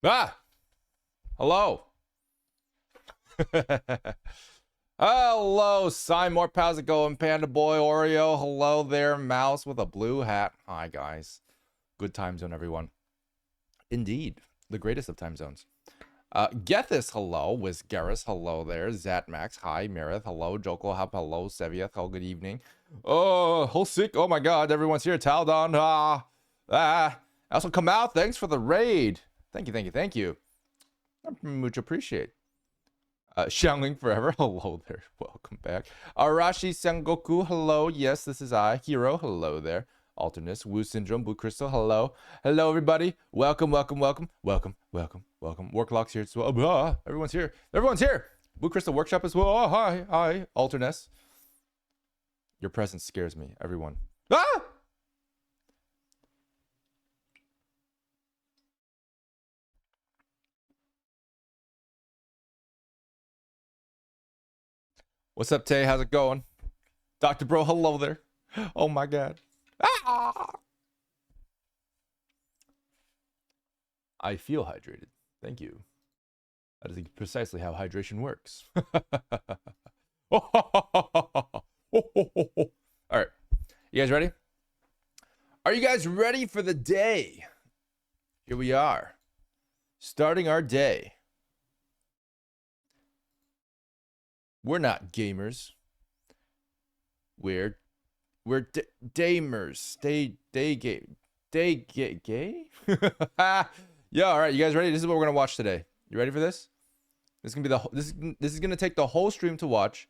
Ah, hello. Hello, Simon. How's it going? Panda Boy Oreo. Hello there, Mouse with a blue hat. Hi, guys. Good time zone, everyone. Indeed, the greatest of time zones. Gethis, hello. Wisgaris, hello there. Zatmax, hi. Merith, hello. Joko, hello. Sevieth, hello. Good evening. Oh, Hulsik, oh my god, everyone's here. Taldon, also come out. Thanks for the raid. Thank you. I much appreciate. Xiangling Forever, hello there. Welcome back. Arashi Sengoku, hello. Yes, this is I. Hero, hello there. Alternus, Wu Syndrome, Blue Crystal, hello. Hello, everybody. Welcome. Worklock's here as well. Everyone's here. Blue Crystal Workshop as well. Oh, hi. Alternus. Your presence scares me, everyone. Ah! What's up, Tay? How's it going? Dr. Bro, hello there. Oh my god. Ah! I feel hydrated. Thank you. That is precisely how hydration works. All right. You guys ready? Are you guys ready for the day? Here we are. Starting our day. We're not gamers. We're damers. Gay? Yeah, all right. You guys ready? This is what we're gonna watch today. You ready for this? This is gonna be this is gonna take the whole stream to watch.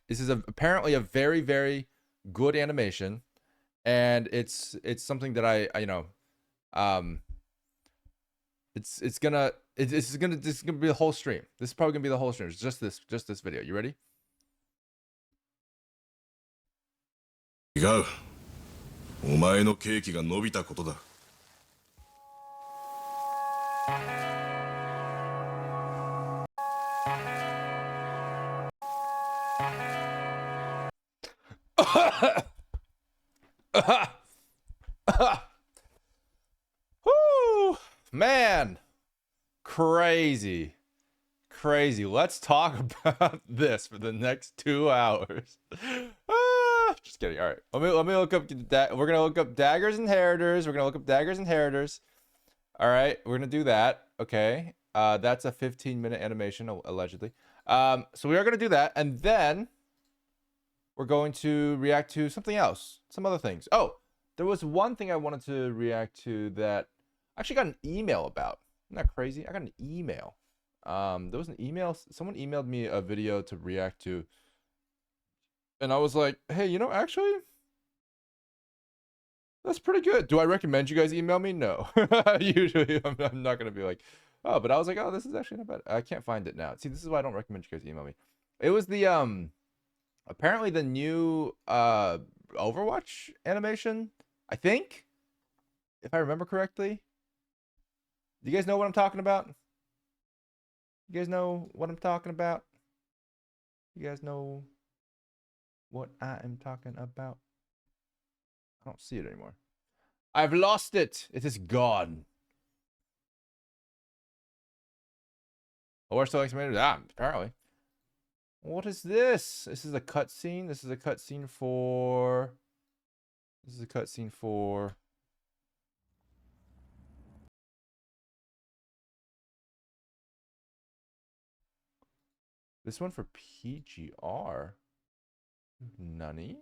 This is apparently a very, very good animation, and it's something that I this is gonna be the whole stream. This is probably gonna be the whole stream. It's just this video. You ready? 違う。お前のケーキが伸びたことだ。Woo! Man, crazy. Let's talk about this for the next 2 hours. Just kidding. All right, let me look up. We're gonna look up daggers and heritors. All right, we're gonna do that. Okay. That's a 15-minute animation allegedly. So we are gonna do that, and then we're going to react to something else, some other things. Oh, there was one thing I wanted to react to that I actually got an email about. Isn't that crazy? I got an email. There was an email. Someone emailed me a video to react to, and I was like, hey, actually, that's pretty good. Do I recommend you guys email me? No. Usually, I'm not gonna be like, oh, but I was like, oh, this is actually not bad. I can't find it now. See, this is why I don't recommend you guys email me. It was the apparently the new Overwatch animation, I think, if I remember correctly. Do you guys know what I'm talking about? You guys know what I'm talking about? You guys know what I am talking about? I don't see it anymore. I've lost it. It is gone. Oh, we're still estimated. Apparently. What is this? This is a cutscene. This is a cutscene for. This one for PGR. Nani?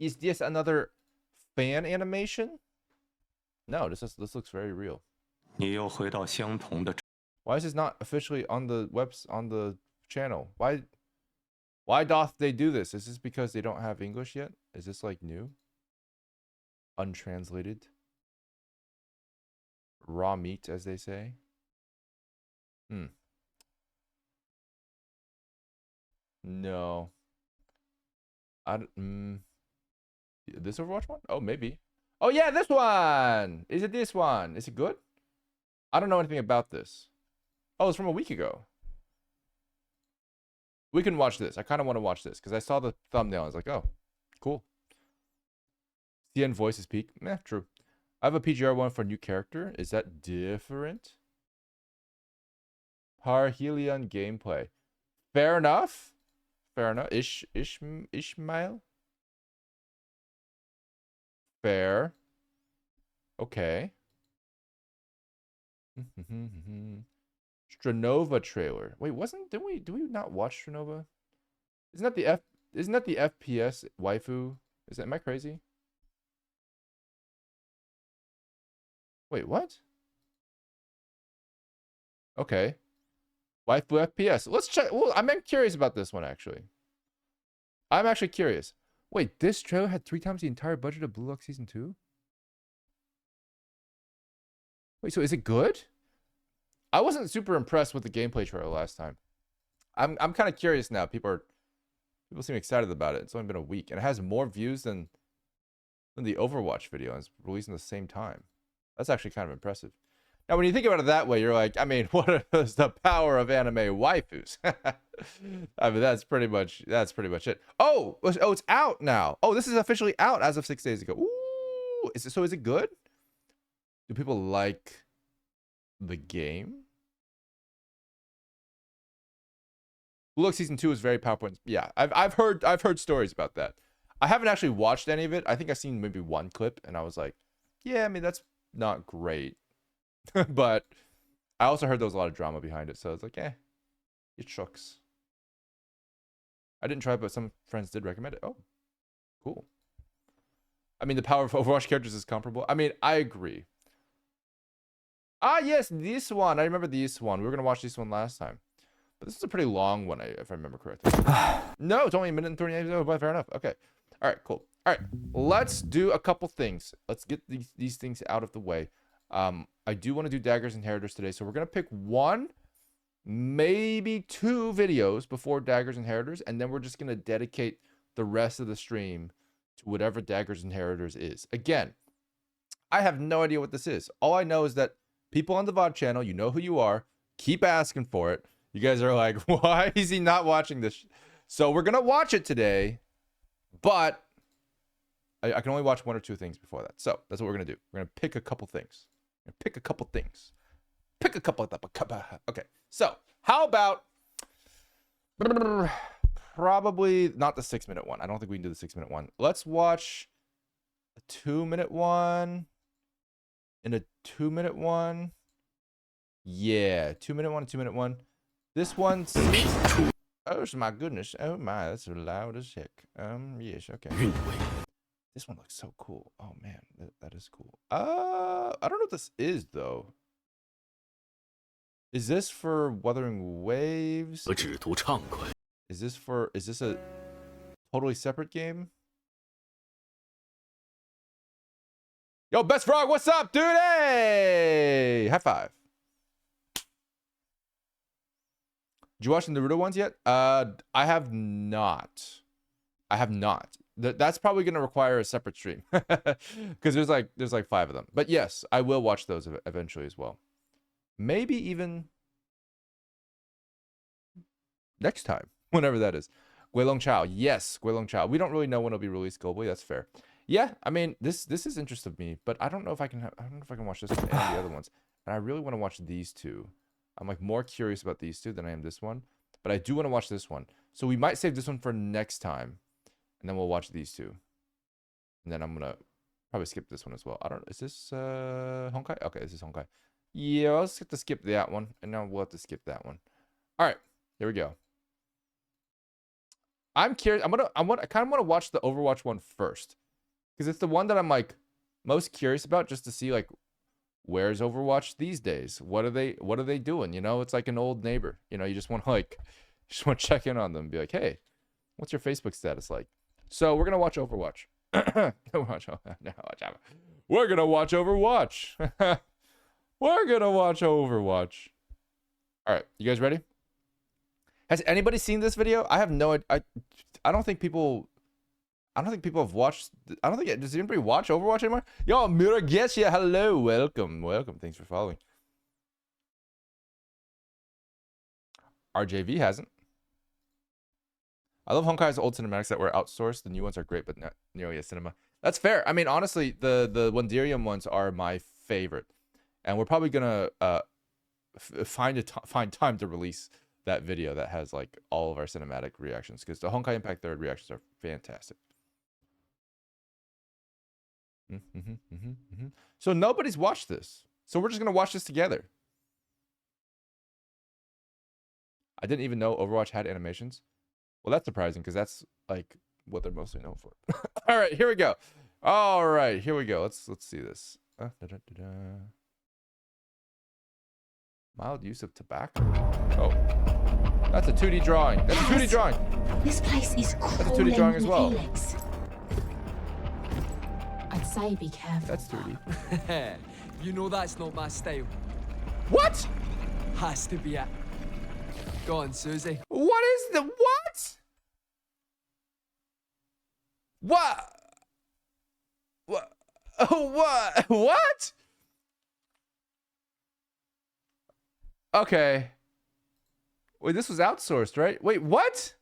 Is this another fan animation? No, this looks very real. 你又回到相同的 Why is this not officially on the channel? Why doth they do this? Is this because they don't have English yet? Is this like new? Untranslated? Raw meat, as they say? No. This Overwatch one? Oh, maybe. Oh yeah, this one! Is it this one? Is it good? I don't know anything about this. Oh, it's from a week ago. We can watch this. I kind of want to watch this because I saw the thumbnail. I was like, oh, cool. CN voices peak. True. I have a PGR one for a new character. Is that different? Parhelion gameplay. Fair enough. Fair enough. Ishmael. Fair. Okay. Stranova trailer. Wait, did we not watch Stranova? Isn't that the FPS waifu? Am I crazy? Wait, what? Okay. Waifu FPS. Let's check. Well, I'm curious about this one actually. I'm actually curious. Wait, this trailer had 3 times the entire budget of Blue Lock Season 2? Wait, so is it good? I wasn't super impressed with the gameplay trailer last time. I'm kind of curious now. People seem excited about it. It's only been a week, and it has more views than the Overwatch video, and it's released in the same time. That's actually kind of impressive. Now, when you think about it that way, you're like, I mean, what is the power of anime waifus? I mean, that's pretty much it. Oh, it's out now. Oh, this is officially out as of 6 days ago. Ooh, is it good? Do people like the game? Blue Lock Season 2 is very powerful. Yeah, I've heard stories about that. I haven't actually watched any of it. I think I've seen maybe one clip, and I was like, yeah, I mean, that's not great. But I also heard there was a lot of drama behind it, so it's like, it shucks. I didn't try it, but some friends did recommend it. Oh, cool. I mean, the power of Overwatch characters is comparable. I mean, I agree. Ah, yes, this one. I remember this one. We were going to watch this one last time. But this is a pretty long one, if I remember correctly. No, it's only 1 minute and 38 minutes. Oh, but fair enough. Okay. All right, cool. All right, let's do a couple things. Let's get these things out of the way. I do want to do Daggers and Inheritors today, so we're going to pick 1, maybe 2 videos before Daggers and Inheritors, and then we're just going to dedicate the rest of the stream to whatever Daggers and Inheritors is. Again, I have no idea what this is. All I know is that people on the VOD channel, you know who you are, keep asking for it. You guys are like, why is he not watching this? So we're going to watch it today, but I can only watch 1 or 2 things before that. So that's what we're going to do. We're going to pick a couple things. Pick a couple things. Okay. So how about probably not the 6-minute one. I don't think we can do the 6-minute one. Let's watch a 2-minute one and a 2-minute one. Yeah, 2-minute one, 2-minute one. This one. Oh my goodness. Oh my, that's loud as heck. Yes, okay. This one looks so cool. Oh man, that is cool. I don't know what this is though. Is this for Wuthering Waves? Is this a totally separate game? Yo, Best Frog, what's up, dude? Hey! High five. Did you watch the Naruto ones yet? I have not. That's probably going to require a separate stream because there's like 5 of them. But yes, I will watch those eventually as well. Maybe even next time, whenever that is. Guilong Chao, yes, Guilong Chao. We don't really know when it'll be released globally. That's fair. Yeah, I mean this is interest of me, but I don't know if I can watch this one and the other ones. And I really want to watch these 2. I'm like more curious about these 2 than I am this one, but I do want to watch this one. So we might save this one for next time. And then we'll watch these 2. And then I'm going to probably skip this one as well. Is this Honkai? Okay, this is Honkai. Yeah, let's have to skip that one. And now we'll have to skip that one. All right, here we go. I'm curious. I kind of want to watch the Overwatch one first. Because it's the one that I'm like most curious about, just to see like where's Overwatch these days? What are they doing? You know, it's like an old neighbor. You know, you just want to check in on them and be like, hey, what's your Facebook status like? So we're gonna watch Overwatch. We're gonna watch Overwatch. We're gonna watch Overwatch. All right, you guys ready? Has anybody seen this video? I have no idea. I don't think people have watched. Does anybody watch Overwatch anymore? Yo, Muragesia, hello, welcome. Thanks for following. RJV hasn't. I love Honkai's old cinematics that were outsourced. The new ones are great, but not nearly as cinema. That's fair. I mean, honestly, the Wonderium ones are my favorite, and we're probably gonna find time to release that video that has like all of our cinematic reactions, because the Honkai Impact 3rd reactions are fantastic. So nobody's watched this, so we're just gonna watch this together. I didn't even know Overwatch had animations. Well, that's surprising because that's like what they're mostly known for. All right, here we go. All right, here we go. Let's see this. Mild use of tobacco. Oh, that's a 2D drawing. That's a 2D drawing. This place is cool. That's a 2D drawing as well. Felix. I'd say be careful. That's 2D. You know that's not my style. What? Has to be it. Go on, Susie. What is the what? What? What? Oh, what? What? Okay. Wait, this was outsourced, right? Wait, what?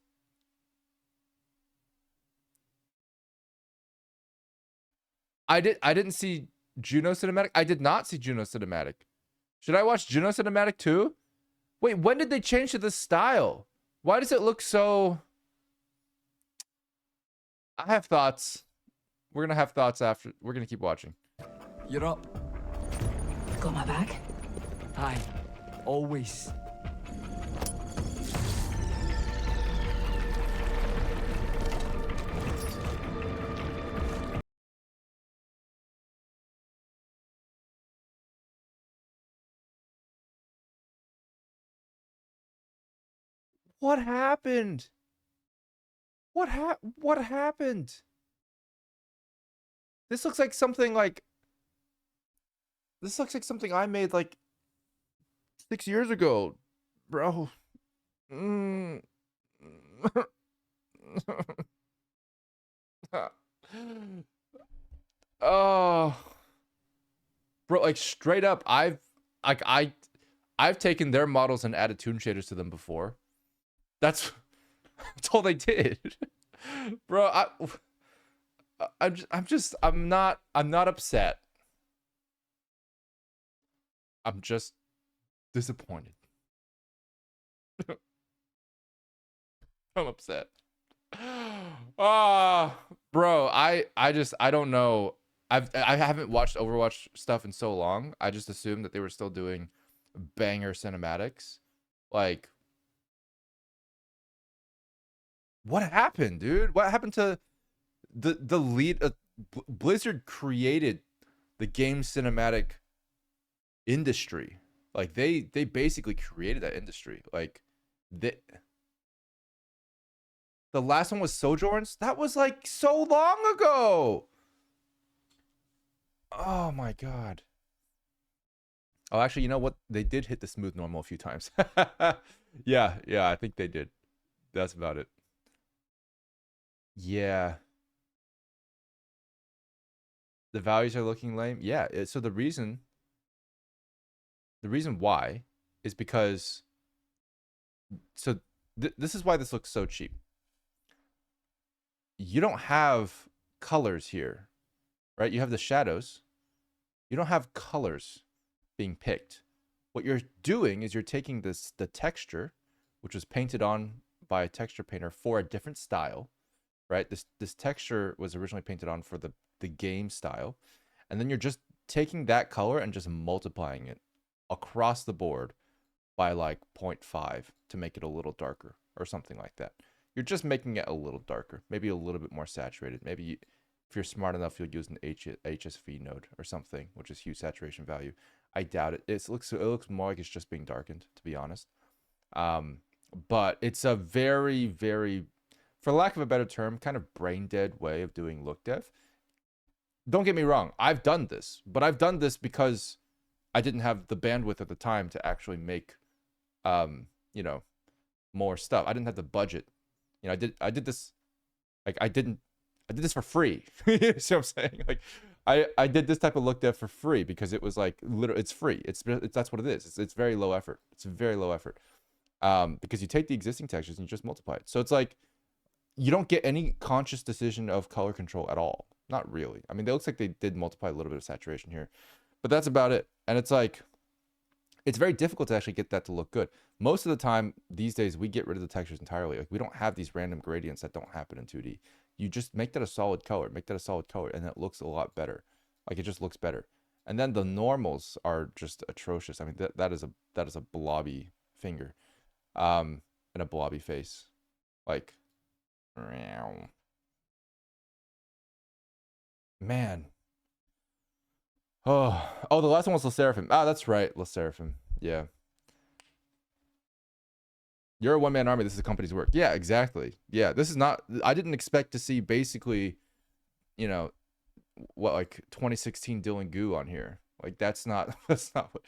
I didn't see Juno Cinematic. I did not see Juno Cinematic. Should I watch Juno Cinematic too? Wait, when did they change to this style? Why does it look so... I have thoughts. We're gonna have thoughts after. We're gonna keep watching. You're up. Got my bag? Aye. Always. What happened? What happened? This looks like something like... This looks like something I made like 6 years ago, bro. Oh, bro, like straight up, I've taken their models and added toon shaders to them before. That's all they did, bro. I'm not upset. I'm just disappointed. I'm upset. Bro, I don't know. I haven't watched Overwatch stuff in so long. I just assumed that they were still doing banger cinematics. Like, what happened, dude? What happened to the lead? Blizzard created the game cinematic industry. Like they basically created that industry. Like the last one was Sojourns. That was like so long ago. Oh my god. Oh, actually, you know what? They did hit the smooth normal a few times. Yeah, I think they did. That's about it. Yeah. The values are looking lame. Yeah, so the reason why is because this is why this looks so cheap. You don't have colors here, right? You have the shadows. You don't have colors being picked. What you're doing is you're taking the texture, which was painted on by a texture painter for a different style, right? This texture was originally painted on for the game style, and then you're just taking that color and just multiplying it across the board by like 0.5 to make it a little darker or something like that. You're just making it a little darker, maybe a little bit more saturated. Maybe if you're smart enough, you'll use an HSV node or something, which is hue saturation value. I doubt it. It looks more like it's just being darkened, to be honest. But it's a very, very, for lack of a better term, kind of brain dead way of doing look dev. Don't get me wrong, I've done this, but I've done this because I didn't have the bandwidth at the time to actually make, you know, more stuff. I didn't have the budget. You know, I did this, like I did this for free. You see what I'm saying? Like, I did this type of look dev for free because it was like literally, it's free. It's that's what it is. It's very low effort. It's very low effort. Because you take the existing textures and you just multiply it. So it's like you don't get any conscious decision of color control at all. Not really. I mean, it looks like they did multiply a little bit of saturation here, but that's about it. And it's like, it's very difficult to actually get that to look good. Most of the time these days, we get rid of the textures entirely. Like, we don't have these random gradients that don't happen in 2D. You just make that a solid color, and it looks a lot better. Like, it just looks better. And then the normals are just atrocious. I mean, that is a blobby finger, and a blobby face. Like, man. Oh, the last one was Le Seraphim. Ah, that's right, Le Seraphim. Yeah. You're a one-man army. This is a company's work. Yeah, exactly. Yeah, this is not... I didn't expect to see basically, you know, what, like 2016 Dillon Goo on here. Like, that's not... That's not what...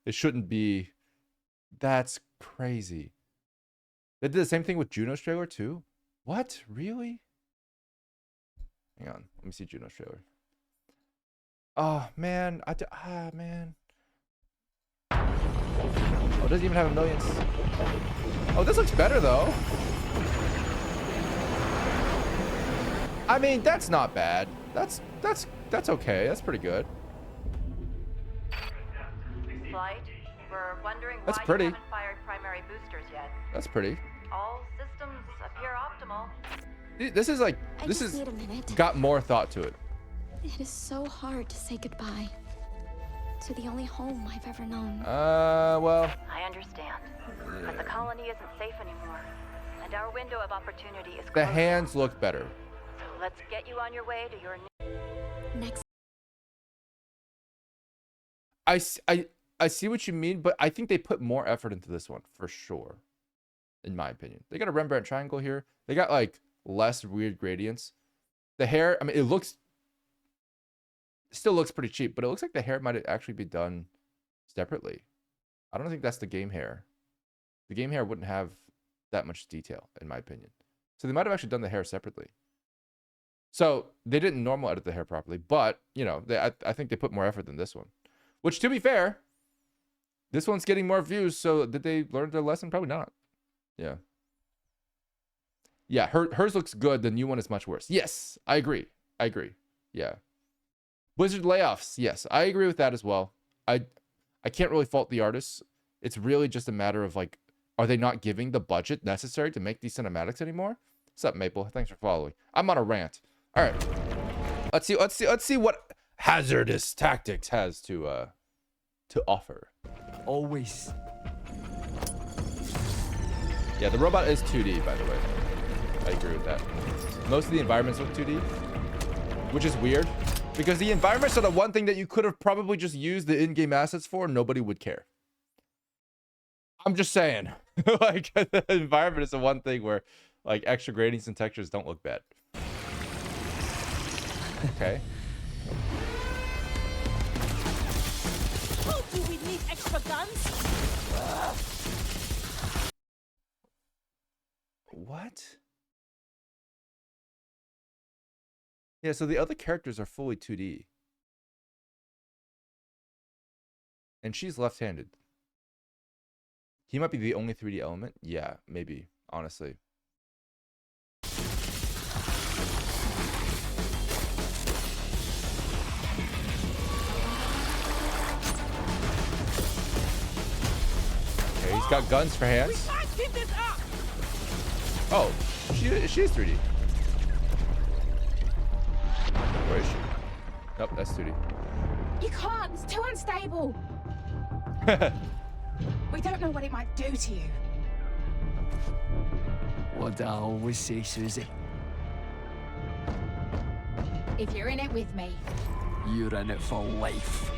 It shouldn't be... That's crazy. They did the same thing with Juno's trailer, too? What? Really? Hang on. Let me see Juno's trailer. Oh, man. Man. Oh, it doesn't even have a million. Oh, this looks better, though. I mean, that's not bad. That's okay. That's pretty good. Flight, we're wondering That's why pretty. you haven't fired primary boosters yet. That's pretty. All systems appear optimal. This is like, I this just is need a minute. got more thought to it. It is so hard to say goodbye to the only home I've ever known. Well, I understand. But the colony isn't safe anymore. And our window of opportunity is the closed. hands look better. So let's get you on your way to your new... Next. I see what you mean, but I think they put more effort into this one for sure, in my opinion. They got a Rembrandt triangle here. They got like less weird gradients. The hair, I mean, it still looks pretty cheap, but it looks like the hair might actually be done separately. I don't think that's the game hair. The game hair wouldn't have that much detail, in my opinion. So they might have actually done the hair separately. So they didn't normal edit the hair properly, but you know, I think they put more effort than this one. Which, to be fair, this one's getting more views. So did they learn their lesson? Probably not. Yeah. Yeah, hers looks good. The new one is much worse. Yes, I agree. Yeah. Blizzard layoffs. Yes, I agree with that as well. I can't really fault the artists. It's really just a matter of like, are they not giving the budget necessary to make these cinematics anymore? What's up, Maple? Thanks for following. I'm on a rant. All right. Let's see what Hazardous Tactics has to offer. Always. Yeah, the robot is 2D, by the way. I agree with that. Most of the environments look 2D, which is weird because the environments are the one thing that you could have probably just used the in-game assets for and nobody would care. I'm just saying. Like, the environment is the one thing where like extra gradients and textures don't look bad. Okay. Oh, do we need extra guns? What? Yeah, so the other characters are fully 2D. And she's left-handed. He might be the only 3D element. Yeah, maybe, honestly. Okay, he's got guns for hands. Oh, she is 3D. Where is she? Nope, that's 2D. You can't. It's too unstable. We don't know what it might do to you. What I always say, Susie. If you're in it with me. You're in it for life.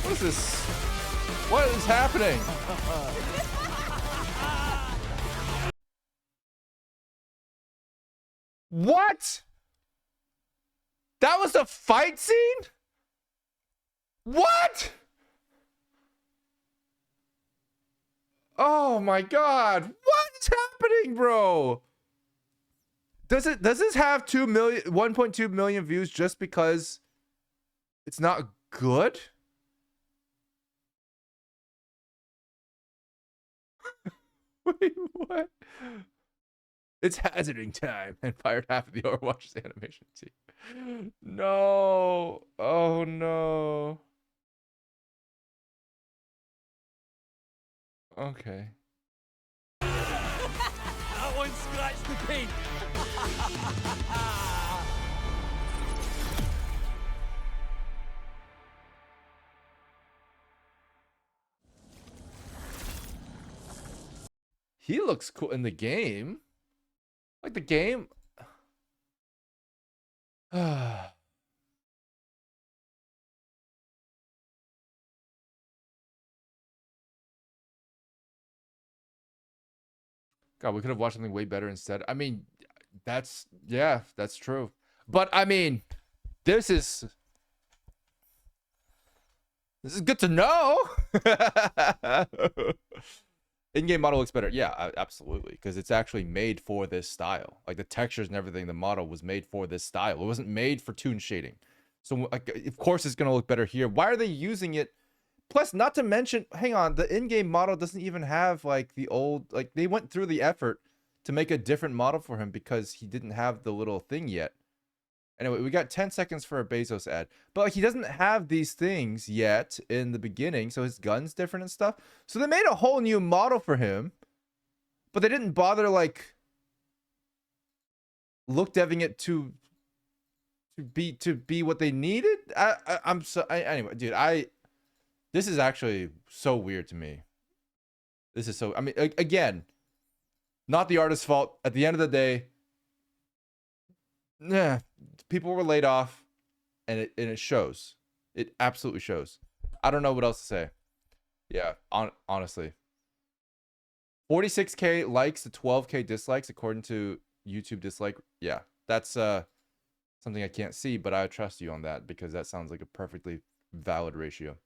What is this? What is happening? What? That was a fight scene? What? Oh my god. What is happening, bro? Does this have 1.2 million views just because it's not good? Wait, what? It's hazarding time and fired half of the Overwatch's animation team. No. Oh no. Okay. That one scratched the paint. He looks cool in the game. Like the game. God, we could have watched something way better instead. I mean, that's true. But I mean, this is good to know. In-game model looks better. Yeah, absolutely, because it's actually made for this style. Like the textures and everything, the model was made for this style. It wasn't made for toon shading. So like, of course it's gonna look better here. Why are they using it? Plus, not to mention, hang on, the in-game model doesn't even have like the old, like they went through the effort to make a different model for him because he didn't have the little thing yet. Anyway, we got 10 seconds for a Bezos ad, but like he doesn't have these things yet in the beginning, so his gun's different and stuff. So they made a whole new model for him, but they didn't bother like look deving it to be what they needed. Anyway, dude, this is actually so weird to me. This is so, I mean, again, not the artist's fault. At the end of the day, people were laid off, and it shows. It absolutely shows. I don't know what else to say. Yeah, honestly. 46K likes to 12K dislikes according to YouTube dislike. Yeah, that's something I can't see, but I trust you on that because that sounds like a perfectly valid ratio.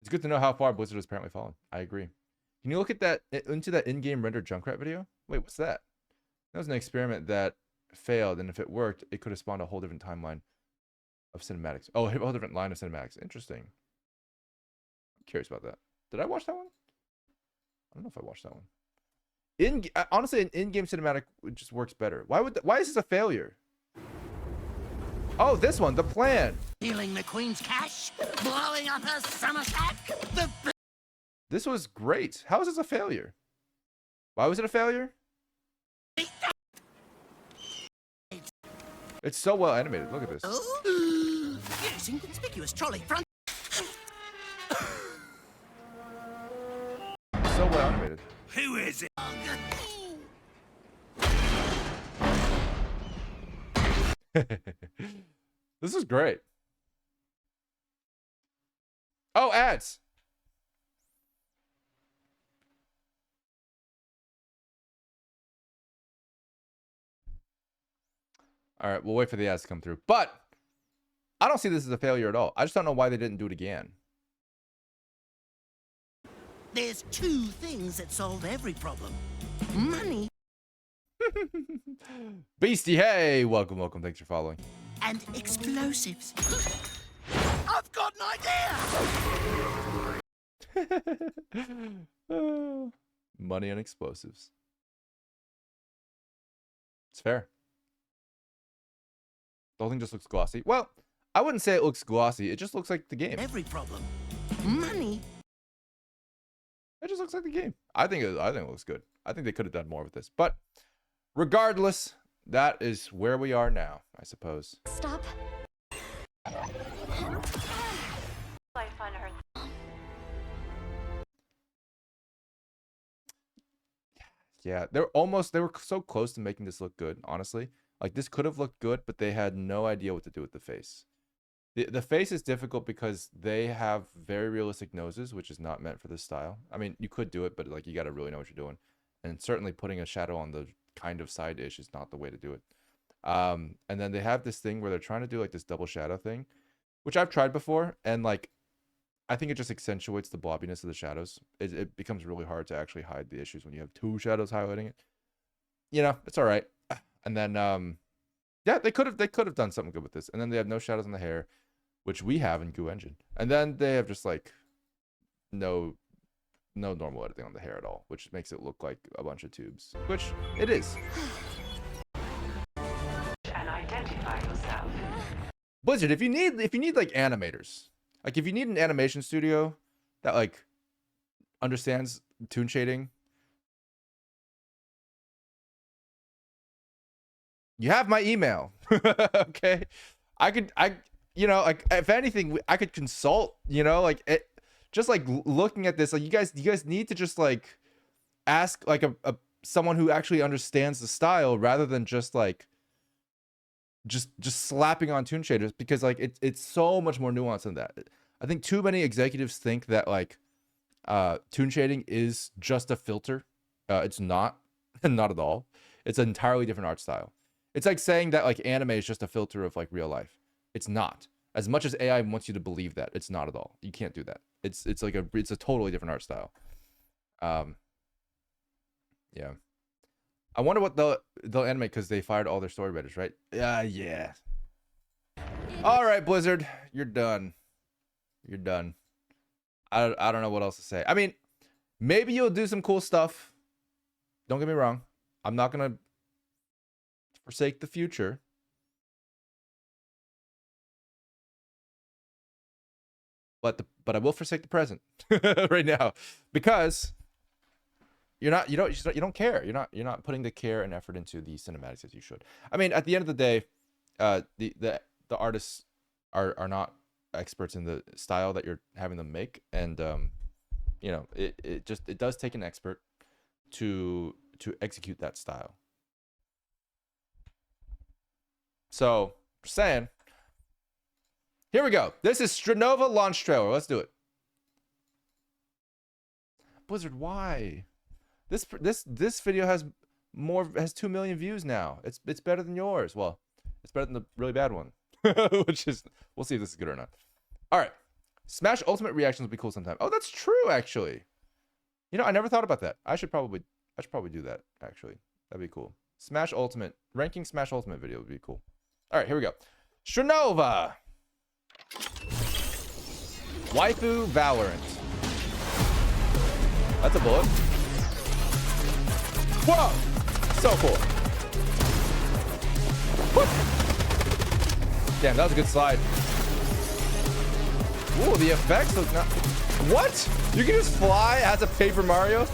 It's good to know how far Blizzard has apparently fallen. I agree. Can you look at that into that in-game rendered Junkrat video? Wait, what's that? That was an experiment that failed, and if it worked, it could have spawned a whole different timeline of cinematics. Oh, a whole different line of cinematics. Interesting. I'm curious about that. Did I watch that one? I don't know if I watched that one. Honestly, an in-game cinematic just works better. Why is this a failure? Oh, this one, the plan. Stealing the Queen's cash, blowing up her Somerset. This was great. How is this a failure? Why was it a failure? It's so well animated. Look at this. Oh, yes, inconspicuous trolley front. So well animated. Who is it? This is great. Oh, ads. All right, we'll wait for the ads to come through. But I don't see this as a failure at all. I just don't know why they didn't do it again. There's two things that solve every problem. Money Beastie, hey, welcome. Thanks for following. and explosives. I've got an idea! Money and explosives. It's fair. The whole thing just looks glossy. Well, I wouldn't say it looks glossy. It just looks like the game. Every problem. Money. It just looks like the game. I think it looks good. I think they could have done more with this. But regardless, that is where we are now, I suppose. Stop. I find her. Yeah, they were so close to making this look good, honestly. Like this could have looked good, but they had no idea what to do with the face. The face is difficult because they have very realistic noses, which is not meant for this style. I mean, you could do it, but like you got to really know what you're doing. And certainly putting a shadow on the kind of side dish is not the way to do it. And then they have this thing where they're trying to do like this double shadow thing, which I've tried before, and like I think it just accentuates the blobbiness of the shadows. It becomes really hard to actually hide the issues when you have two shadows highlighting it. You know, it's all right. And then yeah, they could have done something good with this. And then they have no shadows on the hair, which we have in Goo Engine. And then they have just like no normal editing on the hair at all, which makes it look like a bunch of tubes, which it is. And identify yourself. Blizzard, if you need like animators, like if you need an animation studio that like understands toon shading, you have my email. Okay, you know, like if anything, I could consult. You know, like it, just like looking at this, like you guys need to just like ask like a someone who actually understands the style rather than just like just slapping on toon shaders, because like it's so much more nuanced than that. I think too many executives think that like toon shading is just a filter. It's not. Not at all. It's an entirely different art style. It's like saying that like anime is just a filter of like real life. It's not. As much as AI wants you to believe that, it's not at all. You can't do that. It's a totally different art style. Yeah. I wonder what they'll animate, because they fired all their story writers, right? Yeah. All right, Blizzard, you're done. You're done. I don't know what else to say. I mean, maybe you'll do some cool stuff. Don't get me wrong. I'm not gonna forsake the future. But I will forsake the present right now, because you don't care. You're not putting the care and effort into the cinematics as you should. I mean, at the end of the day, the artists are not experts in the style that you're having them make, and you know, it does take an expert to execute that style. So, just saying. Here we go. This is Stranova launch trailer. Let's do it. Blizzard, why? This video has 2 million views now. It's better than yours. Well, it's better than the really bad one. Which is, we'll see if this is good or not. All right. Smash Ultimate reactions would be cool sometime. Oh, that's true, actually. You know, I never thought about that. I should probably do that, actually. That'd be cool. Smash Ultimate, ranking Smash Ultimate video would be cool. All right, here we go. Stranova. Waifu Valorant. That's a bullet. Whoa! So cool. What? Damn, that was a good slide. Ooh, the effects look not. What? You can just fly as a Paper Mario?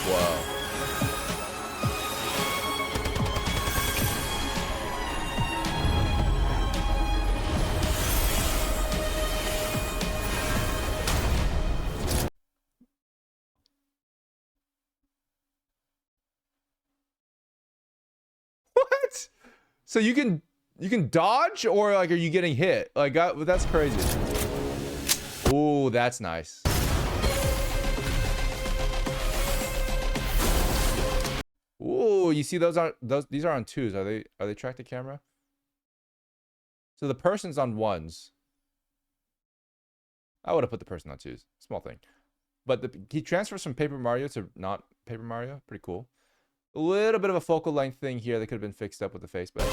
Whoa. What? So you can dodge, or like are you getting hit? Like that's crazy. Ooh, that's nice. Ooh, you see these are on twos. Are they track to camera? So the person's on ones. I would have put the person on twos. Small thing. But he transfers from Paper Mario to not Paper Mario. Pretty cool. A little bit of a focal length thing here that could have been fixed up with the face, but...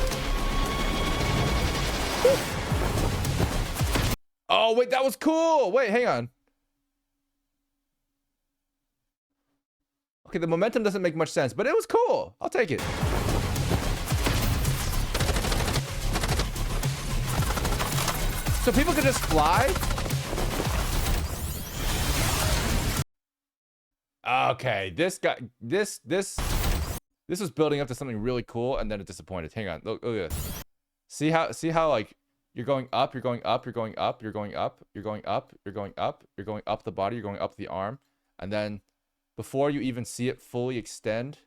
Oh, wait, that was cool! Wait, hang on. Okay, the momentum doesn't make much sense, but it was cool. I'll take it. So people could just fly? Okay, this was building up to something really cool, and then it disappointed. Hang on, look at this. See how like you're going up, you're going up, you're going up, you're going up, you're going up, you're going up, you're going up the body, you're going up the arm, and then before you even see it fully extend,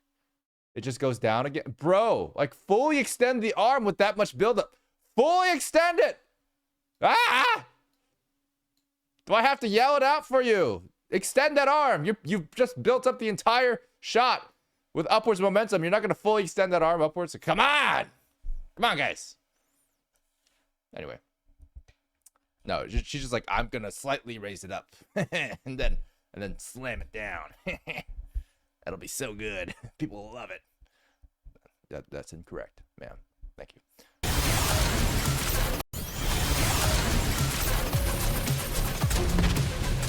it just goes down again. Bro, like fully extend the arm with that much buildup. Fully extend it. Ah! Do I have to yell it out for you? Extend that arm. You've just built up the entire shot With upwards momentum, you're not going to fully extend that arm upwards. So come on! Come on, guys. Anyway. No, she's just like, I'm going to slightly raise it up. and then slam it down. That'll be so good. People will love it. That's incorrect, ma'am. Thank you.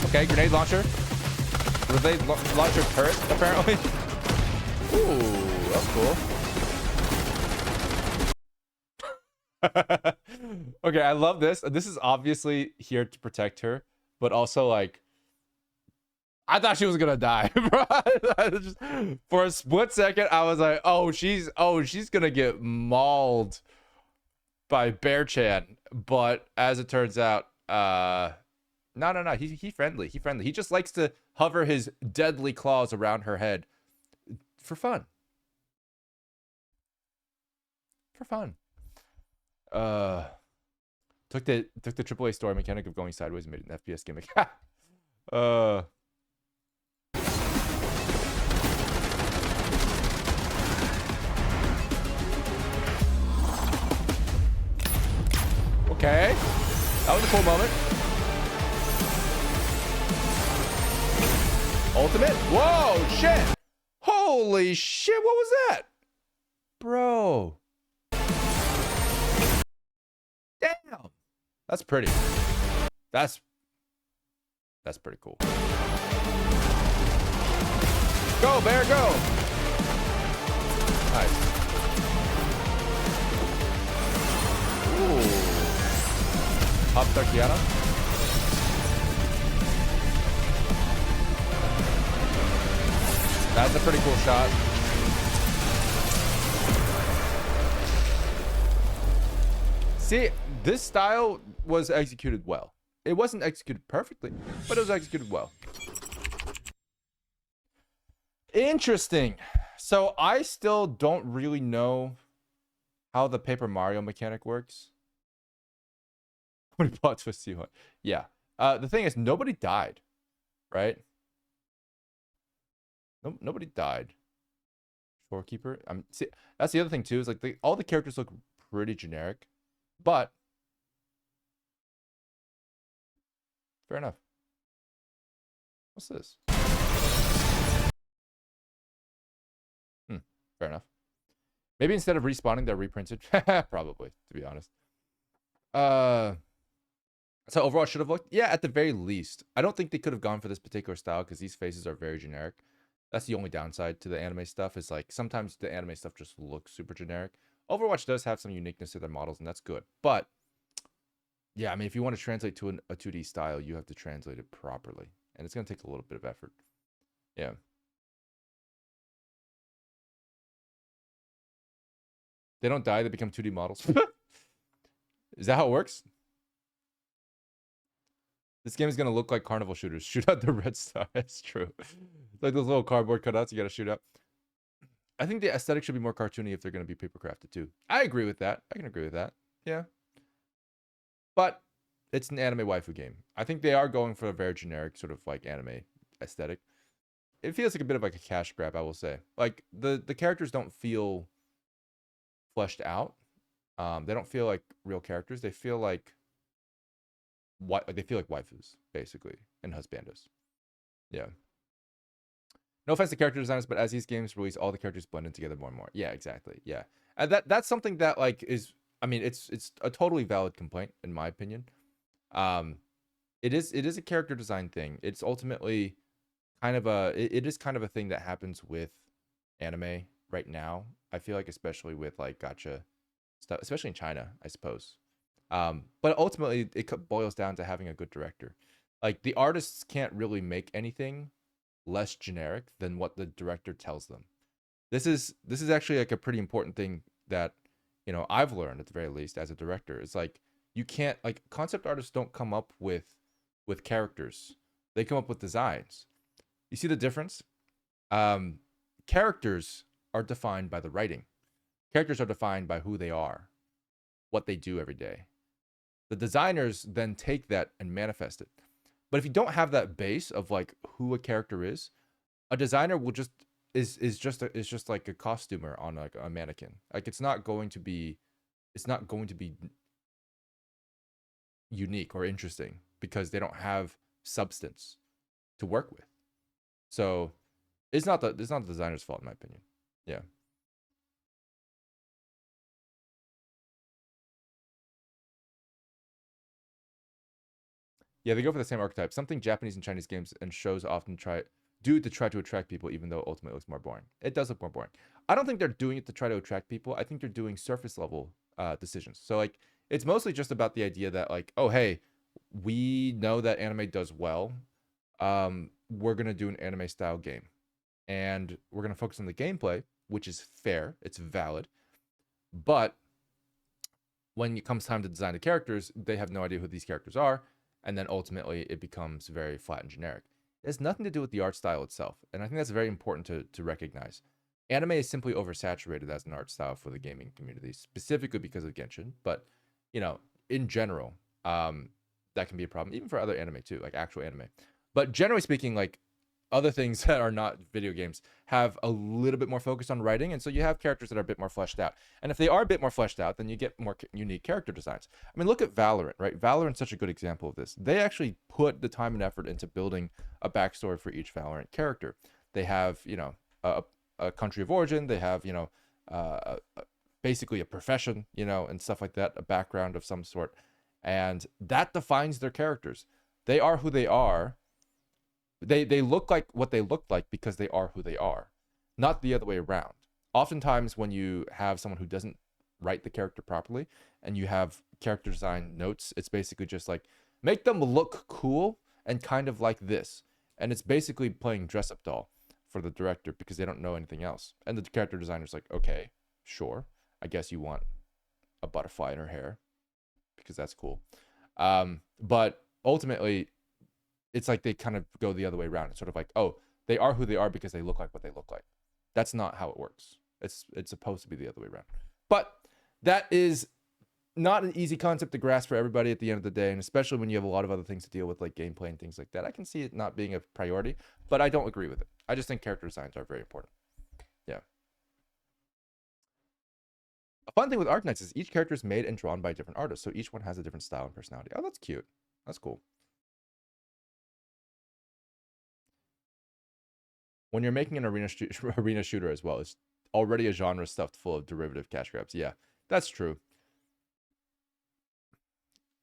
Okay, grenade launcher. Grenade launcher turret, apparently. Ooh, that's cool. Okay, I love this. This is obviously here to protect her, but also like, I thought she was gonna die, bro. Just, for a split second, I was like, oh, she's gonna get mauled by Bear Chan. But as it turns out, no. He friendly. He just likes to hover his deadly claws around her head for fun. Took the AAA story mechanic of going sideways and made it an FPS gimmick. Okay, that was a cool moment. Ultimate? Whoa, shit! Holy shit! What was that, bro? Damn, that's pretty. That's pretty cool. Go, Bear, go! Nice. Ooh. Up Turkiana. That's a pretty cool shot. See, this style was executed well. It wasn't executed perfectly, but it was executed well. Interesting. So I still don't really know how the Paper Mario mechanic works. How many plot twists do you want? Yeah. The thing is, nobody died, right? Nobody died. Shorekeeper. See, that's the other thing too. Is like all the characters look pretty generic, but fair enough. What's this? Fair enough. Maybe instead of respawning, they're reprinted. Probably, to be honest. So Overwatch should have looked. Yeah, at the very least. I don't think they could have gone for this particular style because these faces are very generic. That's the only downside to the anime stuff, is like sometimes the anime stuff just looks super generic. Overwatch does have some uniqueness to their models, and that's good. But yeah, I mean, if you want to translate to a 2D style, you have to translate it properly, and it's going to take a little bit of effort. Yeah. They don't die, they become 2D models. Is that how it works? This game is going to look like Carnival Shooters. Shoot out the red star. That's true. Like those little cardboard cutouts you got to shoot out. I think the aesthetic should be more cartoony if they're going to be paper crafted too. I agree with that. I can agree with that. Yeah. But it's an anime waifu game. I think they are going for a very generic sort of like anime aesthetic. It feels like a bit of like a cash grab, I will say. Like the characters don't feel fleshed out. They don't feel like real characters. They feel like waifus, basically, and husbandos. Yeah. No offense to character designers, but as these games release, all the characters blend in together more and more. Yeah, exactly. Yeah, and that's something that like is, I mean, it's a totally valid complaint in my opinion. It is a character design thing. It's ultimately kind of it is kind of a thing that happens with anime right now. I feel like, especially with like gacha stuff, especially in China, I suppose. But ultimately, it boils down to having a good director. Like the artists can't really make anything less generic than what the director tells them. This is actually like a pretty important thing that, you know, I've learned at the very least as a director. It's like you can't, like, concept artists don't come up with characters. They come up with designs. You see the difference? Characters are defined by the writing. Characters are defined by who they are, what they do every day. The designers then take that and manifest it. But if you don't have that base of like who a character is, a designer will just is just like a costumer on like a mannequin. Like it's not going to be unique or interesting because they don't have substance to work with. So it's not the designer's fault in my opinion. Yeah. Yeah, they go for the same archetype. Something Japanese and Chinese games and shows often try to attract people, even though ultimately it looks more boring. It does look more boring. I don't think they're doing it to try to attract people. I think they're doing surface level decisions. So like it's mostly just about the idea that like, oh hey, we know that anime does well. We're gonna do an anime style game, and we're gonna focus on the gameplay, which is fair. It's valid, but when it comes time to design the characters, they have no idea who these characters are. And then ultimately it becomes very flat and generic. It has nothing to do with the art style itself. And I think that's very important to recognize. Anime is simply oversaturated as an art style for the gaming community, specifically because of Genshin. But, you know, in general, that can be a problem, even for other anime too, like actual anime. But generally speaking, like other things that are not video games have a little bit more focus on writing, and so you have characters that are a bit more fleshed out. And if they are a bit more fleshed out, then you get more unique character designs. I mean, look at Valorant, right? Valorant's such a good example of this. They actually put the time and effort into building a backstory for each Valorant character. They have, you know, a country of origin. They have, you know, basically a profession, you know, and stuff like that, a background of some sort. And that defines their characters. They are who they are. They look like what they look like because they are who they are, not the other way around. Oftentimes when you have someone who doesn't write the character properly and you have character design notes, it's basically just like, make them look cool and kind of like this. And it's basically playing dress up doll for the director because they don't know anything else. And the character designer's like, okay, sure. I guess you want a butterfly in her hair because that's cool. But ultimately, it's like they kind of go the other way around. It's sort of like, oh, they are who they are because they look like what they look like. That's not how it works. It's supposed to be the other way around. But that is not an easy concept to grasp for everybody at the end of the day, and especially when you have a lot of other things to deal with, like gameplay and things like that. I can see it not being a priority, but I don't agree with it. I just think character designs are very important. Yeah. A fun thing with Arknights is each character is made and drawn by a different artist, so each one has a different style and personality. Oh, that's cute. That's cool. When you're making an arena shooter as well, it's already a genre stuffed full of derivative cash grabs. Yeah, that's true.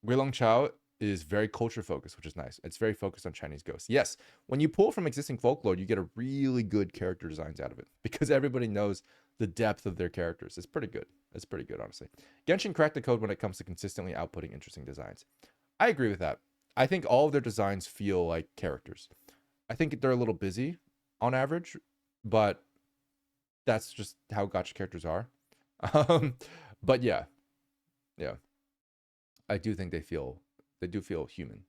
Guilong Chao is very culture focused, which is nice. It's very focused on Chinese ghosts. Yes, when you pull from existing folklore, you get a really good character designs out of it because everybody knows the depth of their characters. It's pretty good. It's pretty good, honestly. Genshin cracked the code when it comes to consistently outputting interesting designs. I agree with that. I think all of their designs feel like characters. I think they're a little busy on average, but that's just how gacha characters are. But yeah, I do think they do feel human.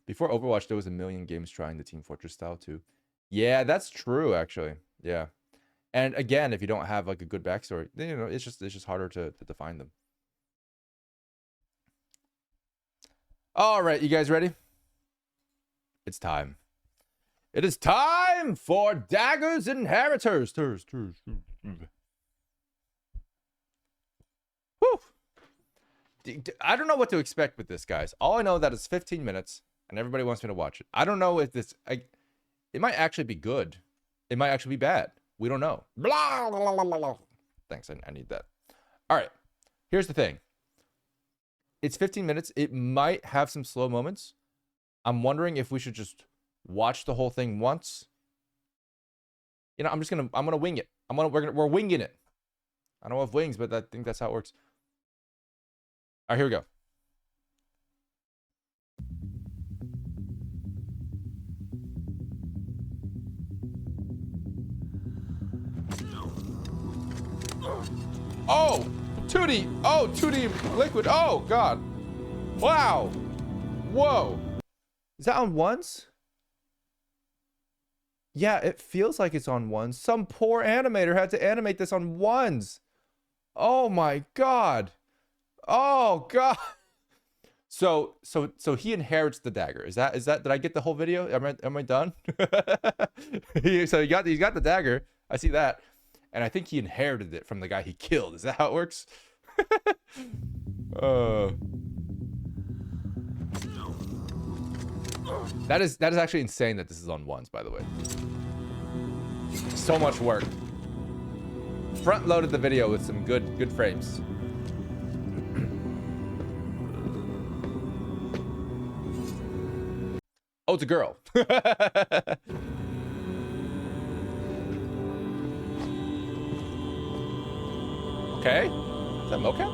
Before Overwatch, there was a million games trying the Team Fortress style too. Yeah, that's true actually. Yeah, and again, if you don't have like a good backstory, you know, it's just harder to define them. All right, you guys ready? It's time. It is time for Daggers Inheritors. Whew. I don't know what to expect with this, guys. All I know that it's 15 minutes, and everybody wants me to watch it. I don't know if this... it might actually be good. It might actually be bad. We don't know. Blah, blah, blah, blah, blah. Thanks, I need that. All right, here's the thing. It's 15 minutes. It might have some slow moments. I'm wondering if we should just watch the whole thing once. You know, I'm gonna wing it. We're winging it. I don't know if wings, but I think that's how it works. All right, here we go. Oh, 2D. Oh, 2D liquid. Oh, God. Wow. Whoa. Is that on ones? Yeah, it feels like it's on ones. Some poor animator had to animate this on ones. Oh, my God. Oh, God. So he inherits the dagger. Is that did I get the whole video? Am I done? So he's got the dagger. I see that. And I think he inherited it from the guy he killed. Is that how it works? That is actually insane that this is on ones, by the way. So much work. Front loaded the video with some good frames. Oh, it's a girl. Okay. Is that mocap?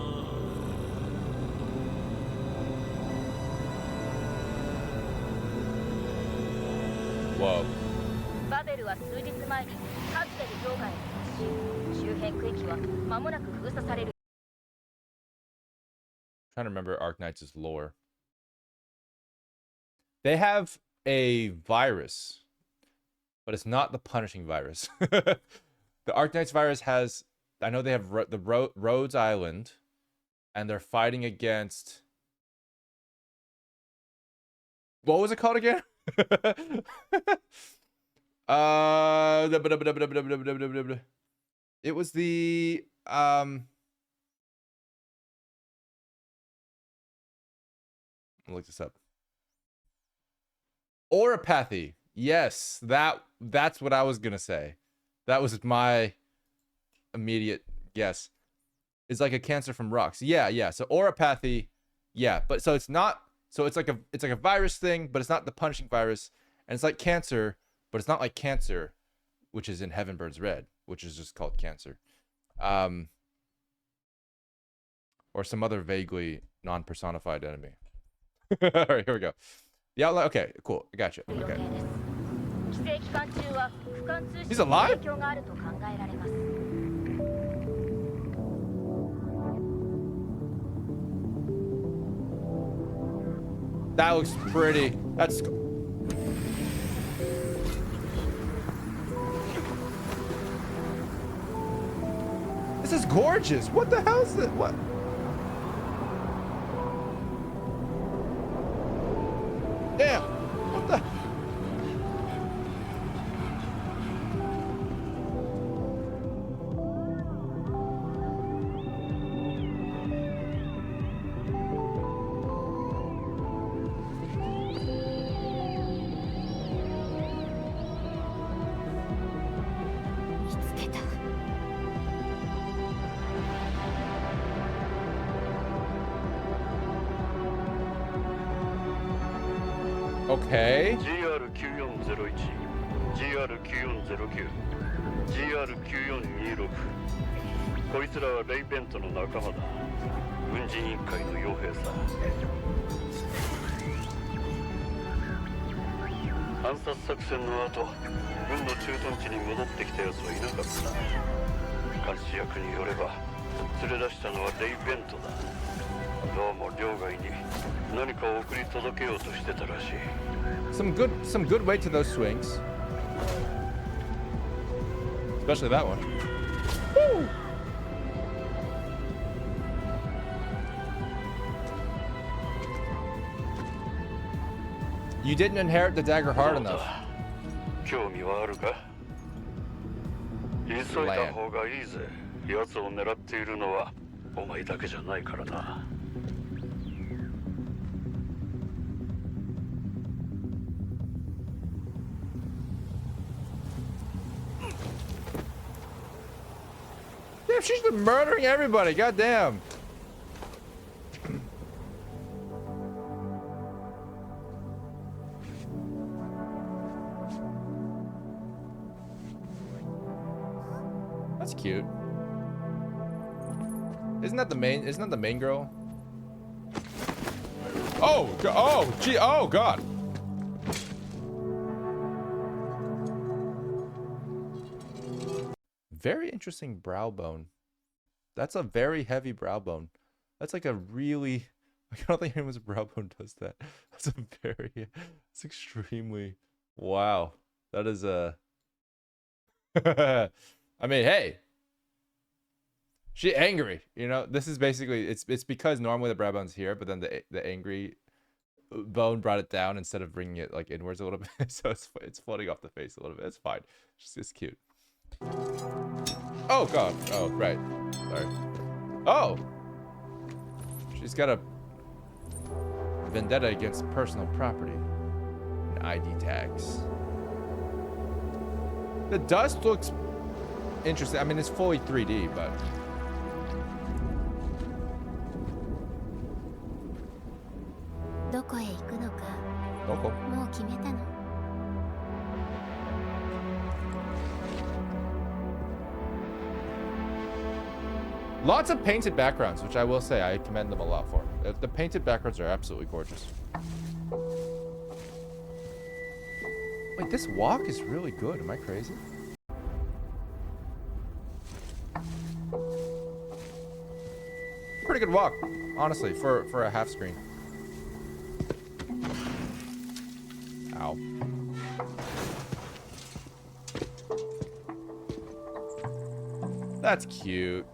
Whoa. バベルは数日前にカプセル氷河へ達し、周辺区域は間もなく封鎖される。Trying to remember Arknights' lore. They have a virus, but it's not the punishing virus. The Arknights virus has, I know they have Rhodes Island, and they're fighting against, what was it called again? It was the I'll look this up. Oropathy. Yes, that's what I was gonna say. That was my immediate guess. It's like a cancer from rocks. Yeah. So oropathy, yeah, but so it's not. So it's like a virus thing, but it's not the punishing virus, and it's like cancer, but it's not like cancer, which is in Heaven Burns Red, which is just called cancer, or some other vaguely non-personified enemy. All right, here we go. The outline. Okay, cool. I got you. Okay. He's alive? That looks pretty. That's. This is gorgeous. What the hell is this? What? Damn. What the? Okay. GR9401、GR9409、GR9426。こいつらはレイベントの仲間だ。軍事委員会の傭兵さ。暗殺作戦の後、軍の駐屯地に戻ってきた奴はいなかった。監視役によれば、連れ出したのはレイベントだ。どうも両外に何かを送り届けようとしてたらしい。Some good weight to those swings. Especially that one. Woo! You didn't inherit the dagger hard enough. 興味はあるか？急いだ方がいいぜ。奴を狙っているのはお前だけじゃないからな。Damn, she's been murdering everybody. Goddamn. That's cute. Isn't that the main girl? Oh, gee, oh god. Very interesting brow bone. That's a very heavy brow bone. That's like a really, I don't think anyone's brow bone does that. That's a very, it's extremely, wow. That is a, I mean, hey, She angry, you know. This is basically it's because normally the brow bone's here, but then the angry bone brought it down instead of bringing it like inwards a little bit, so it's floating off the face a little bit. It's fine. It's cute. Oh god. Oh right. Sorry. Oh. She's got a vendetta against personal property and ID tags. The dust looks interesting. I mean, it's fully 3D, but. Lots of painted backgrounds, which I will say I commend them a lot for. The painted backgrounds are absolutely gorgeous. Wait, this walk is really good. Am I crazy? Pretty good walk, honestly, for a half screen. Ow. That's cute.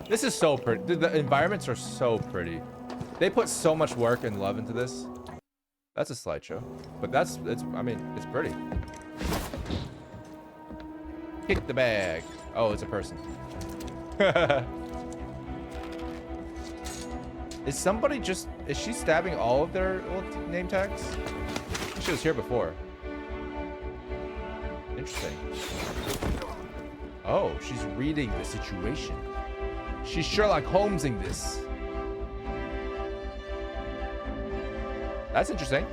This is so pretty. The environments are so pretty. They put so much work and love into this. That's a slideshow, but I mean, it's pretty. Kick the bag. Oh, it's a person. Is she stabbing all of their little name tags? She was here before. Interesting. Oh, she's reading the situation. She's Sherlock Holmesing this. That's interesting.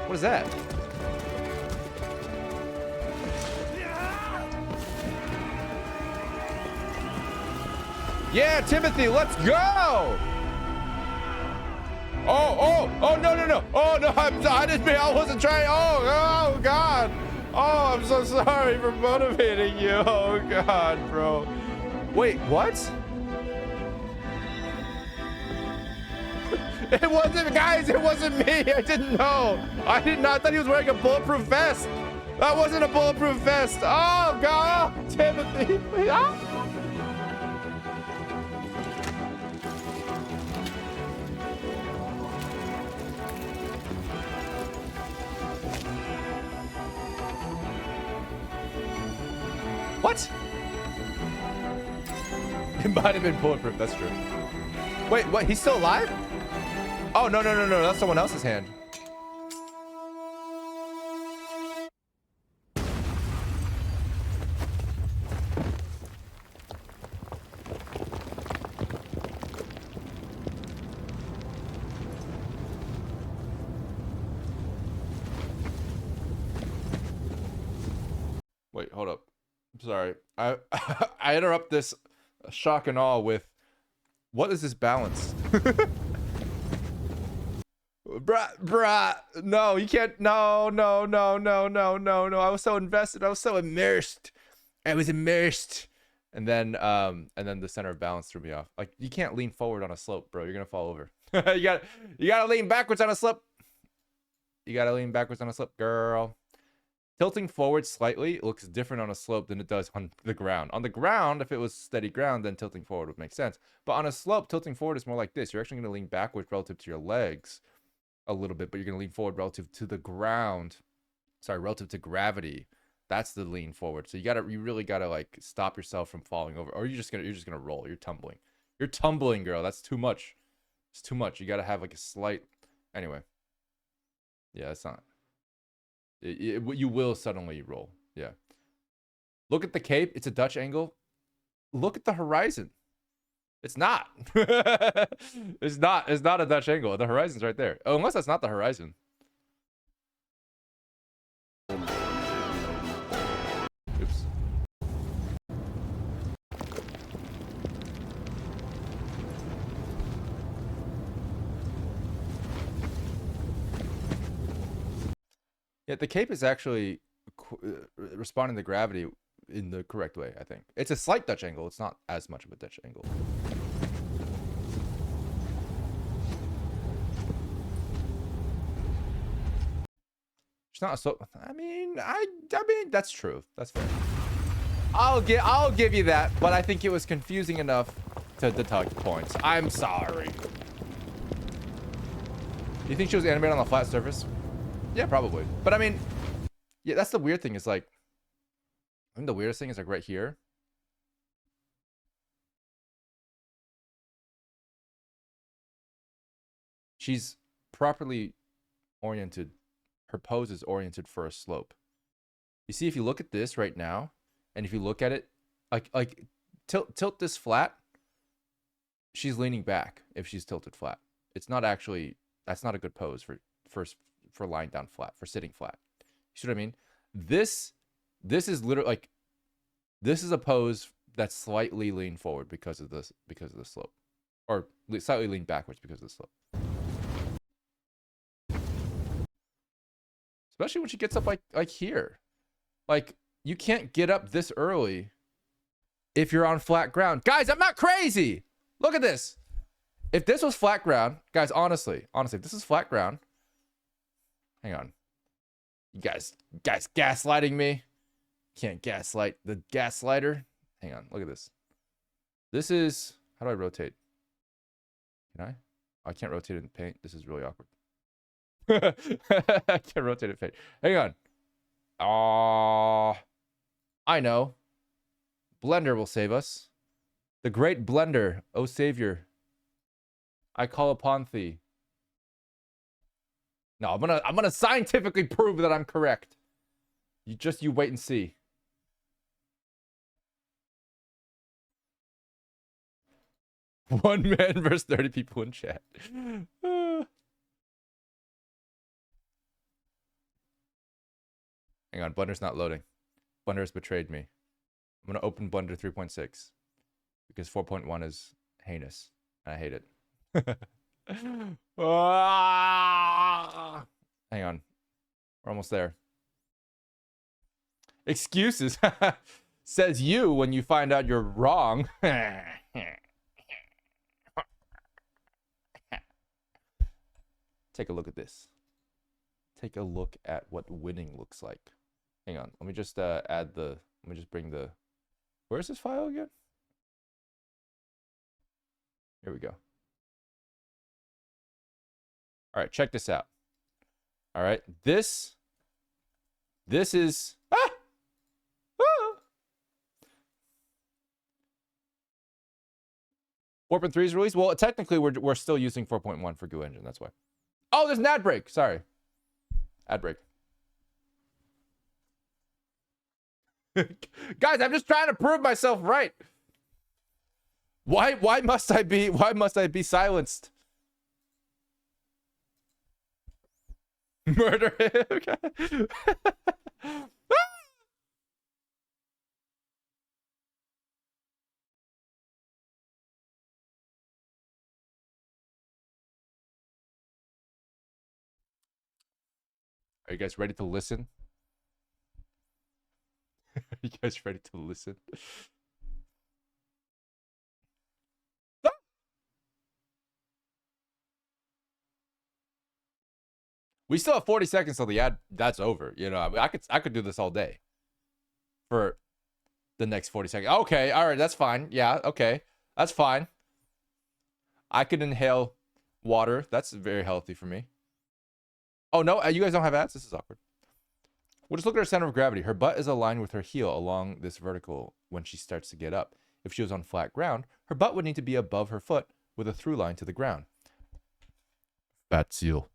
What is that? Yeah, Timothy, let's go! Oh, no. Oh, no, I wasn't trying. Oh, God. Oh, I'm so sorry for motivating you. Oh, God, bro. Wait, what? It wasn't, guys, it wasn't me. I didn't know. I did not thought he was wearing a bulletproof vest. That wasn't a bulletproof vest. Oh, God. Oh, Timothy. Ah. What? It might have been bulletproof. That's true. Wait, what? He's still alive? Oh, no. That's someone else's hand. Wait, hold up. I'm sorry. I interrupt this shock and awe with, what is this balance? Bruh, no, you can't. No. I was so invested. I was so immersed. And then the center of balance threw me off. Like, you can't lean forward on a slope, bro. You're gonna fall over. you gotta lean backwards on a slope. Girl. Tilting forward slightly looks different on a slope than it does on the ground. On the ground, if it was steady ground, then tilting forward would make sense. But on a slope, tilting forward is more like this. You're actually going to lean backwards relative to your legs a little bit, but you're going to lean forward relative to the ground. Sorry, relative to gravity. That's the lean forward. So you really gotta like stop yourself from falling over, or you're just gonna roll. You're tumbling, girl. That's too much. It's too much. You gotta have like a slight. Anyway. Yeah, it's not. You will suddenly roll. Yeah. Look at the cape. It's a Dutch angle. Look at the horizon. It's not. It's not a Dutch angle. The horizon's right there. Oh, unless that's not the horizon. Oops. Yeah, the cape is actually responding to gravity in the correct way, I think. It's a slight Dutch angle. It's not as much of a Dutch angle. She's not so. I mean, that's true. That's fair. I'll give you that, but I think it was confusing enough to deduct points. I'm sorry. Do you think she was animated on a flat surface? Yeah, probably. But I mean, yeah, that's the weird thing. Is like, I think the weirdest thing is like right here. She's properly oriented. Her pose is oriented for a slope. You see, if you look at this right now, and if you look at it, like tilt this flat, she's leaning back if she's tilted flat. It's not actually, that's not a good pose for lying down flat, for sitting flat. You see what I mean? This is literally like, this is a pose that's slightly leaned forward because of the slope, or slightly leaned backwards because of the slope. Especially when she gets up like here. Like, you can't get up this early if you're on flat ground. Guys, I'm not crazy. Look at this. If this was flat ground, guys, honestly, if this is flat ground, hang on. You guys gaslighting me. Can't gaslight the gaslighter. Hang on, look at this. This is, how do I rotate? Can I? I can't rotate it in paint. This is really awkward. I can't rotate it in paint. Hang on. I know. Blender will save us. The great Blender, oh savior. I call upon thee. No, I'm gonna scientifically prove that I'm correct. You wait and see. One man versus 30 people in chat. Hang on, Blender's not loading. Blender has betrayed me. I'm gonna open Blender 3.6 because 4.1 is heinous and I hate it. Hang on, we're almost there. Excuses. Says you when you find out you're wrong. Take a look at this. Take a look at what winning looks like. Hang on, let me just let me just bring the, where's this file again? Here we go. All right, check this out. All right, this is, 4.3 is released. Well, technically we're still using 4.1 for Goo Engine, that's why. Oh, there's an ad break, sorry. Ad break. Guys, I'm just trying to prove myself right. Why must I be silenced? Murder him. Are you guys ready to listen? Are you guys ready to listen? We still have 40 seconds till the ad that's over. You know, I could do this all day for the next 40 seconds. Okay, all right, that's fine. Yeah, okay, that's fine. I could inhale water. That's very healthy for me. Oh no, you guys don't have ads. This is awkward. We'll just look at her center of gravity. Her butt is aligned with her heel along this vertical when she starts to get up. If she was on flat ground, her butt would need to be above her foot with a through line to the ground. Fat seal.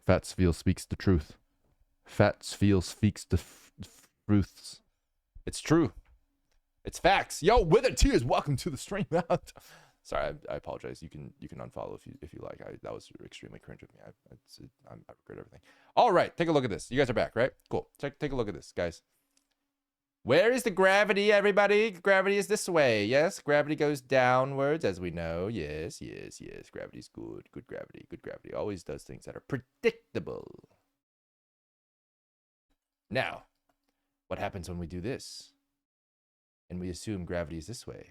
Fat Feel speaks the truth. Fat Feel speaks the truths. It's true. It's facts. Yo, with it tears. Welcome to the stream out. Sorry, I apologize. You can unfollow if you like. That was extremely cringe of me. I regret everything. All right, take a look at this. You guys are back, right? Cool. Take a look at this, guys. Where is the gravity, everybody? Gravity is this way. Yes, gravity goes downwards, as we know. Yes. Gravity's good. Good gravity. Good gravity always does things that are predictable. Now, what happens when we do this? And we assume gravity is this way.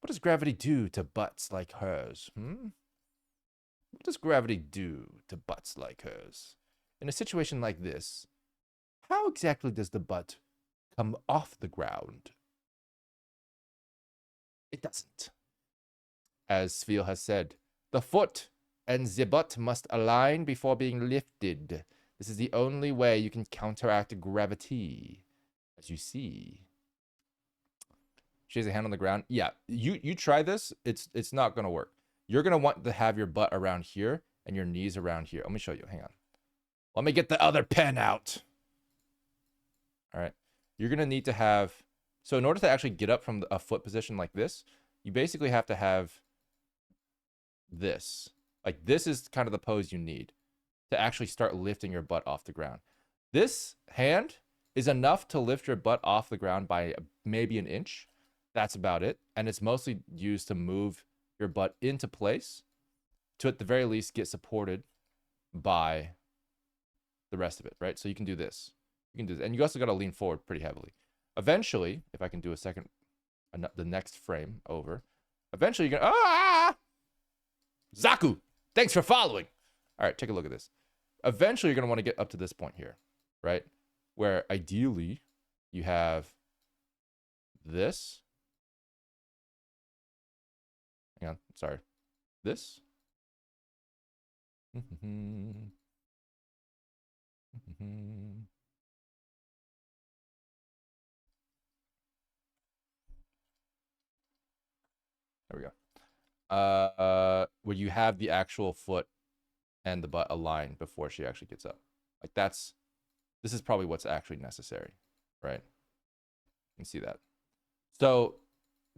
What does gravity do to butts like hers? What does gravity do to butts like hers? in a situation like this, how exactly does the butt come off the ground? It doesn't. As Sviel has said, the foot and the butt must align before being lifted. This is the only way you can counteract gravity. As you see. She has a hand on the ground. Yeah, you try this. It's not going to work. You're going to want to have your butt around here and your knees around here. Let me show you. Hang on. Let me get the other pen out. All right. You're going to need to have... So in order to actually get up from a foot position like this, you basically have to have this. Like, this is kind of the pose you need to actually start lifting your butt off the ground. This hand is enough to lift your butt off the ground by maybe an inch. That's about it. And it's mostly used to move your butt into place to, at the very least, get supported by the rest of it, right? So you can do this. You can do this. And you also got to lean forward pretty heavily. Eventually, if I can do a second, the next frame over, eventually you're going to... Ah! Zaku, thanks for following. All right, take a look at this. Eventually, you're going to want to get up to this point here, right? Where ideally, you have this. Hang on, sorry. This. There we go. Where you have the actual foot and the butt aligned before she actually gets up. Like this is probably what's actually necessary, right? You can see that. So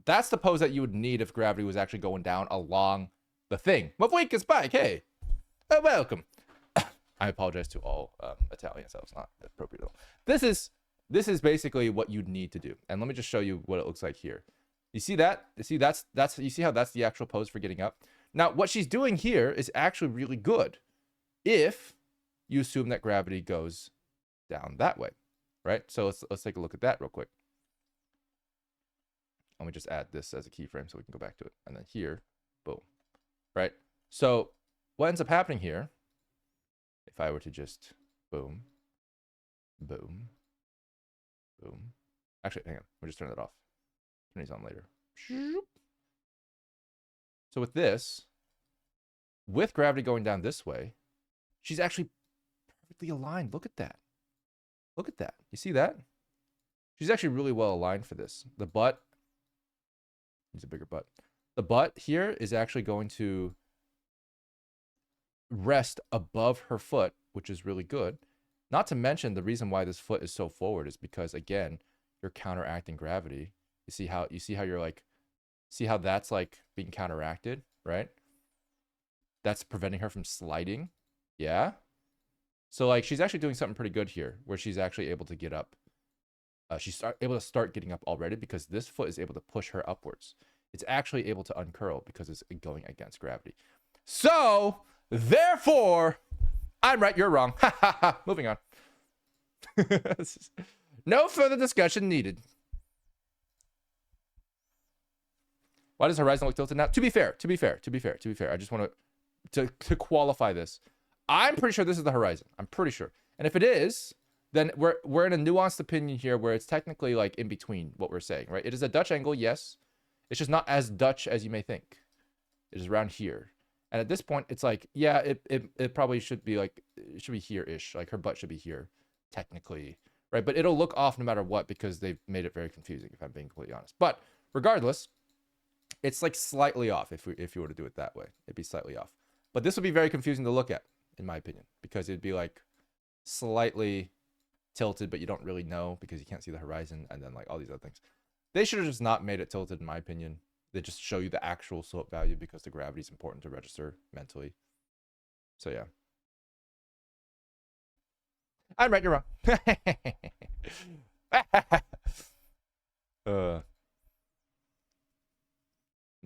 that's the pose that you would need if gravity was actually going down along the thing. Mavwika Spike, hey, welcome. I apologize to all Italians. That was not appropriate at all. This is basically what you'd need to do. And let me just show you what it looks like here. You see that? You see you see how that's the actual pose for getting up? Now, what she's doing here is actually really good if you assume that gravity goes down that way, right? So let's take a look at that real quick. Let me just add this as a keyframe so we can go back to it. And then here, boom, right? So what ends up happening here, if I were to just boom, boom, boom. Actually, hang on. Let me just turn that off. Turn these on later. So with this, with gravity going down this way, she's actually perfectly aligned. Look at that. Look at that. You see that? She's actually really well aligned for this. The butt needs a bigger butt. The butt here is actually going to rest above her foot, which is really good. Not to mention the reason why this foot is so forward is because, again, you're counteracting gravity. You see how you're like, see how that's like being counteracted, right? That's preventing her from sliding. Yeah. So like she's actually doing something pretty good here where she's actually able to get up. She's able to start getting up already because this foot is able to push her upwards. It's actually able to uncurl because it's going against gravity. So therefore, I'm right, you're wrong. Moving on. No further discussion needed. Why does Horizon look tilted now? To be fair, I just want to qualify this. I'm pretty sure this is the Horizon. I'm pretty sure. And if it is, then we're in a nuanced opinion here where it's technically like in between what we're saying, right? It is a Dutch angle, yes. It's just not as Dutch as you may think. It is around here. And at this point, it's like, yeah, it probably should be like, it should be here-ish. Like her butt should be here, technically, right? But it'll look off no matter what because they've made it very confusing, if I'm being completely honest. But regardless, it's like slightly off if you were to do it that way. It'd be slightly off. But this would be very confusing to look at, in my opinion, because it'd be like slightly tilted, but you don't really know because you can't see the horizon and then like all these other things. They should have just not made it tilted, in my opinion. They just show you the actual slope value because the gravity is important to register mentally. So yeah. I'm right, you're wrong.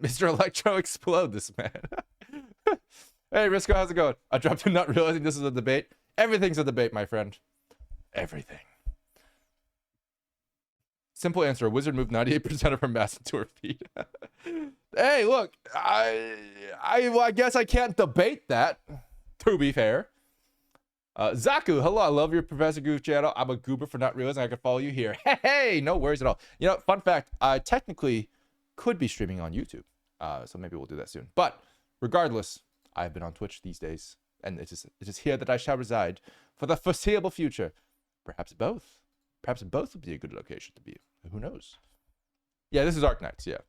Mr. Electro, explode this man. Hey, Risco, how's it going? I dropped in not realizing this is a debate. Everything's a debate, my friend. Everything. Simple answer. A wizard moved 98% of her mass into her feet. Hey, look. I guess I can't debate that, to be fair. Zaku, hello. I love your Professor Goof channel. I'm a goober for not realizing I could follow you here. Hey, no worries at all. You know, fun fact, I technically could be streaming on YouTube. So maybe we'll do that soon. But regardless, I've been on Twitch these days, and it is here that I shall reside for the foreseeable future. Perhaps both. Perhaps both would be a good location to be. Who knows? Yeah, this is Arknights, yeah. I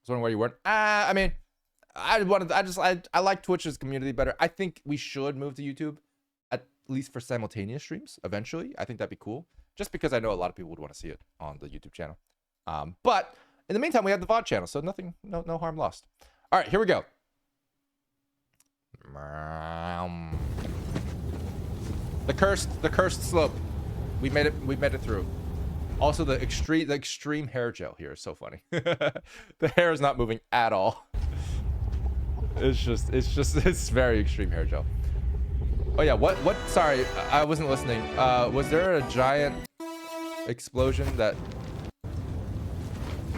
was wondering where you weren't. I mean, I like Twitch's community better. I think we should move to YouTube, at least for simultaneous streams eventually. I think that'd be cool. Just because I know a lot of people would want to see it on the YouTube channel. But in the meantime, we have the VOD channel, so nothing, no harm lost. All right, here we go. The cursed slope. We made it through. Also, the extreme hair gel here is so funny. The hair is not moving at all. It's very extreme hair gel. Oh yeah, what? Sorry, I wasn't listening. Was there a giant explosion that?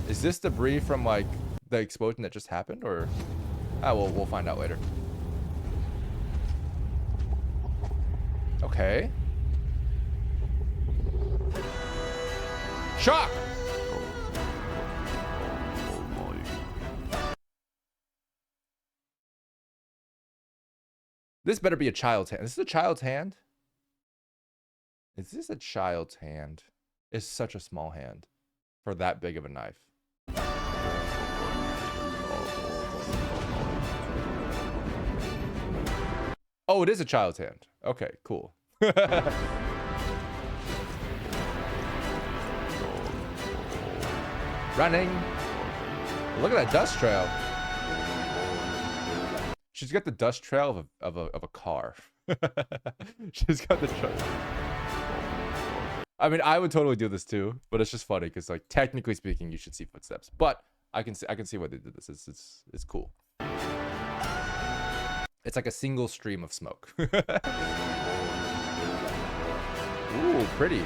Is this debris from like the explosion that just happened, or? We'll find out later. Okay. Shock! This better be a child's hand. This is a child's hand? Is this a child's hand? It's such a small hand for that big of a knife. Oh, it is a child's hand. Okay, cool. Running. Look at that dust trail. She's got the dust trail of a car. She's got the truck. I mean, I would totally do this too, but it's just funny because, like, technically speaking, you should see footsteps. But I can see why they did this. It's cool. It's like a single stream of smoke. Ooh, pretty.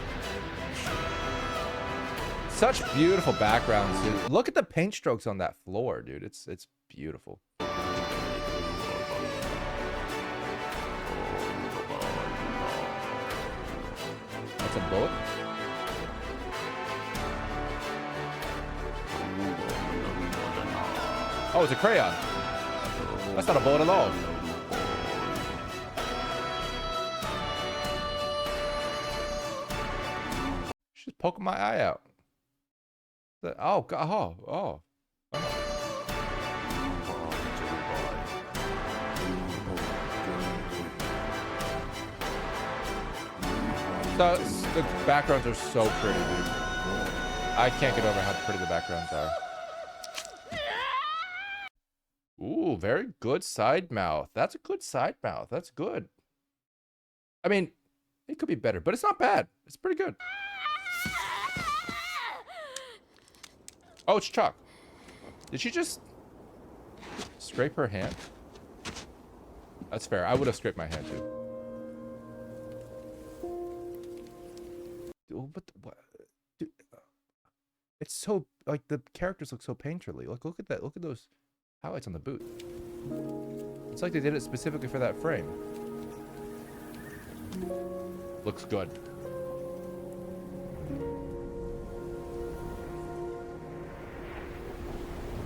Such beautiful backgrounds, dude. Look at the paint strokes on that floor, dude. It's beautiful. That's a bullet. Oh, it's a crayon. That's not a bullet at all. She's poking my eye out. Oh, God. Oh. The backgrounds are so pretty, dude. I can't get over how pretty the backgrounds are. Ooh, very good side mouth. That's a good side mouth. That's good. I mean, it could be better, but it's not bad. It's pretty good. Oh, it's Chuck. Did she just scrape her hand? That's fair. I would have scraped my hand too. But what? Dude, it's so, like, the characters look so painterly. Look at that. Look at those highlights on the boot. It's like they did it specifically for that frame. Looks good.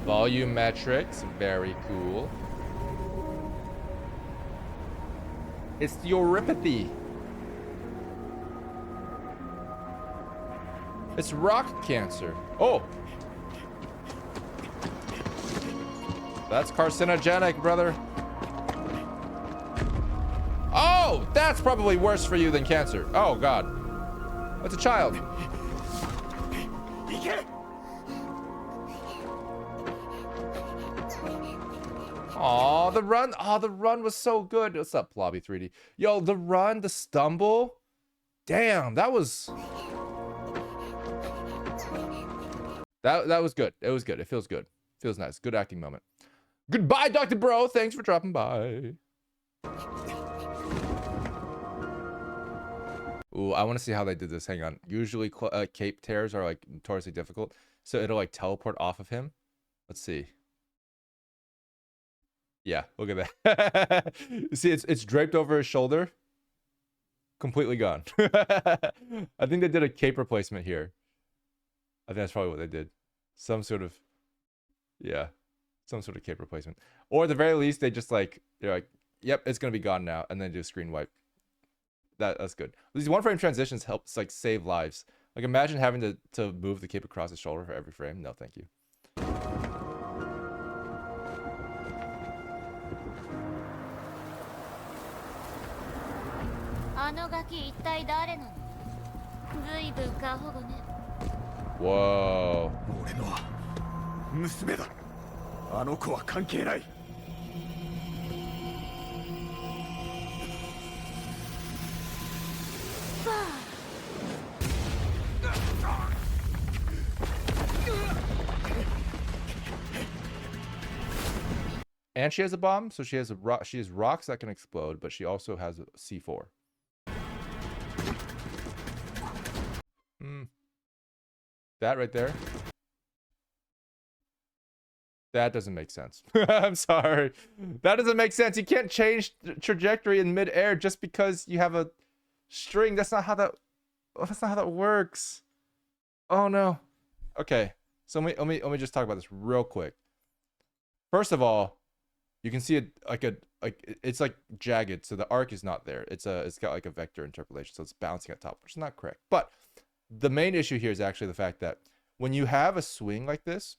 Volumetrics, very cool. It's the uropathy. It's rock cancer. Oh! That's carcinogenic, brother. Oh! That's probably worse for you than cancer. Oh, God. That's a child. Aw, the run. Oh, the run was so good. What's up, Plobby 3D? Yo, the run, the stumble. Damn, that was... That was good. It was good. It feels good. Feels nice. Good acting moment. Goodbye, Dr. Bro. Thanks for dropping by. Ooh, I want to see how they did this. Hang on. Usually cape tears are like notoriously difficult, so it'll like teleport off of him. Let's see. Yeah, look at that. See, it's draped over his shoulder. Completely gone. I think they did a cape replacement here. I think that's probably what they did. Some sort of, yeah, some sort of cape replacement. Or at the very least, they just like, they're like, yep, it's gonna be gone now, and then do a screen wipe. That's good. These one frame transitions helps like save lives. Like imagine having to move the cape across his shoulder for every frame. No, thank you. あのガキ一体誰なの？ずいぶん過保護ね。Whoa. 俺の娘だ。あの子は関係ない。And she has a bomb, so she has rocks that can explode, but she also has a C4. That right there. That doesn't make sense. I'm sorry. That doesn't make sense. You can't change trajectory in midair just because you have a string. That's not how that works. Oh no. Okay. So let me just talk about this real quick. First of all, you can see it it's like jagged, so the arc is not there. It's got like a vector interpolation, so it's bouncing at top, which is not correct. But the main issue here is actually the fact that when you have a swing like this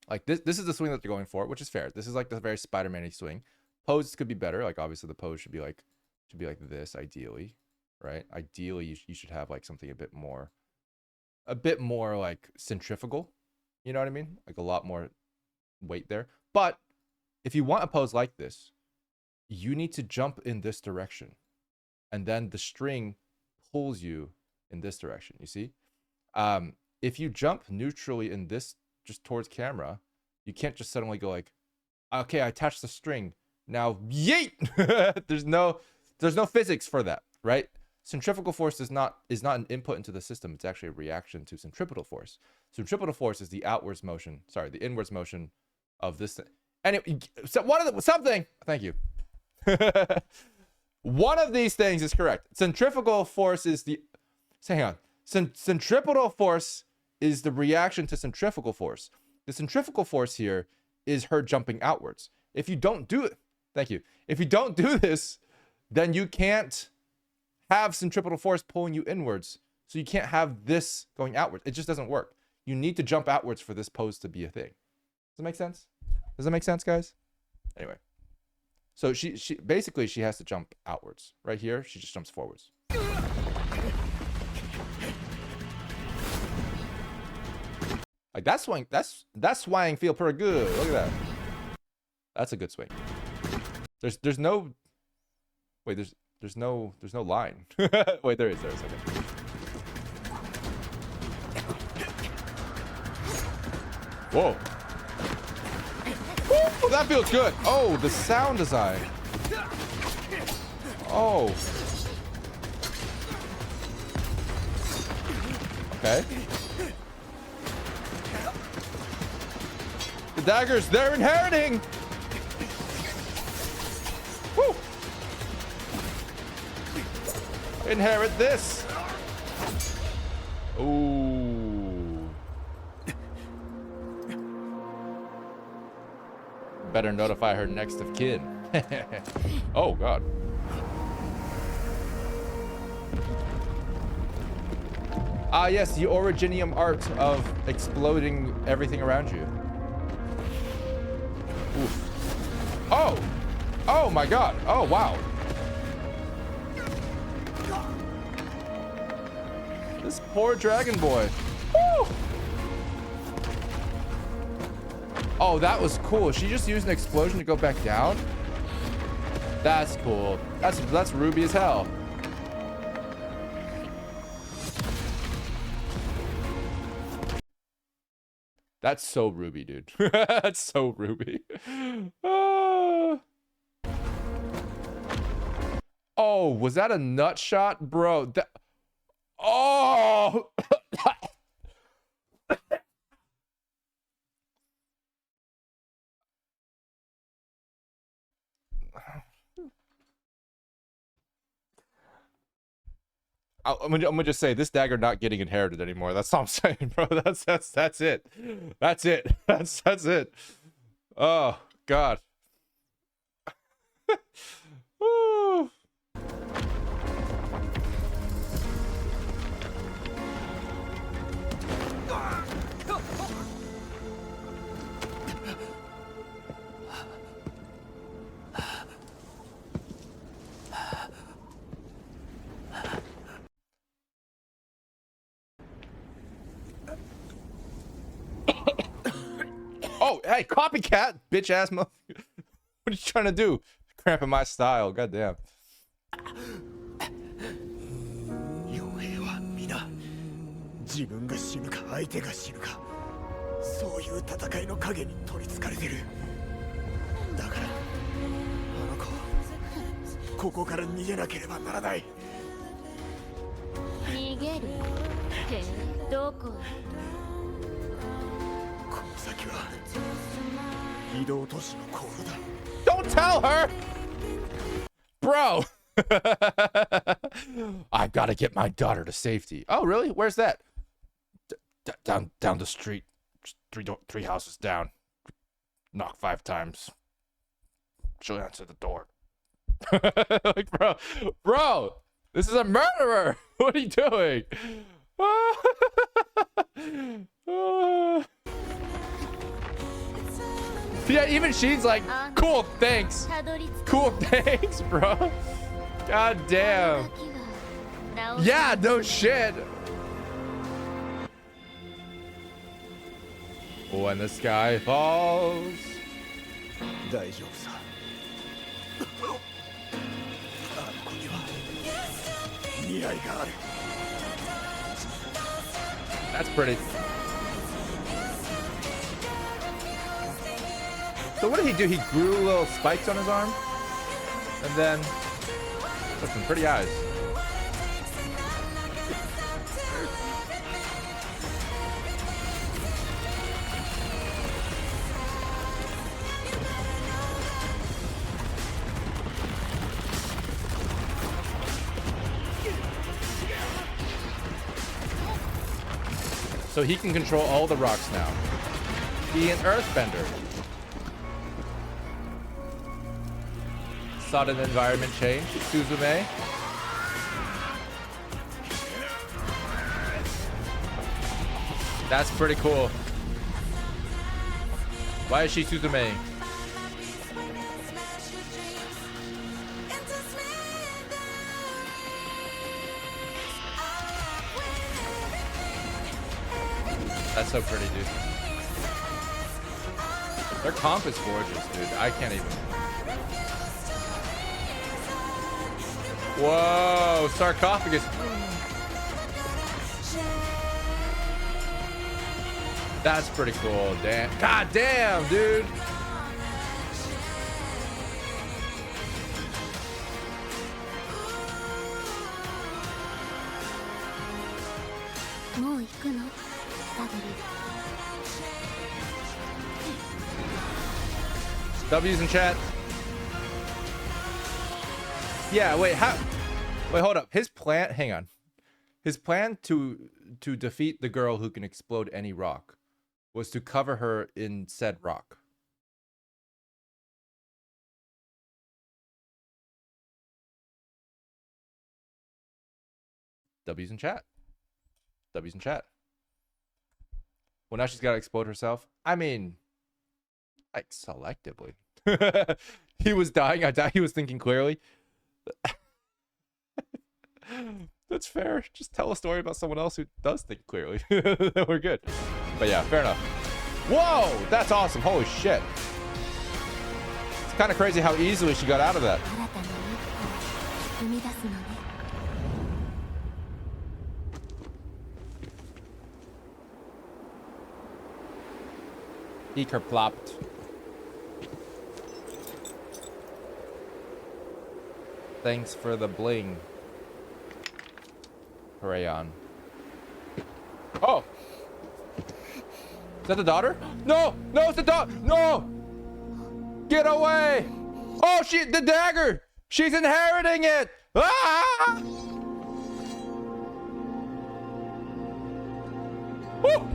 is the swing that they're going for, which is fair. This is like the very Spider-Man-y swing. Pose could be better. Like obviously the pose should be like this ideally, right? Ideally you should have like something a bit more like centrifugal. You know what I mean? Like a lot more weight there. But if you want a pose like this, you need to jump in this direction. And then the string pulls you in this direction, you see? If you jump neutrally in this, just towards camera, you can't just suddenly go like, okay, I attached the string. Now, yeet! There's no physics for that, right? Centrifugal force is not an input into the system. It's actually a reaction to centripetal force. Centripetal force is the the inwards motion of this thing. Anyway, so thank you. One of these things is correct. Centrifugal force is centripetal force is the reaction to centrifugal force. The centrifugal force here is her jumping outwards. If you don't do it, thank you. If you don't do this, then you can't have centripetal force pulling you inwards. So you can't have this going outwards. It just doesn't work. You need to jump outwards for this pose to be a thing. Does that make sense? Does that make sense, guys? Anyway. So she basically has to jump outwards. Right here, she just jumps forwards. Like that swing, that swing feel pretty good. Look at that. That's a good swing. There's no wait, there's no line. Wait, there is. Okay. Whoa. Ooh, that feels good. Oh, the sound design. Oh. Okay. The daggers, they're inheriting. Woo. Inherit this. Ooh. Better notify her next of kin. Oh, God. Ah, yes, the originium art of exploding everything around you. Oof. Oh! Oh, my God. Oh, wow. This poor dragon boy. Woo! Oh, that was cool. She just used an explosion to go back down? That's cool. That's Ruby as hell. That's so Ruby, dude. That's so Ruby. Oh, was that a nut shot? Bro, oh! I'm gonna just say this dagger not getting inherited anymore. That's all I'm saying, bro. That's it. That's it. That's it. Oh God. Woo. Oh, hey, copycat, bitch ass mother. What are you trying to do? Cramping my style, goddamn. 傭兵は皆自分が死ぬか相手が死ぬかそういう戦いの影に取りつかれてるだからあの子ここから逃げなければならない逃げるってどこへこの先は移動都市の航路だ Don't tell her! Bro! I gotta get my daughter to safety. Oh, really? Where's that? Down the street. Three houses down. Knock 5 times. She'll answer the door. Like, bro! This is a murderer! What are you doing? Yeah, even she's like, cool, thanks. Cool, thanks, bro. God damn. Yeah, no shit. When the sky falls. 大丈夫さあの子には未来がある That's pretty. So what did he do? He grew little spikes on his arm? And then... With some pretty eyes. So he can control all the rocks now. Be an earthbender. Sudden environment change. Suzume. That's pretty cool. Why is she Suzume? That's so pretty, dude. Their comp is gorgeous, dude. I can't even. Whoa, sarcophagus. That's pretty cool. Damn. God damn, dude. W's in chat. Yeah, wait, wait, hold up. His plan, hang on. His plan to defeat the girl who can explode any rock was to cover her in said rock. W's in chat. W's in chat. Well, now she's got to explode herself. I mean, like, selectively. He was dying. I doubt he was thinking clearly. That's fair. Just tell a story about someone else who does think clearly. We're good. But yeah, fair enough. Whoa! That's awesome. Holy shit. It's kind of crazy how easily she got out of that. Eker plopped. Thanks for the bling. Rayon. Oh! Is that the daughter? No! No, it's the daughter! No! Get away! Oh, the dagger! She's inheriting it! Ah! Woo!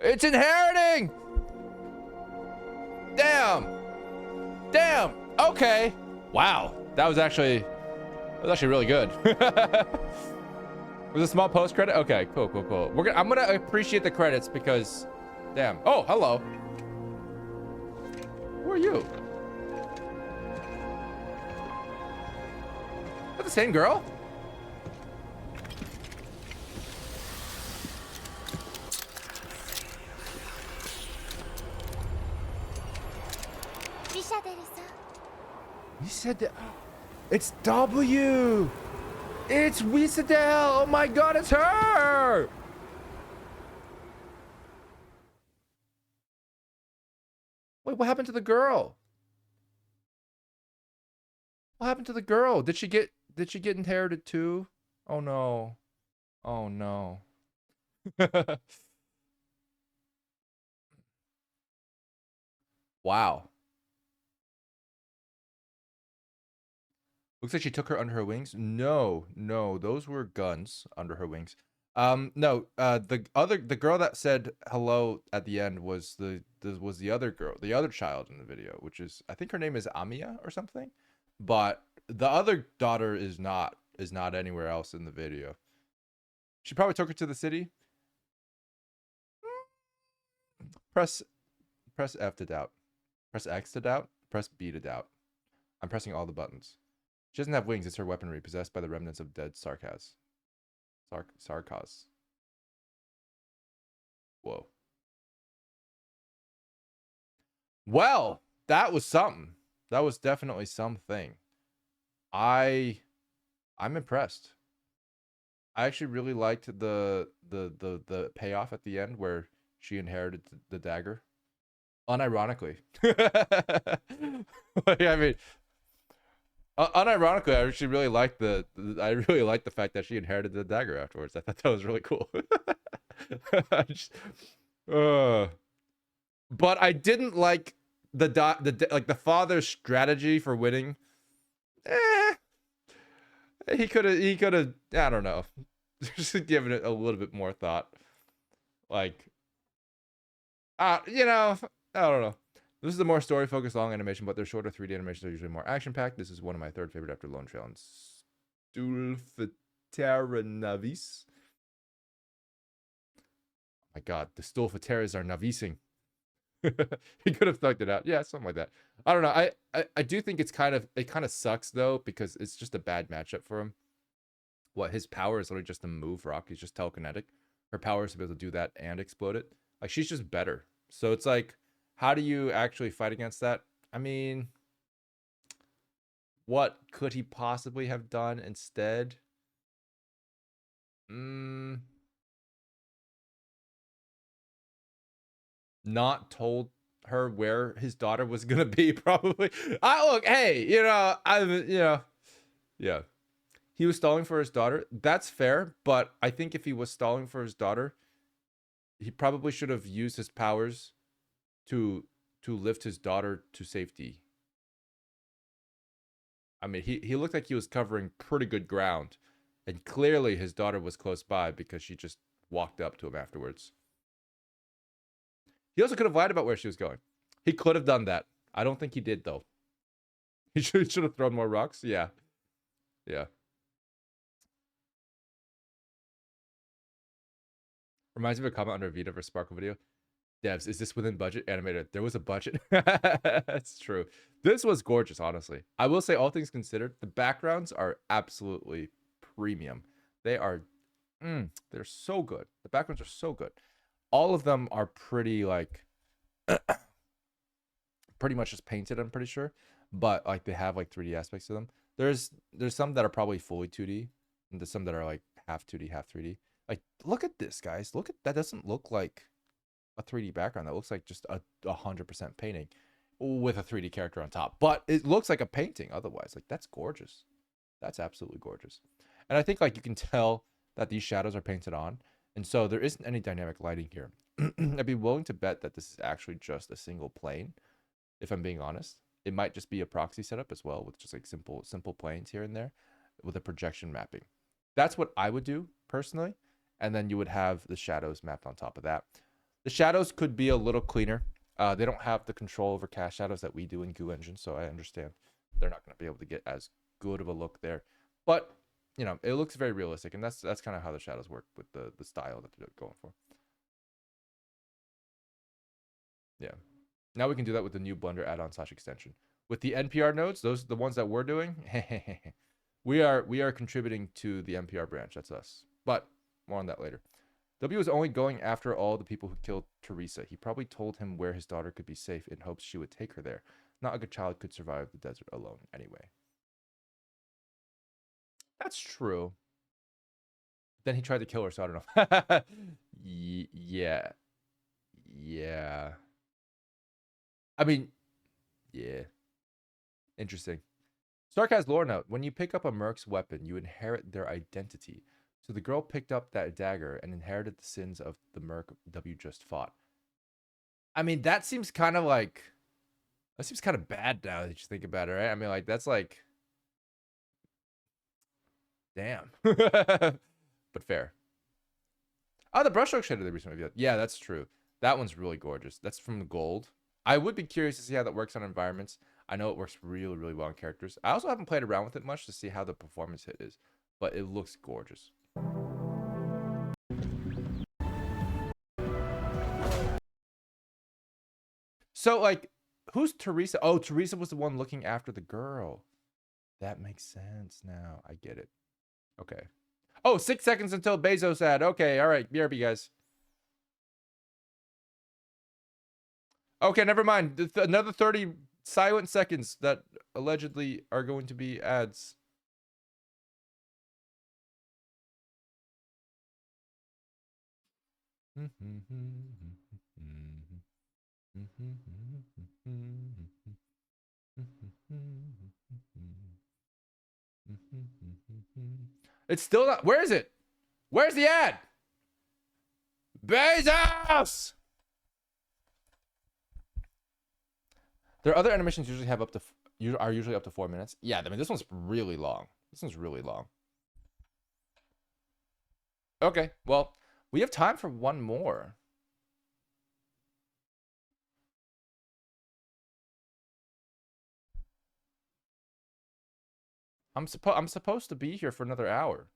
It's inheriting! Damn! Damn! Okay. Wow. That was actually really good. Was a small post credit? Okay, cool. I'm gonna appreciate the credits because, damn. Oh, hello. Who are you? Is that the same girl? You said that. It's W. It's Wisadel. Oh my god, it's her. Wait, what happened to the girl? What happened to the girl? Did she get inherited too? Oh no. Oh no. Wow. Looks like she took her under her wings. No, those were guns under her wings. No, the girl that said hello at the end was the other girl, the other child in the video, which is, I think her name is Amiya or something. But the other daughter is not anywhere else in the video. She probably took her to the city. Press F to doubt. Press X to doubt. Press B to doubt. I'm pressing all the buttons. She doesn't have wings. It's her weaponry, possessed by the remnants of dead Sarkaz. Sarkaz. Whoa. Well, that was something. That was definitely something. I'm impressed. I actually really liked the payoff at the end where she inherited the dagger. Unironically. Like, I mean, unironically, I actually really liked the fact that she inherited the dagger afterwards. I thought that was really cool. But I didn't like the father's strategy for winning. He could have. I don't know. Just given it a little bit more thought. Like, you know, I don't know. This is a more story-focused long animation, but their shorter 3D animations are usually more action-packed. This is one of my third favorite after Lone Trail and Stulfatera Navis. Oh my god, the Stulfateras are navising. He could have thugged it out. Yeah, something like that. I don't know. I do think it kind of sucks though, because it's just a bad matchup for him. What, his power is literally just to move rock. He's just telekinetic. Her power is to be able to do that and explode it. Like, she's just better. So it's like, how do you actually fight against that? I mean, what could he possibly have done instead? Not told her where his daughter was gonna be, probably. Look, hey, yeah. He was stalling for his daughter. That's fair, but I think if he was stalling for his daughter, he probably should have used his powers to lift his daughter to safety. I mean, he looked like he was covering pretty good ground, and clearly his daughter was close by because she just walked up to him afterwards. He also could have lied about where she was going. He could have done that. I don't think he did, though. He should have thrown more rocks. Yeah. Reminds me of a comment under a Vita for Sparkle video. Devs, is this within budget? Animated. There was a budget. That's true. This was gorgeous, honestly. I will say, all things considered, the backgrounds are absolutely premium. They are, they're so good. The backgrounds are so good. All of them are pretty, like, pretty much just painted, I'm pretty sure. But, like, they have, like, 3D aspects to them. There's some that are probably fully 2D. And there's some that are, like, half 2D, half 3D. Like, look at this, guys. Look at that. Doesn't look like a 3D background. That looks like just a 100% painting with a 3D character on top. But it looks like a painting otherwise. Like, that's gorgeous. That's absolutely gorgeous. And I think, like, you can tell that these shadows are painted on And so there isn't any dynamic lighting here. I'd be willing to bet that this is actually just a single plane, if I'm being honest. It might just be a proxy setup as well, with just like simple planes here and there with a projection mapping. That's what I would do personally. And then you would have the shadows mapped on top of that. The shadows could be a little cleaner. They don't have the control over cast shadows that we do in Goo Engine, so I understand they're not going to be able to get as good of a look there. But, you know, it looks very realistic, and that's kind of how the shadows work with the style that they're going for. Yeah. Now we can do that with the new Blender add-on / extension. With the NPR nodes, those the ones that we're doing, we are contributing to the NPR branch. That's us. But more on that later. W is only going after all the people who killed Teresa. He probably told him where his daughter could be safe in hopes she would take her there. Not a good child could survive the desert alone anyway. That's true. Then he tried to kill her, so I don't know. Yeah. Yeah. I mean, yeah. Interesting. Stark has lore note. When you pick up a Merc's weapon, you inherit their identity. So the girl picked up that dagger and inherited the sins of the Merc W just fought. I mean, that seems kind of like... That seems kind of bad now that you think about it, right? I mean, like, that's like... Damn. But fair. Oh, the brushstroke shader they recently revealed. Yeah, that's true. That one's really gorgeous. That's from the gold. I would be curious to see how that works on environments. I know it works really, really well on characters. I also haven't played around with it much to see how the performance hit is, but it looks gorgeous. So, like, who's Teresa? Oh, Teresa was the one looking after the girl. That makes sense now. I get it. Okay. Oh, 6 seconds until Bezos ad. Okay, all right. BRB, guys. Okay, never mind. Another 30 silent seconds that allegedly are going to be ads. It's still not. Where is it? Where's the ad? Bezos! Their other animations usually have up to usually up to 4 minutes. Yeah, I mean this one's really long. This one's really long. Okay, well, we have time for one more. I'm supposed to be here for another hour.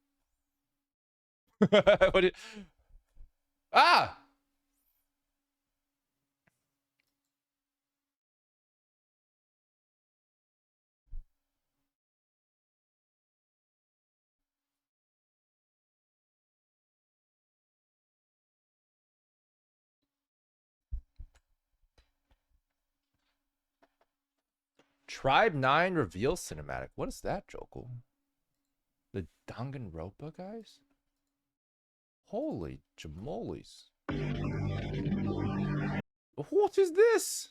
Ah! Tribe 9 reveal cinematic. What is that, Jokul? The Danganronpa guys? Holy jamoles. What is this?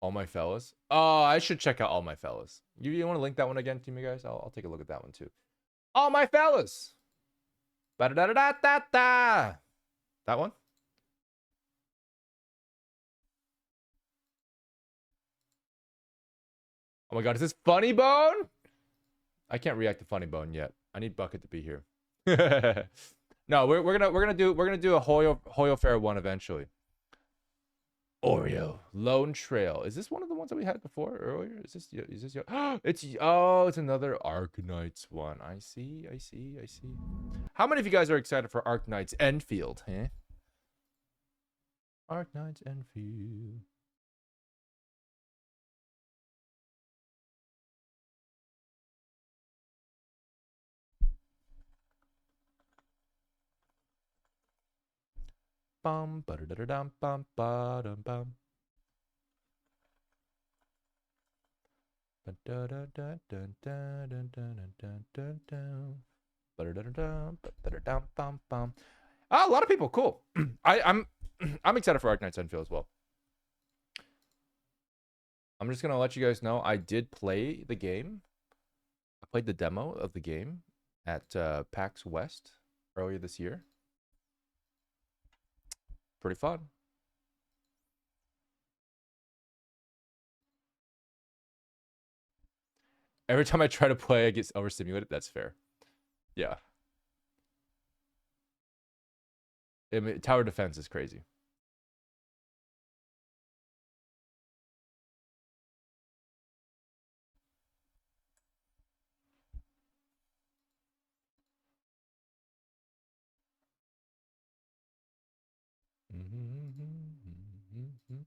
All My Fellas? Oh, I should check out All My Fellas. You want to link that one again to me, guys? I'll take a look at that one too. All My Fellas! Ba-da-da-da-da-da-da! That one? Oh my god, is this Funny Bone? I can't react to Funny Bone yet. I need Bucket to be here. No, we're gonna do a Hoyo Fair one eventually. Oreo Lone Trail. Is this one of the ones that we had before earlier? Is this it's another Arknights one. I see. How many of you guys are excited for Arknights Enfield, huh? Arknights Enfield. Bum ba da da dum bum ba dum bum. Ba da da da dun dun dun dun dun dun dun. Ba da da dum ba da da dum bum bum. Ah, a lot of people. Cool. I'm excited for Arknights Enfield as well. I'm just gonna let you guys know I did play the game a played the demo of the game at PAX West earlier this year. Pretty fun. Every time I try to play, I get overstimulated. That's fair. Yeah. I mean, tower defense is crazy.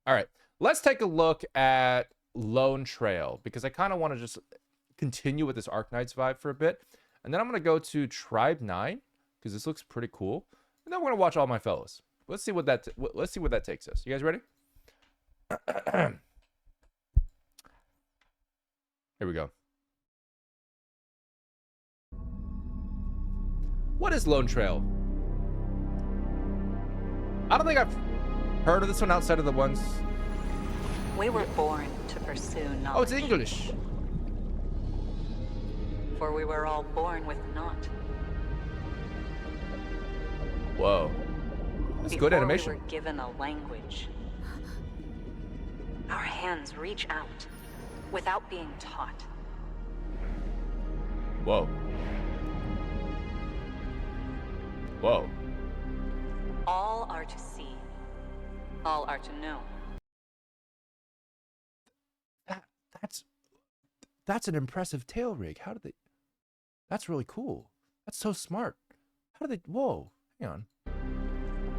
All right, let's take a look at Lone Trail, because I kind of want to just continue with this Arknights vibe for a bit, and then I'm going to go to Tribe 9 because this looks pretty cool, and then we're going to watch All My Fellows. Let's see what that takes us. You guys ready? Here we go. What is Lone Trail? I don't think I've heard of this one outside of the ones. We were born to pursue knowledge. Oh, it's English. For we were all born with naught. Whoa. That's good animation. We were given a language. Our hands reach out without being taught. Whoa. Whoa. All are to see. All are to know. That's an impressive tail rig. How did they? That's really cool. That's so smart. How did they? Whoa. Hang on.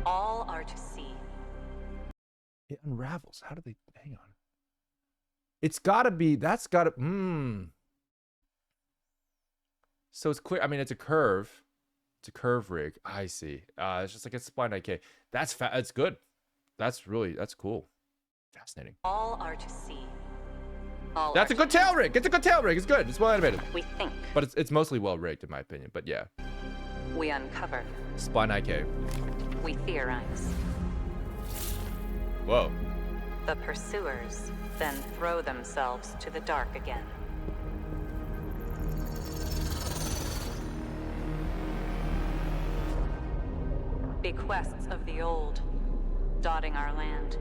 All are to see. It unravels. How do they? Hang on. It's gotta be. That's gotta. So it's clear. I mean, it's a curve. It's a curve rig. I see. It's just like a spline IK. That's That's good. That's cool. Fascinating. All are to see. All That's a good tail rig. It's a good tail rig. It's good. It's well animated. We think. But it's mostly well rigged in my opinion. But yeah. We uncover. Spline IK. We theorize. Whoa. The pursuers then throw themselves to the dark again. Bequests of the old, dotting our land.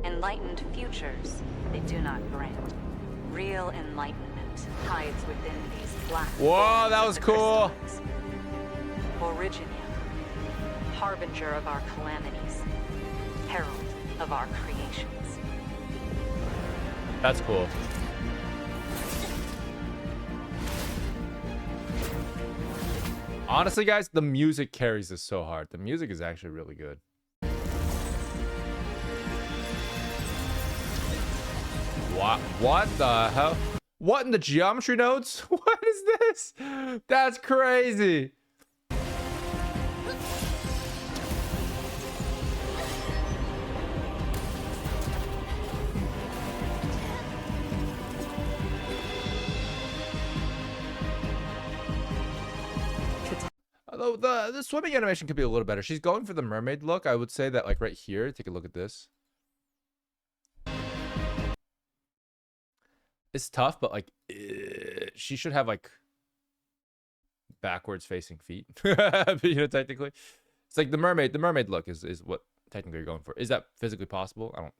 Enlightened futures they do not grant. Real enlightenment hides within these black. Whoa, that was cool. Originium, harbinger of our calamities, herald of our creations. That's cool. Honestly, guys, the music carries this so hard. The music is actually really good. What the hell? What in the geometry nodes? What is this? That's crazy. Although the swimming animation could be a little better. She's going for the mermaid look. I would say that, like, right here, take a look at this. It's tough, but like she should have like backwards facing feet. You know, technically. It's like the mermaid look is what technically you're going for. Is that physically possible?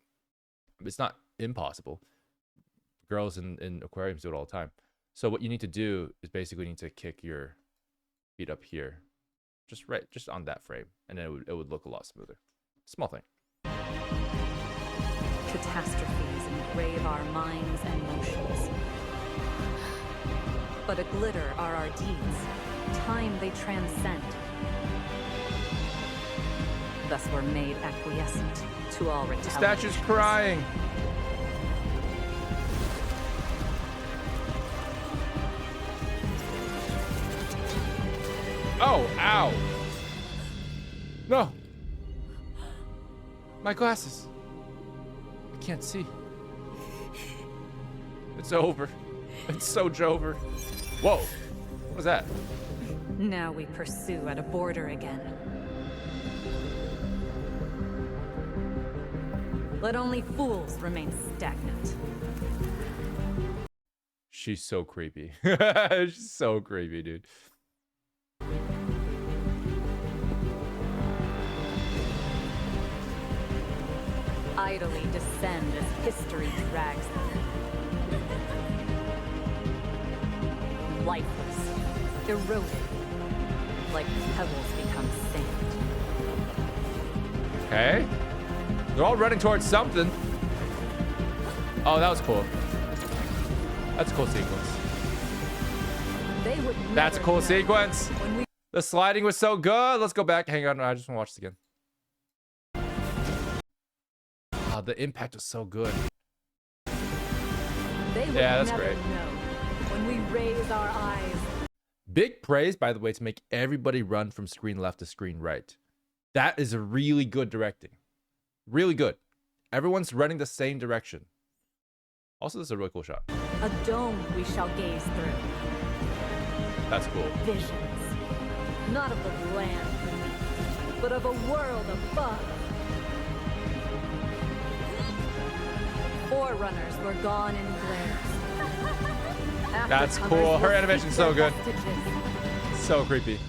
It's not impossible. Girls in aquariums do it all the time. So what you need to do is basically need to kick your feet up here. Just on that frame, and then it would look a lot smoother. Small thing. Catastrophes engrave our minds and motions. But a glitter are our deeds. Time they transcend. Thus we're made acquiescent to all retaliations. The statue's crying. Oh, ow. No. My glasses. I can't see. It's over. It's so over. Whoa. What was that? Now we pursue at a border again. Let only fools remain stagnant. She's so creepy. She's so creepy, dude. Idly descend as history drags them. Lifeless, eroded, like pebbles become sand. Okay. They're all running towards something. Oh, that was cool. That's a cool sequence. They would That's a never cool know sequence. when we The sliding was so good. Let's go back. Hang on. I just want to watch this again. Oh, the impact was so good. They would Yeah, that's never great. know when we raise our eyes. Big praise, by the way, to make everybody run from screen left to screen right. That is a really good directing. Really good. Everyone's running the same direction. Also, this is a really cool shot. A dome we shall gaze through. That's cool. Visions, not of the land beneath, but of a world above. Forerunners were gone in glares. That's Aftercomers cool. Her will animation's seek so their good. vestiges. So creepy.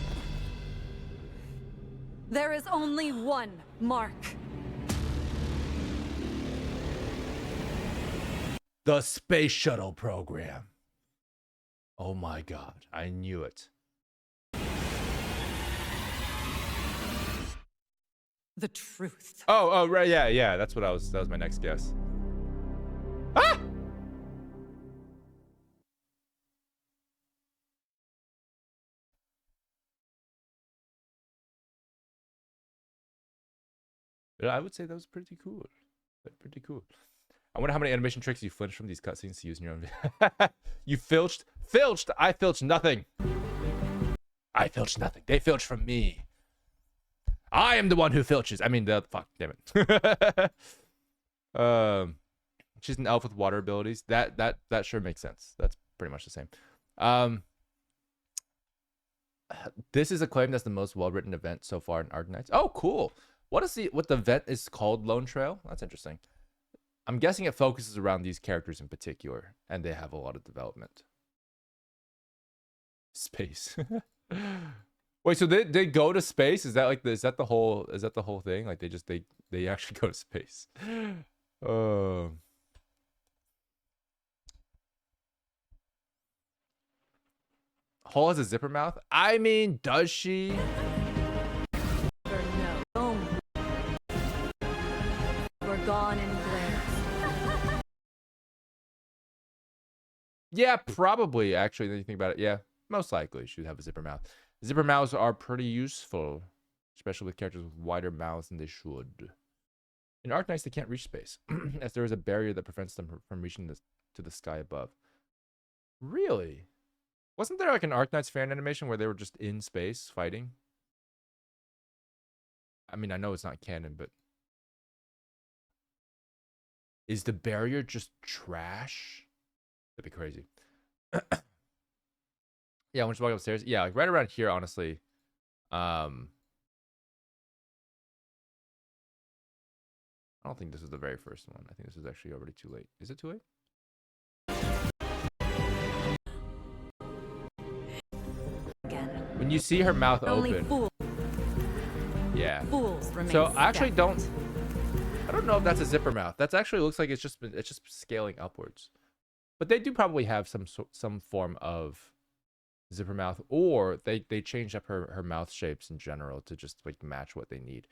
There is only one mark. The space shuttle program. Oh my god, I knew it. The truth. Oh, right, yeah. That's what that was my next guess. Ah! Yeah, I would say that was pretty cool. Pretty cool. I wonder how many animation tricks you flinched from these cutscenes to use in your own video. You filched? Filched? I filched nothing. I filched nothing. They filched from me. I am the one who filches. I mean, fuck, damn it. She's an elf with water abilities. That sure makes sense. That's pretty much the same. This is acclaimed as the most well-written event so far in Arknights. Oh, cool. What the event is called? Lone Trail? That's interesting. I'm guessing it focuses around these characters in particular, and they have a lot of development. Space. Wait, so they go to space? Is that like is that the whole thing? Like they actually go to space. Hole has a zipper mouth? I mean, does she? No. We're gone in glares. Yeah, probably, actually, when you think about it. Yeah, most likely she would have a zipper mouth. Zipper mouths are pretty useful, especially with characters with wider mouths than they should. In Arknights, they can't reach space, as there is a barrier that prevents them from reaching to the sky above. Really? Wasn't there like an Arknights fan animation where they were just in space fighting? I mean, I know it's not canon, but... Is the barrier just trash? That'd be crazy. Yeah, when she's walking upstairs. Yeah, like right around here, honestly. I don't think this is the very first one. I think this is actually already too late. Is it too late? When you see her mouth open. Yeah. So I actually don't know if that's a zipper mouth. That actually looks like it's just scaling upwards. But they do probably have some form of zipper mouth, or they changed up her mouth shapes in general to just like match what they need.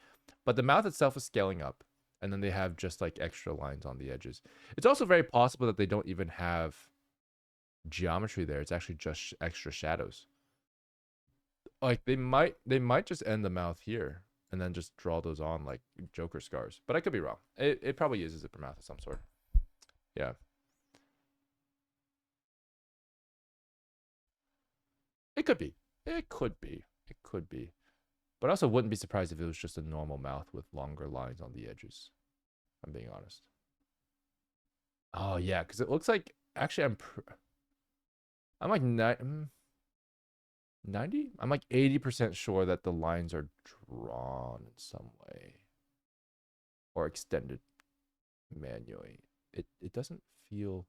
But the mouth itself is scaling up, and then they have just like extra lines on the edges. It's also very possible that they don't even have geometry there. It's actually just extra shadows. Like they might just end the mouth here and then just draw those on like Joker scars. But I could be wrong. It probably is a zipper mouth of some sort. Yeah. It could be. It could be. It could be. But I also wouldn't be surprised if it was just a normal mouth with longer lines on the edges. If I'm being honest. Oh, yeah. Because it looks like... Actually, I'm like 90? I'm like 80% sure that the lines are drawn in some way. Or extended manually. It doesn't feel...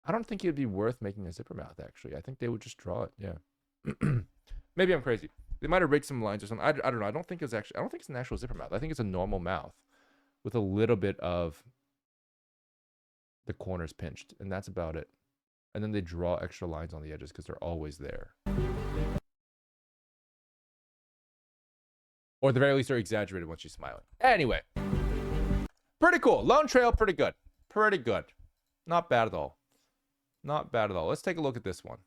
I don't think it'd be worth making a zipper mouth, actually. I think they would just draw it, yeah. Maybe I'm crazy. They might have rigged some lines or something. I don't know. I don't think it's an actual zipper mouth. I think it's a normal mouth with a little bit of the corners pinched, and that's about it. And then they draw extra lines on the edges because they're always there. Or at the very least, they're exaggerated when she's smiling. Anyway. Pretty cool. Lone Trail, pretty good. Pretty good. Not bad at all. Not bad at all. Let's take a look at this one.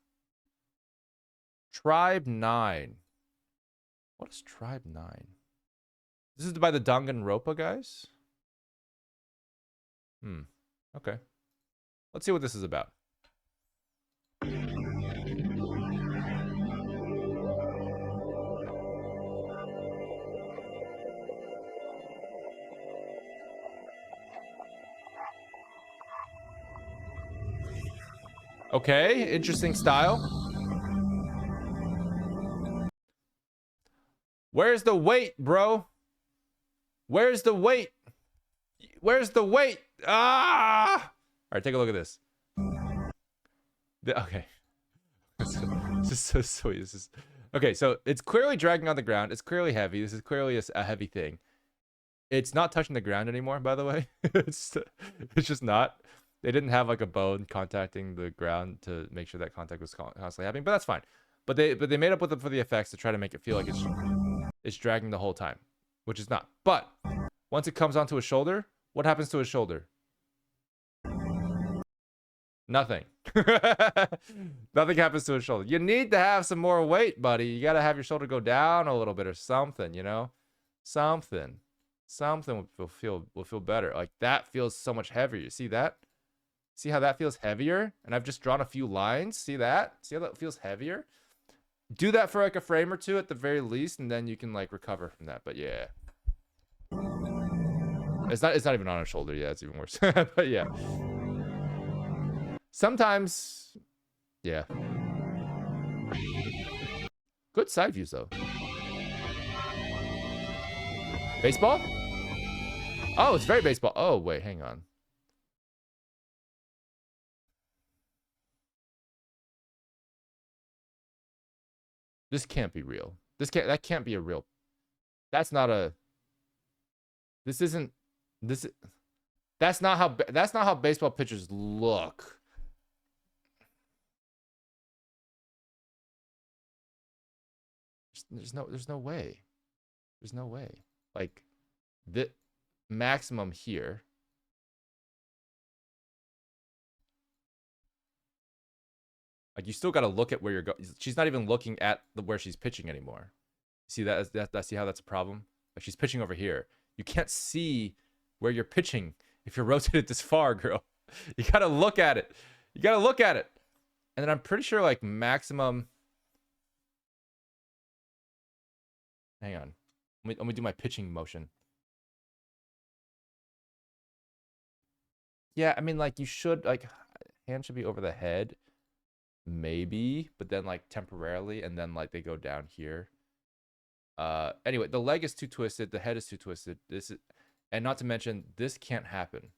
Tribe 9. What is Tribe 9? This is by the Danganronpa guys? Okay. Let's see what this is about. Okay, interesting style. Where's the weight, bro? Where's the weight? Where's the weight? Ah! All right, take a look at this. Okay. This is so sweet. This is okay. So it's clearly dragging on the ground. It's clearly heavy. This is clearly a heavy thing. It's not touching the ground anymore, by the way. It's just not. They didn't have like a bone contacting the ground to make sure that contact was constantly happening, but that's fine. But they made up with it for the effects to try to make it feel like it's dragging the whole time, which is not. But once it comes onto his shoulder, what happens to his shoulder? Nothing. Nothing happens to his shoulder. You need to have some more weight, buddy. You got to have your shoulder go down a little bit or something, you know? Something will feel better. Like that feels so much heavier. You see that? See how that feels heavier? And I've just drawn a few lines. See that? See how that feels heavier? Do that for like a frame or two at the very least, and then you can like recover from that. But yeah. It's not even on his shoulder. Yeah, it's even worse. But yeah. Sometimes, yeah. Good side views though. Baseball? Oh, it's very baseball. Oh, wait, hang on. This can't be real. That can't be a real. That's not a. This isn't. That's not how baseball pitchers look. There's no way. There's no way. Like the maximum here. Like you still got to look at where you're going. She's not even looking at where she's pitching anymore. See that? See how that's a problem? Like she's pitching over here. You can't see where you're pitching if you're rotated this far, girl. You got to look at it. You got to look at it. And then I'm pretty sure like maximum. Hang on. Let me do my pitching motion. Yeah, I mean like you should like hand should be over the head. Maybe, but then like temporarily, and then like they go down here. Anyway, the leg is too twisted, the head is too twisted. This is, and not to mention, this can't happen.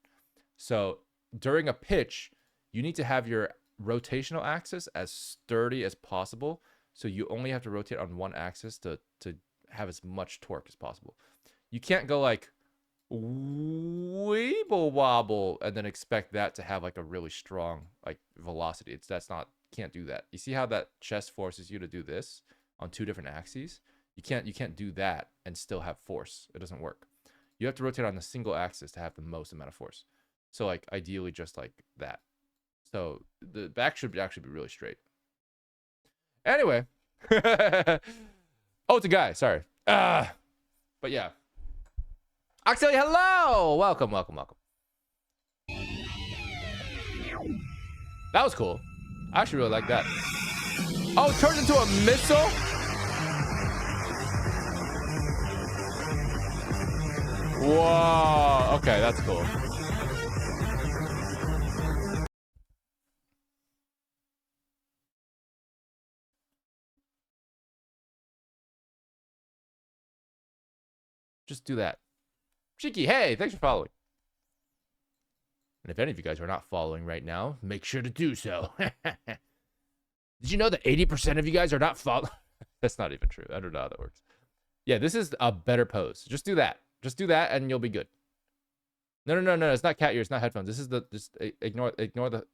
So during a pitch, you need to have your rotational axis as sturdy as possible. So you only have to rotate on one axis to have as much torque as possible. You can't go like weeble wobble and then expect that to have like a really strong like velocity. Can't do that. You see how that chest forces you to do this on two different axes? You can't do that and still have force. It doesn't work. You have to rotate on a single axis to have the most amount of force. So like ideally just like that. So the back should actually be really straight. Anyway. Oh, it's a guy. Sorry. But yeah. Oxley, hello. Welcome. That was cool. I actually really like that. Oh, it turns into a missile? Whoa. Okay, that's cool. Just do that. Cheeky, hey, thanks for following. And if any of you guys are not following right now, make sure to do so. Did you know that 80% of you guys are not following? That's not even true. I don't know how that works. Yeah, this is a better pose. Just do that. Just do that and you'll be good. No. It's not cat ears. It's not headphones. This is just ignore the,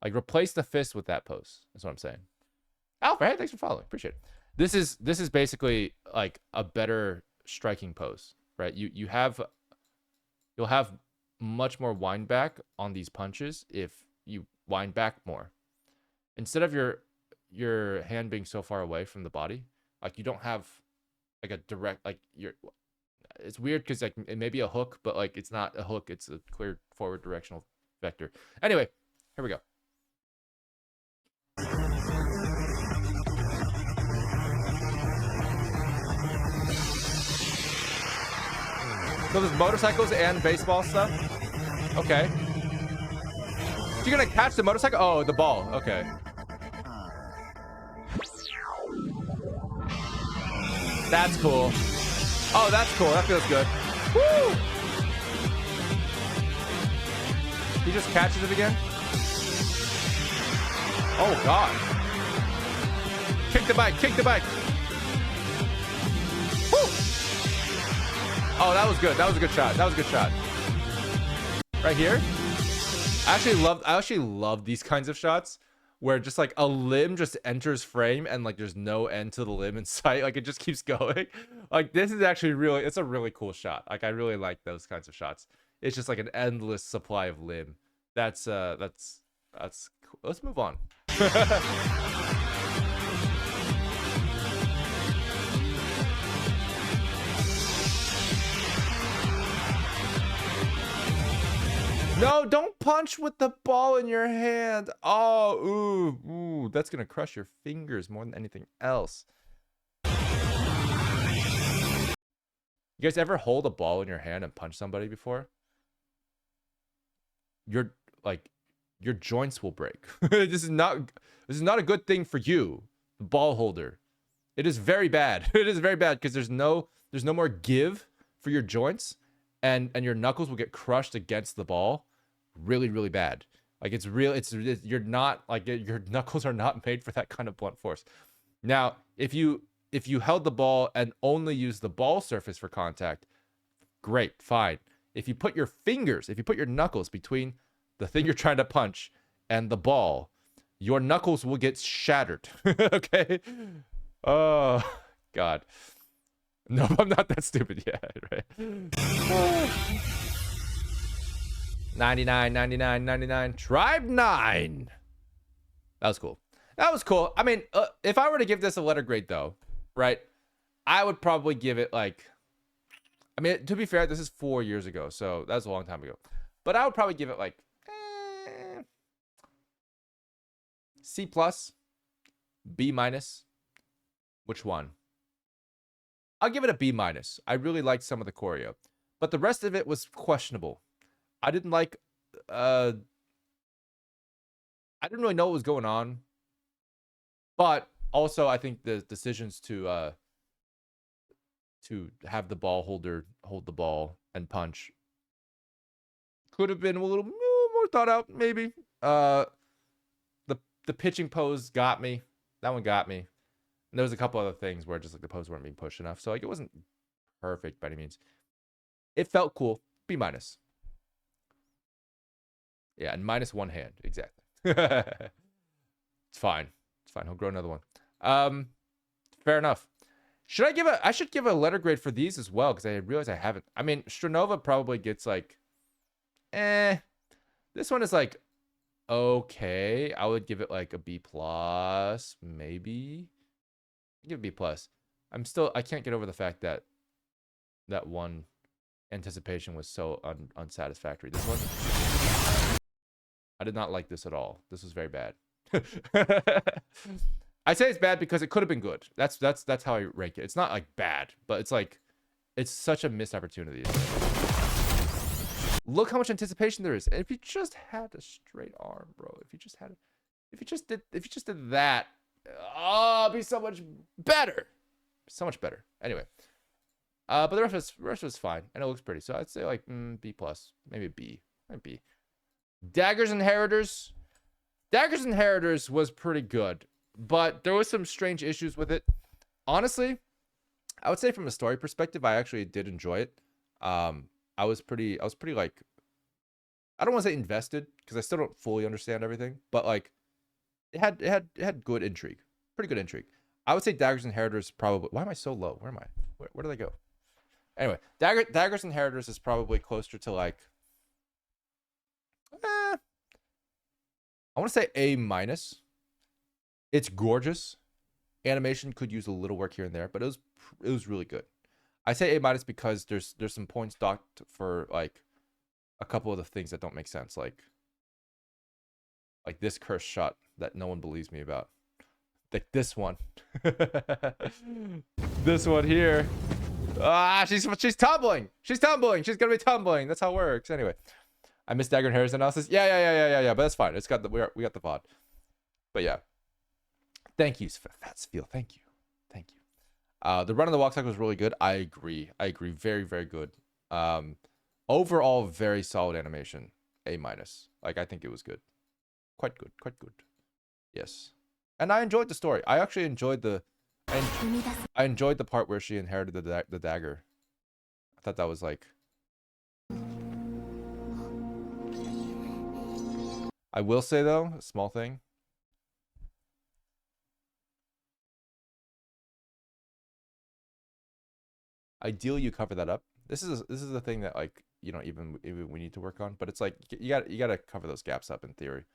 like, replace the fist with that pose. That's what I'm saying. Alpha, hey, thanks for following. Appreciate it. This is basically like a better striking pose, right? You'll have much more wind back on these punches if you wind back more. Instead of your hand being so far away from the body, like you don't have like a direct, like it's weird because like it may be a hook, but like it's not a hook, it's a clear forward directional vector. Anyway, here we go. So there's motorcycles and baseball stuff? Okay. So you're gonna catch the motorcycle? Oh, the ball. Okay. That's cool. Oh, that's cool. That feels good. Woo! He just catches it again? Oh, God. Kick the bike. Kick the bike. Woo! Oh, that was good. That was a good shot. That was a good shot. Right here. I actually love these kinds of shots where just like a limb just enters frame and like there's no end to the limb in sight. Like it just keeps going. Like this is actually really, it's a really cool shot. Like I really like those kinds of shots. It's just like an endless supply of limb. That's cool. Let's move on. No, don't punch with the ball in your hand. Oh, ooh, that's gonna crush your fingers more than anything else. You guys ever hold a ball in your hand and punch somebody before? Your joints will break. This is not a good thing for you, the ball holder. It is very bad. It is very bad because there's no more give for your joints, and your knuckles will get crushed against the ball. Really, really bad. Like you're not like, your knuckles are not made for that kind of blunt force. Now, if you held the ball and only used the ball surface for contact, great, fine. If you put your knuckles between the thing you're trying to punch and the ball, your knuckles will get shattered. Okay? Oh, God. No, I'm not that stupid yet, right? 99, 99, 99. Tribe 9. That was cool. That was cool. I mean, if I were to give this a letter grade, though, right, I would probably give it like, I mean, to be fair, this is 4 years ago, so that was a long time ago. But I would probably give it like C+, B-. Which one? I'll give it a B-. I really liked some of the choreo, but the rest of it was questionable. I didn't like, I didn't really know what was going on, but also I think the decisions to have the ball holder hold the ball and punch could have been a little more thought out, maybe. The pitching pose got me. That one got me. And there was a couple other things where just like the pose weren't being pushed enough, so like it wasn't perfect by any means. It felt cool. B-. Yeah, and -1 hand. Exactly. It's fine. It's fine. He'll grow another one. Fair enough. I should give a letter grade for these as well, because I realize I haven't. I mean, Stranova probably gets like, This one is like, okay. I would give it like a B+, maybe. Give it B+. I can't get over the fact that that one anticipation was so unsatisfactory. This one, I did not like this at all. This was very bad. I say it's bad because it could have been good. That's how I rank it. It's not like bad, but it's like, it's such a missed opportunity. Look how much anticipation there is. And if you just had a straight arm, bro, if you just did that, oh, it'd be so much better. So much better. Anyway. But the rest was fine, and it looks pretty. So I'd say like B+, maybe B. Maybe B. Dagger's Inheritors. Dagger's Inheritors was pretty good, but there was some strange issues with it. Honestly, I would say from a story perspective, I actually did enjoy it. I was pretty like, I don't want to say invested because I still don't fully understand everything, but like it had good intrigue, pretty good intrigue. I would say Dagger's Inheritors probably. Why am I so low? Where am I? Where did I go? Anyway, Dagger's Inheritors is probably closer to like, I want to say A minus. It's gorgeous. Animation could use a little work here and there, but it was really good. I say A minus because there's some points docked for like a couple of the things that don't make sense, like this cursed shot that no one believes me about, like this one. This one here. She's tumbling. She's tumbling. She's gonna be tumbling. That's how it works. Anyway, I missed Dagger and Harris analysis. Yeah. But that's fine. It's got we got the VOD. But yeah. Thank you, Fatsfield. Thank you. The run of the walk cycle was really good. I agree. Very, very good. Overall, very solid animation. A minus. Like, I think it was good. Quite good. Yes. And I enjoyed the story. I actually enjoyed I enjoyed the part where she inherited the dagger. I thought that was like, I will say though, a small thing. Ideally, you cover that up. This is a thing that like even we need to work on, but it's like you gotta cover those gaps up in theory.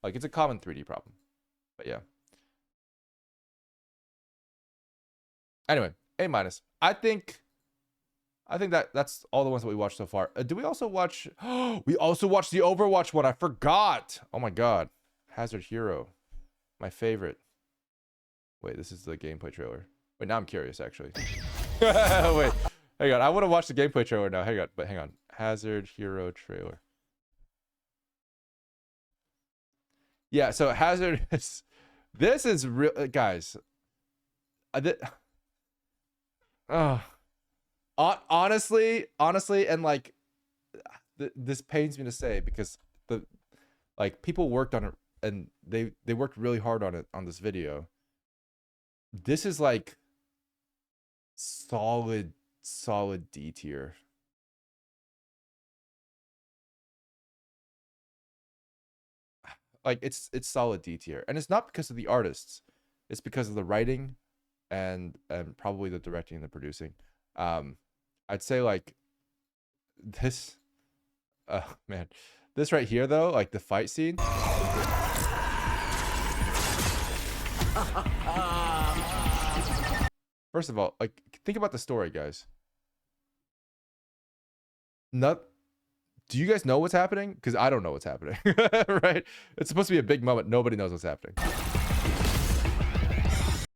Like it's a common 3D problem. But yeah. Anyway, A minus. I think that's all the ones that we watched so far. Do we also watch? We also watched the Overwatch one. I forgot. Oh my god, Hazard Hero, my favorite. Wait, this is the gameplay trailer. Wait, now I'm curious actually. Wait, hang on. I want to watch the gameplay trailer now. Hang on. Hazard Hero trailer. Yeah, so Hazard is. This is real, guys. Honestly, and like, this pains me to say because people worked on it and they worked really hard on it on this video. This is like solid D tier. Like it's solid D tier, and it's not because of the artists. It's because of the writing, and probably the directing and the producing. I'd say like this. Oh man, this right here though, like the fight scene. First of all, like think about the story, guys. Do you guys know what's happening? Because I don't know what's happening. Right? It's supposed to be a big moment. Nobody knows what's happening.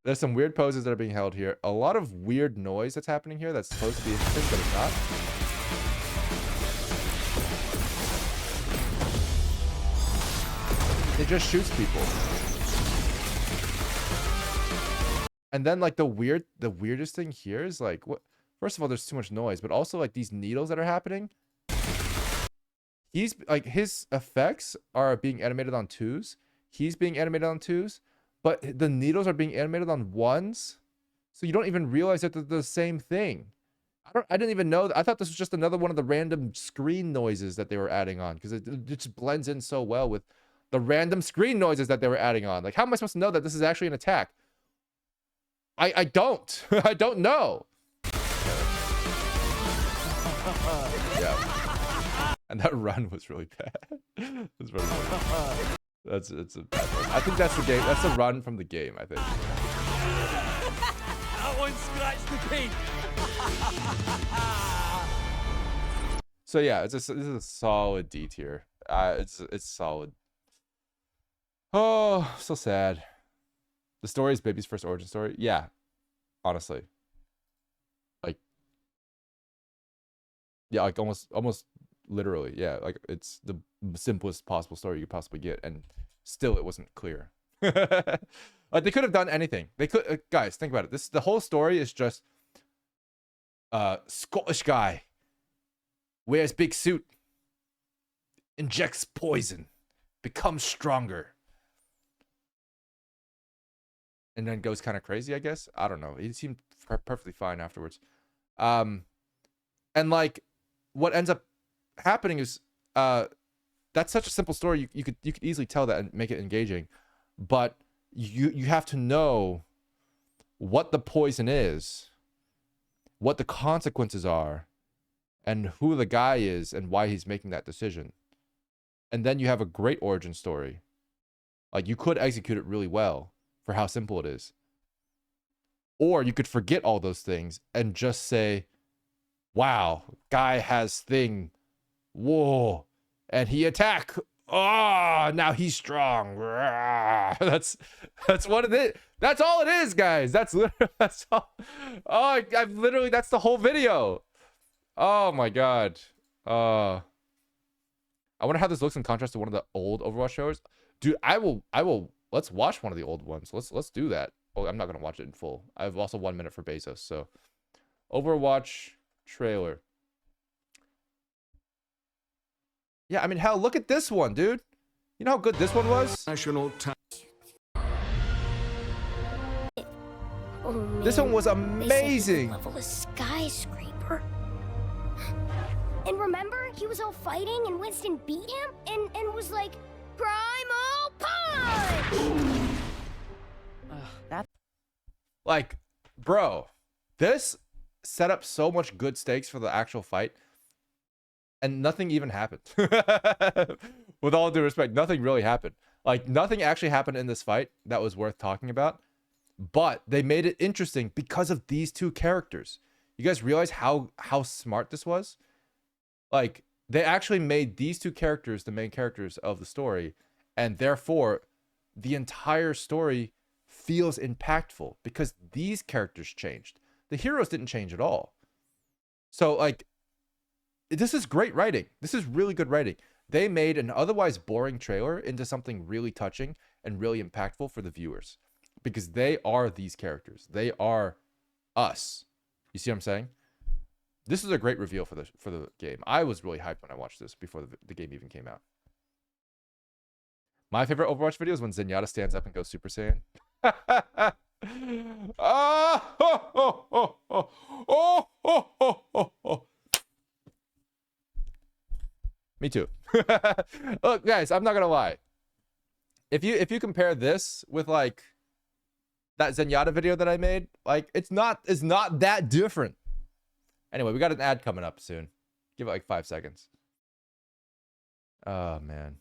There's some weird poses that are being held here. A lot of weird noise that's happening here that's supposed to be interesting, but it's not. It just shoots people. And then like the weirdest thing here is like, what? First of all, there's too much noise, but also like these needles that are happening. He's like, his effects are being animated on 2s. He's being animated on 2s, but the needles are being animated on 1s. So you don't even realize that they're the same thing. I didn't even know that. I thought this was just another one of the random screen noises that they were adding on, because it just blends in so well with the random screen noises that they were adding on. Like, how am I supposed to know that this is actually an attack? I don't. I don't know. Yeah. And that run was really bad. It's really bad. It's a bad one. I think that's the game. That's the run from the game, I think. That one scratched the paint. So yeah, this is a solid D tier. It's solid. Oh, so sad. The story is Baby's first origin story. Yeah, honestly. Like, yeah, like almost literally. Yeah, like it's the simplest possible story you could possibly get, and still it wasn't clear. Like they could have done anything. They could, guys, think about it. The whole story is just Scottish guy wears big suit. injects poison, becomes stronger, and then goes kind of crazy, I guess. I don't know. He seemed perfectly fine afterwards. And like what ends up happening is that's such a simple story. You could easily tell that and make it engaging, but you have to know what the poison is, what the consequences are, and who the guy is and why he's making that decision. And then you have a great origin story. Like, you could execute it really well for how simple it is. Or you could forget all those things and just say, wow, guy has thing. Whoa. And he attack. Oh, now he's strong. That's what it is. That's all it is, guys. That's literally, that's all. Oh, I've literally, that's the whole video. Oh my God. I wonder how this looks in contrast to one of the old Overwatch shows. Dude, I will, let's watch one of the old ones. Let's do that. Oh, I'm not going to watch it in full. I have also 1 minute for Bezos. So Overwatch trailer. Yeah, I mean, hell, look at this one, dude. You know how good this one was? This one was amazing. Level a skyscraper. And remember, he was all fighting and Winston beat him and was like, Primal Punch! Like, bro, this set up so much good stakes for the actual fight. And nothing even happened. With all due respect, nothing really happened. Like, nothing actually happened in this fight that was worth talking about. But they made it interesting because of these two characters. You guys realize how smart this was? Like, they actually made these two characters the main characters of the story. And therefore, the entire story feels impactful because these characters changed. The heroes didn't change at all. So, like, this is great writing. This is really good writing. They made an otherwise boring trailer into something really touching and really impactful for the viewers because they are these characters. They are us. You see what I'm saying? This is a great reveal for the game. I was really hyped when I watched this before the game even came out. My favorite Overwatch video is when Zenyatta stands up and goes Super Saiyan. Me too. Look, guys, I'm not gonna lie. If you compare this with like that Zenyatta video that I made, like it's not that different. Anyway, we got an ad coming up soon. Give it like 5 seconds. Oh man.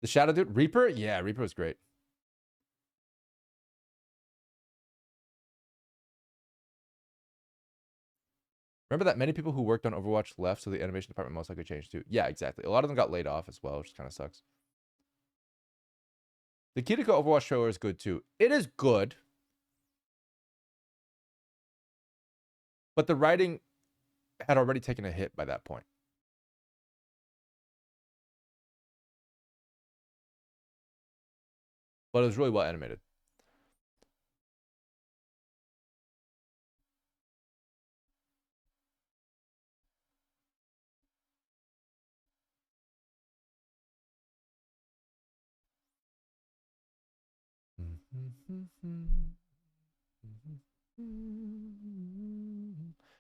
The Shadow Dude, Reaper? Yeah, Reaper was great. Remember that many people who worked on Overwatch left, so the animation department most likely changed too. Yeah, exactly. A lot of them got laid off as well, which kind of sucks. The Kiriko Overwatch trailer is good too. It is good. But the writing had already taken a hit by that point. But it was really well animated.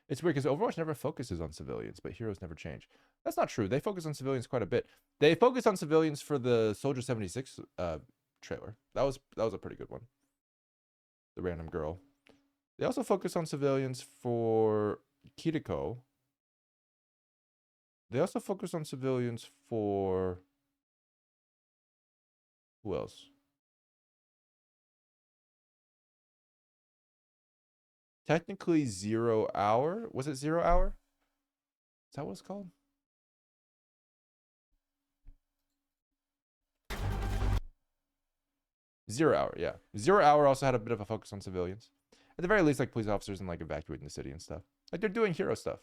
It's weird because Overwatch never focuses on civilians, but heroes never change. That's not true. They focus on civilians quite a bit. They focus on civilians for the Soldier 76 trailer. That was a pretty good one. The random girl. They also focus on civilians for Kiriko. They also focus on civilians for who else? Technically 0 Hour. Was it 0 Hour? Is that what it's called? Zero Hour, yeah. 0 Hour also had a bit of a focus on civilians. At the very least, like police officers and like evacuating the city and stuff. Like they're doing hero stuff.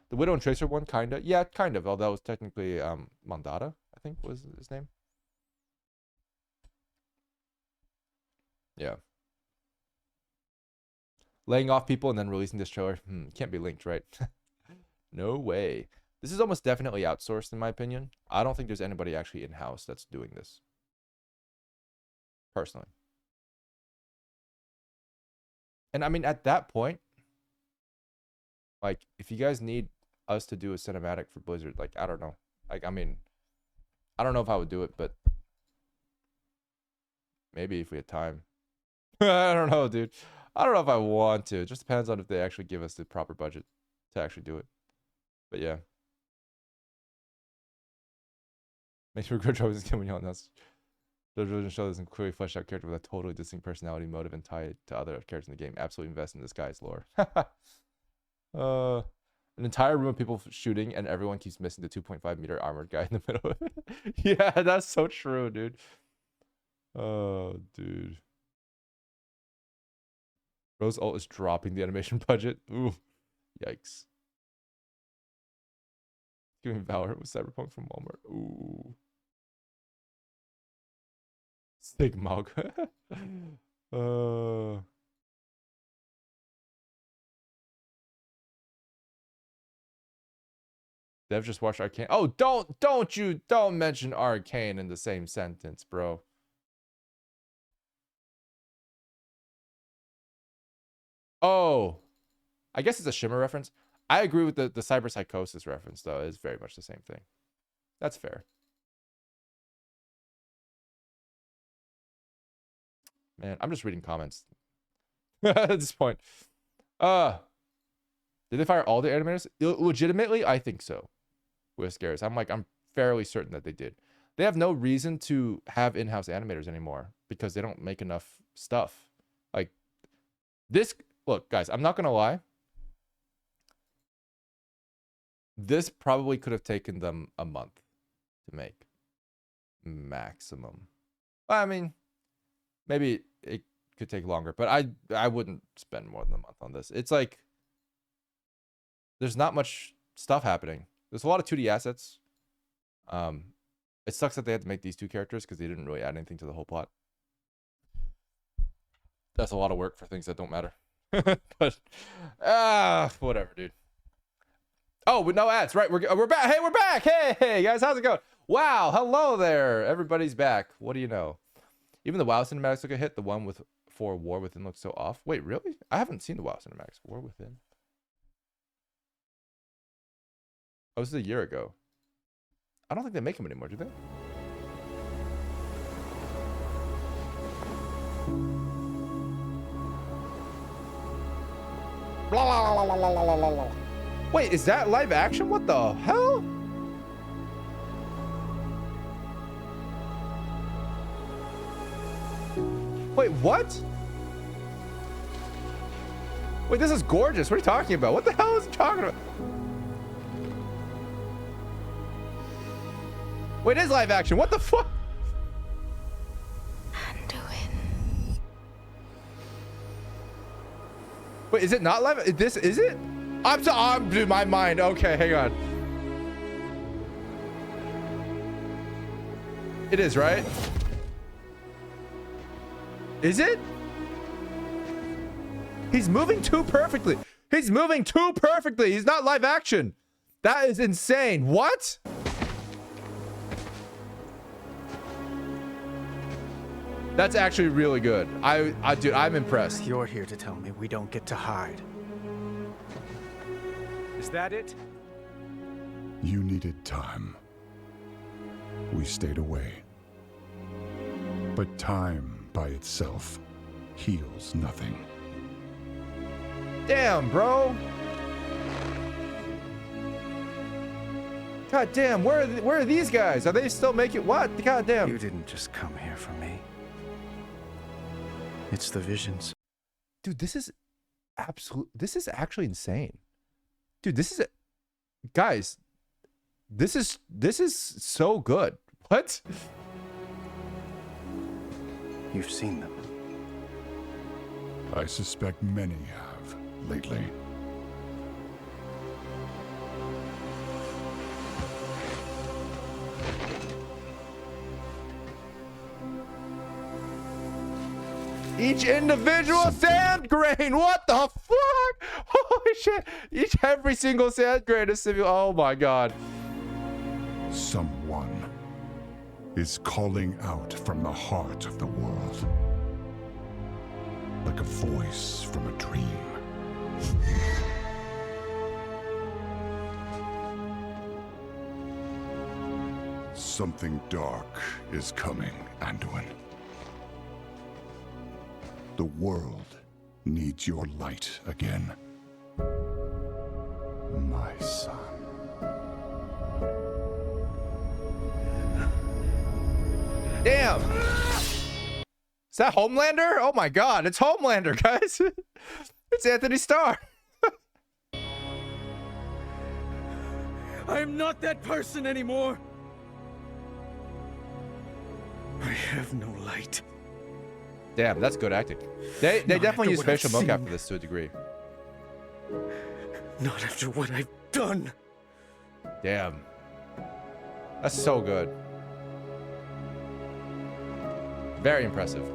The Widow and Tracer one, kinda. Yeah, kind of. Although it was technically Mandata, I think was his name. Yeah. Laying off people and then releasing this trailer. Can't be linked, right? No way. This is almost definitely outsourced in my opinion. I don't think there's anybody actually in-house that's doing this. Personally. And I mean, at that point, like, if you guys need us to do a cinematic for Blizzard, like, I don't know. Like, I mean, I don't know if I would do it, but maybe if we had time. I don't know, dude. I don't know if I want to. It just depends on if they actually give us the proper budget to actually do it. But yeah. Makes me regret troubles when you announced the religion show is a clearly fleshed out character with a totally distinct personality, motive, and tie to other characters in the game. Absolutely invest in this guy's lore. An entire room of people shooting, and everyone keeps missing the 2.5-meter armored guy in the middle of it. Yeah, that's so true, dude. Oh, dude. Rose ult is dropping the animation budget. Ooh, yikes. Giving Valorant with Cyberpunk from Walmart. Ooh. Stigmog. Dev just watched Arcane. Oh, don't mention Arcane in the same sentence, bro. Oh, I guess it's a Shimmer reference. I agree with the cyber psychosis reference, though. It's very much the same thing. That's fair. Man, I'm just reading comments at this point. Did they fire all the animators? Legitimately, I think so. With Scares, I'm fairly certain that they did. They have no reason to have in-house animators anymore because they don't make enough stuff. Like this. Look, guys, I'm not gonna lie. This probably could have taken them a month to make, maximum. I mean, maybe it could take longer, but I wouldn't spend more than a month on this. It's like there's not much stuff happening. There's a lot of 2D assets. It sucks that they had to make these two characters because they didn't really add anything to the whole plot. That's a lot of work for things that don't matter. But whatever, dude. Oh, with no ads, right? We're back. Hey, we're back. Hey, guys, how's it going? Wow, hello there. Everybody's back. What do you know? Even the WoW cinematics took a hit. The one for War Within looks so off. Wait, really? I haven't seen the WoW cinematics. War Within. Oh, this is a year ago. I don't think they make them anymore, do they? Blah, blah, blah, blah, blah, blah, blah. Wait, is that live action? What the hell? Wait, what? Wait, this is gorgeous. What are you talking about? What the hell is he talking about? Wait, it is live action. What the fuck? Wait, is it not live? Is it? I'm dude, my mind. Okay, hang on. It is, right? Is it? He's moving too perfectly. He's moving too perfectly. He's not live action. That is insane. What? That's actually really good. Dude, I'm impressed. You're here to tell me we don't get to hide. Is that it? You needed time. We stayed away. But time by itself heals nothing. Damn, bro. God damn, where are these guys? Are they still making what? God damn. You didn't just come here for me. It's the visions. Dude, this is actually insane. Dude, guys, this is so good. What? You've seen them. I suspect many have lately. Each individual sand grain. What the fuck? Holy shit. Every single sand grain is simulated. Oh my god. Someone is calling out from the heart of the world. Like a voice from a dream. Something dark is coming, Anduin. The world needs your light again. My son. Damn. Is that Homelander? Oh my god, it's Homelander, guys. It's Anthony Starr. I am not that person anymore. I have no light. Damn, that's good acting. They Not definitely after use what I've facial mocap seen. for this to a degree. Not after what I've done. Damn. That's so good. Very impressive.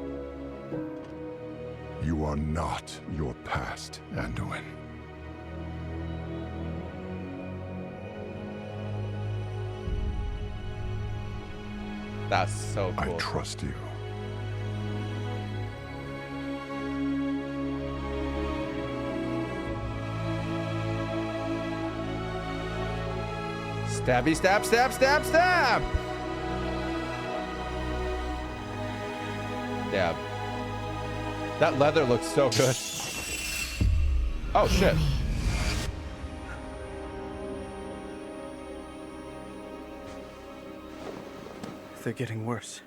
You are not your past, Anduin. That's so cool. I trust you. Stabby, stab, stab, stab, stab! Yeah. That leather looks so good. Oh, shit. They're getting worse.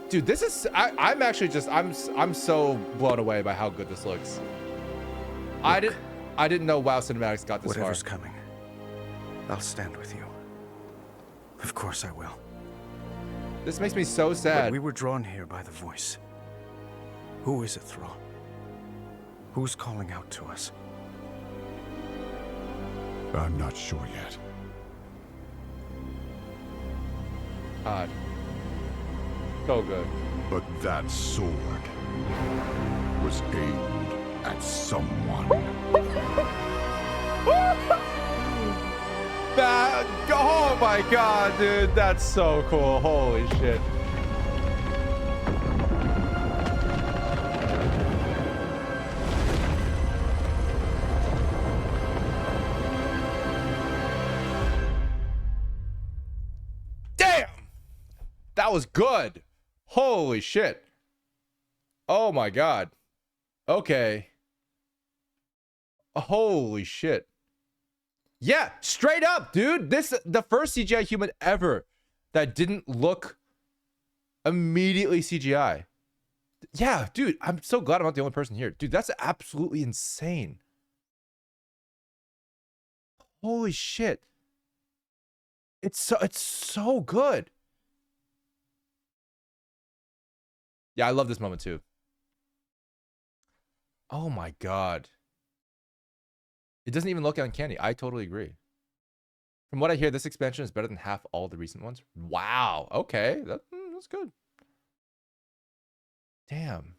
Dude, this is... I'm actually just... I'm so blown away by how good this looks. Look, I didn't know WoW Cinematics got this whatever's far. coming, I'll stand with you. Of course I will. This makes me so sad. But we were drawn here by the voice. Who is it, Thrall? Who's calling out to us? I'm not sure yet. God. So good. But that sword was aimed at someone. That, oh my god, dude, that's so cool. Holy shit. Damn! That was good. Holy shit. Oh my god. Okay. Holy shit. Yeah, straight up, dude. This the first CGI human ever that didn't look immediately CGI. Yeah, dude, I'm so glad I'm not the only person here. Dude, that's absolutely insane. Holy shit. It's so good. Yeah, I love this moment too. Oh my god. It doesn't even look uncanny. I totally agree. From what I hear, this expansion is better than half all the recent ones. Wow. Okay. That's good. Damn.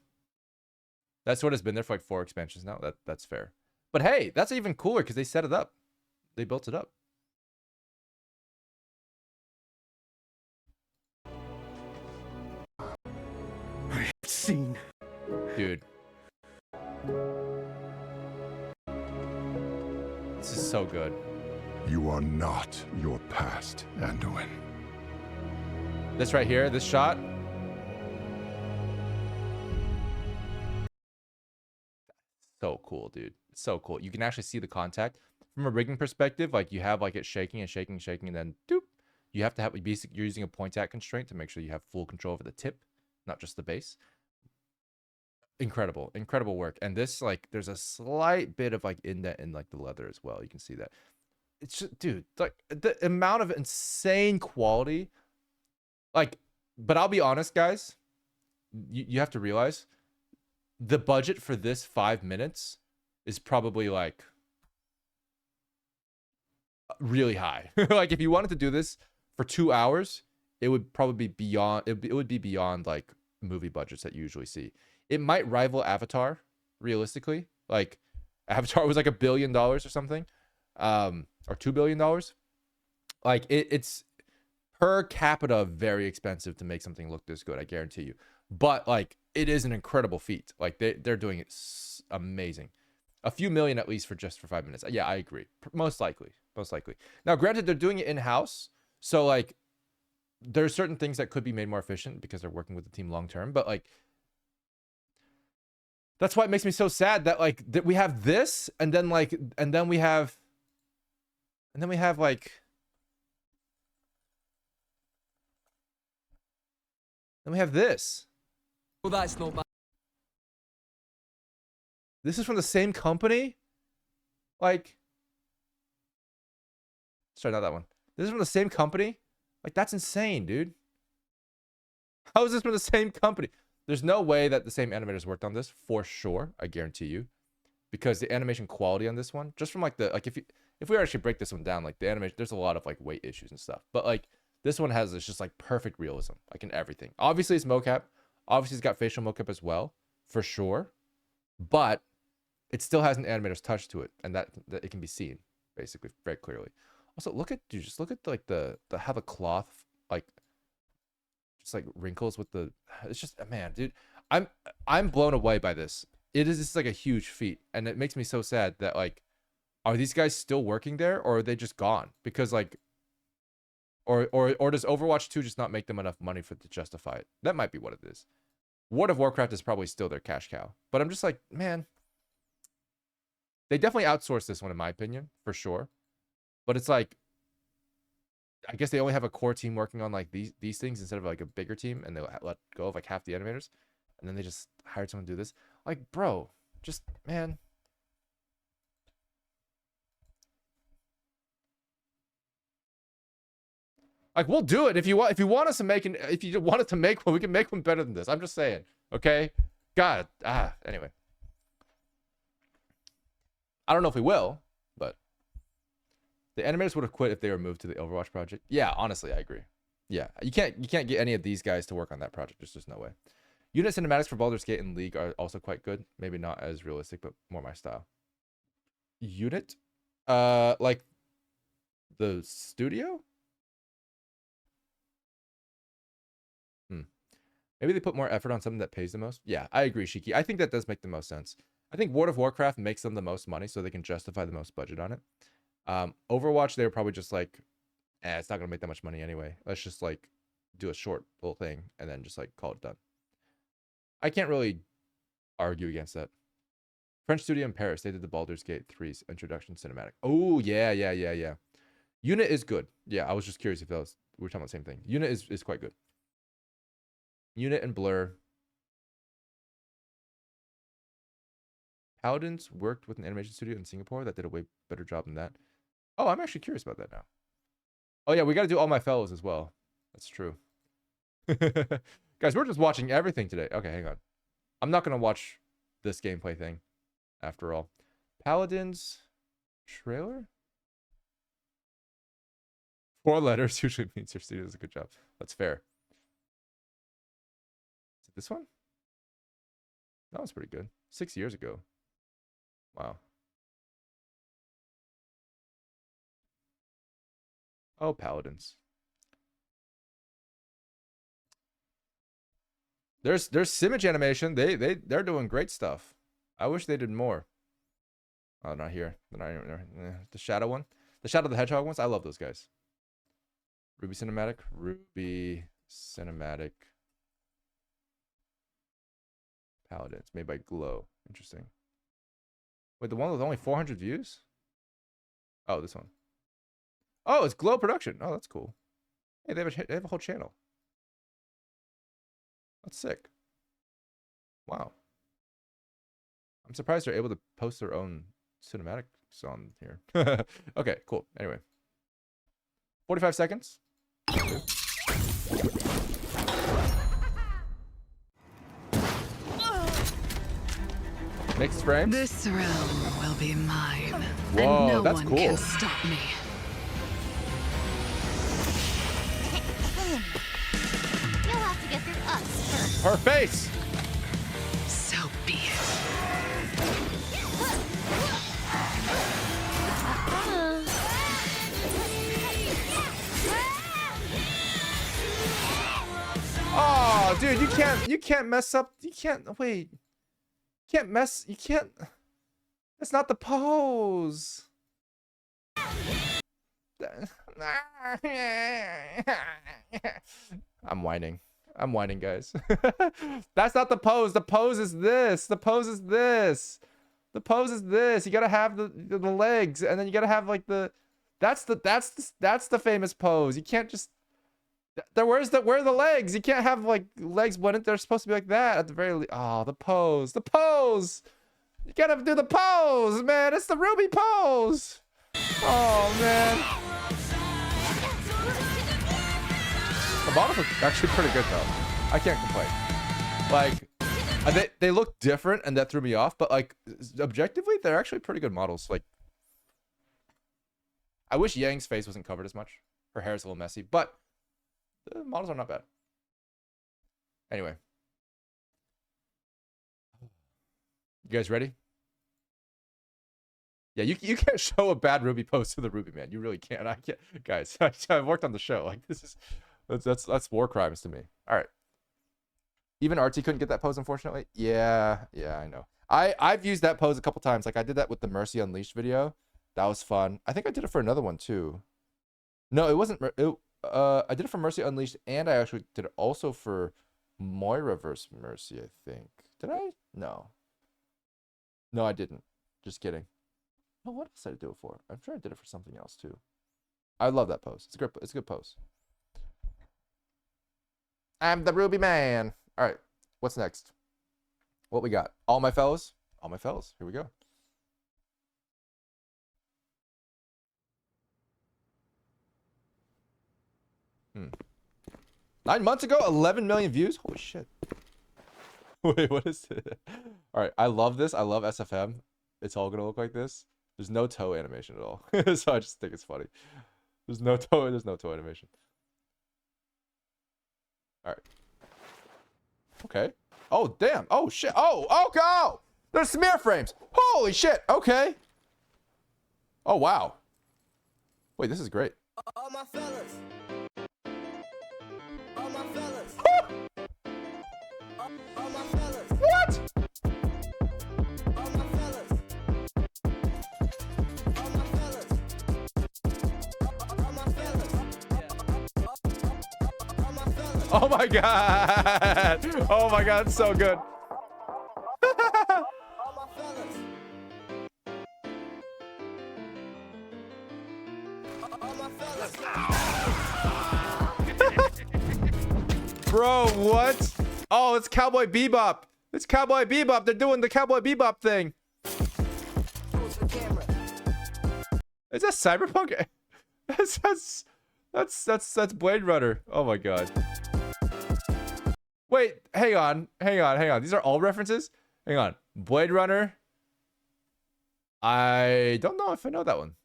That sword has been there for like 4 expansions now. That's fair. But hey, that's even cooler because they set it up. They built it up. I have seen. Dude. This is so good. You are not your past, Anduin. This right here, this shot. So cool, dude. It's so cool. You can actually see the contact. From a rigging perspective, like you have like it shaking and shaking and shaking, and then doop. You have to have basically you're using a point at constraint to make sure you have full control over the tip, not just the base. Incredible, incredible work. And this, like, there's a slight bit of like indent in like the leather as well. You can see that. It's just, dude, like the amount of insane quality. Like, but I'll be honest, guys. You have to realize the budget for this 5 minutes is probably like really high. Like if you wanted to do this for 2 hours, it would probably be beyond. It would be beyond like movie budgets that you usually see. It might rival Avatar, realistically. Like Avatar was like $1 billion or something, or $2 billion. Like it's per capita very expensive to make something look this good. I guarantee you. But like it is an incredible feat. Like they're doing it amazing. A few million at least for 5 minutes. Yeah, I agree. Most likely. Now, granted, they're doing it in house, so like there's certain things that could be made more efficient because they're working with the team long term. But like that's why it makes me so sad that like that we have this, and then we have this. Well, that's not bad. This is from the same company? Like, sorry, not that one. This is from the same company? Like, that's insane, dude. How is this from the same company? There's no way that the same animators worked on this, for sure. I guarantee you. Because the animation quality on this one, just from like the, like if we actually break this one down, like the animation, there's a lot of like weight issues and stuff. But like, this one has this just like perfect realism, like in everything. Obviously, it's mocap. Obviously, it's got facial mocap as well, for sure. But it still has an animator's touch to it, and that it can be seen basically very clearly. Also, look at just look at like the how the cloth like just like wrinkles with the. It's just, man, dude, I'm blown away by this. It's like a huge feat, and it makes me so sad that like, are these guys still working there, or are they just gone? Because like, or does Overwatch 2 just not make them enough money to justify it? That might be what it is. World of Warcraft is probably still their cash cow, but I'm just like, man, they definitely outsourced this one in my opinion, for sure. But it's like, I guess they only have a core team working on like these things instead of like a bigger team, and they let go of like half the animators, and then they just hired someone to do this. Like, bro, just, man. Like, we'll do it if you want. If you want us to make an, if you want us to make one, we can make one better than this. I'm just saying, okay? God, anyway. I don't know if we will, but the animators would have quit if they were moved to the Overwatch project. Yeah, honestly, I agree. Yeah, you can't get any of these guys to work on that project. There's just no way. Unit cinematics for Baldur's Gate and League are also quite good. Maybe not as realistic, but more my style. Unit, like the studio. Maybe they put more effort on something that pays the most. Yeah, I agree, Shiki. I think that does make the most sense. I think World of Warcraft makes them the most money, so they can justify the most budget on it. Overwatch, they were probably just like, it's not going to make that much money anyway. Let's just like do a short little thing and then just like call it done. I can't really argue against that. French studio in Paris, they did the Baldur's Gate 3's introduction cinematic. Oh, yeah. Unit is good. Yeah, I was just curious if we were talking about the same thing. Unit is quite good. Unit and Blur. Paladins worked with an animation studio in Singapore that did a way better job than that. Oh, I'm actually curious about that now. Oh yeah, we got to do All My Fellows as well. That's true. Guys, we're just watching everything today. Okay, hang on. I'm not going to watch this gameplay thing after all. Paladins trailer? 4 letters usually means your studio does a good job. That's fair. Is it this one? That was pretty good. 6 years ago. Wow. Oh, Paladins. There's Simage animation. They're doing great stuff. I wish they did more. Oh, not here. They're not even, the Shadow one. The Shadow the Hedgehog ones. I love those guys. Ruby Cinematic. Ruby Cinematic. Paladins. Made by Glow. Interesting. Wait, the one with only 400 views? Oh, this one. Oh, it's Glow Production. Oh, that's cool. Hey, they have a whole channel. That's sick. Wow. I'm surprised they're able to post their own cinematics on here. Okay, cool. Anyway. 45 seconds. Mixed frames. This realm will be mine. Whoa, and no that's one cool. can stop me. Her face! So be it. Oh, dude, you can't mess up. You can't, wait. You can't. That's not the pose. I'm whining. I'm whining, guys. That's not the pose. The pose is this. The pose is this. The pose is this. You gotta have the legs, and then you gotta have like the. That's the famous pose. You can't just. Where are the legs? You can't have like legs when they're supposed to be like that at the very least. Oh, the pose. The pose. You gotta do the pose, man. It's the Ruby pose. Oh man. The models are actually pretty good though. I can't complain. Like, they look different, and that threw me off. But like, objectively, they're actually pretty good models. Like, I wish Yang's face wasn't covered as much. Her hair is a little messy, but the models are not bad. Anyway, you guys ready? Yeah, you can't show a bad Ruby pose to the Ruby man. You really can't. I can't, guys. I've worked on the show. Like, this is that's war crimes to me. All right. Even Artsy couldn't get that pose, unfortunately. Yeah, I know. I've used that pose a couple times. Like, I did that with the Mercy Unleashed video. That was fun. I think I did it for another one too. No, it wasn't. I did it for Mercy Unleashed, and I actually did it also for Moira vs. Mercy, I think. Did I? No. No, I didn't. Just kidding. Oh, what else did I do it for? I'm sure I did it for something else too. I love that pose. It's a good pose. I'm the Ruby man. All right. What's next? What we got? All my fellas? All my fellas. Here we go. 9 months ago, 11 million views. Holy shit. Wait, what is it? All right, I love this. I love SFM. It's all gonna look like this. There's no toe animation at all, so I just think it's funny. There's no toe animation. All right. Okay. Oh damn. Oh shit. Oh go. There's smear frames. Holy shit. Okay. Oh wow. Wait, this is great. All my fellas. All my fellas. All my fellas. What? All my fellas. All my fellas. All my fellas. All my fellas. Oh my god. Oh my god, it's so good. All my fellas. All my fellas. Bro, what? Oh, it's Cowboy Bebop. It's Cowboy Bebop. They're doing the Cowboy Bebop thing. Is that Cyberpunk? That's Blade Runner. Oh my god. Wait, hang on. These are all references? Hang on. Blade Runner. I don't know if I know that one.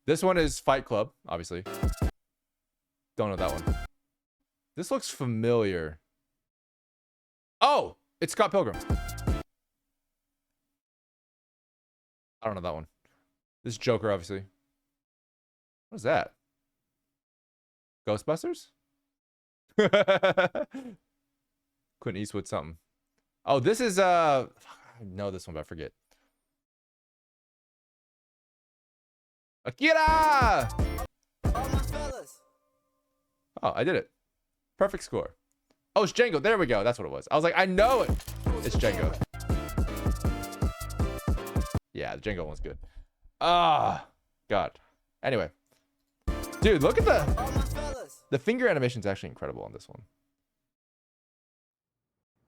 This one is Fight Club, obviously. Don't know that one. This looks familiar. Oh, it's Scott Pilgrim. I don't know that one. This is Joker, obviously. What is that? Ghostbusters? Clint Eastwood something. Oh, this is I know this one, but I forget. Akira! Oh, I did it. Perfect score. Oh, it's Django. There we go. That's what it was. I was like, I know it. It's Django. Yeah, the Django one's good. Ah, God. Anyway. Dude, look at the finger animation is actually incredible on this one.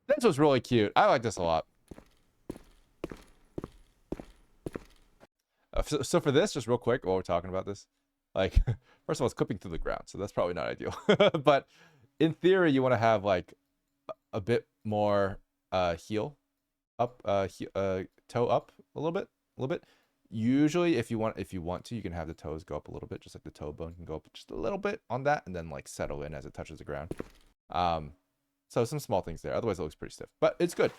This was really cute. I like this a lot. So for this, just real quick, while we're talking about this, like, first of all, it's clipping through the ground, so that's probably not ideal. But in theory, you want to have like a bit more heel up, toe up a little bit. Usually, if you want to, you can have the toes go up a little bit, just like the toe bone can go up just a little bit on that, and then like settle in as it touches the ground. So some small things there. Otherwise, it looks pretty stiff. But it's good.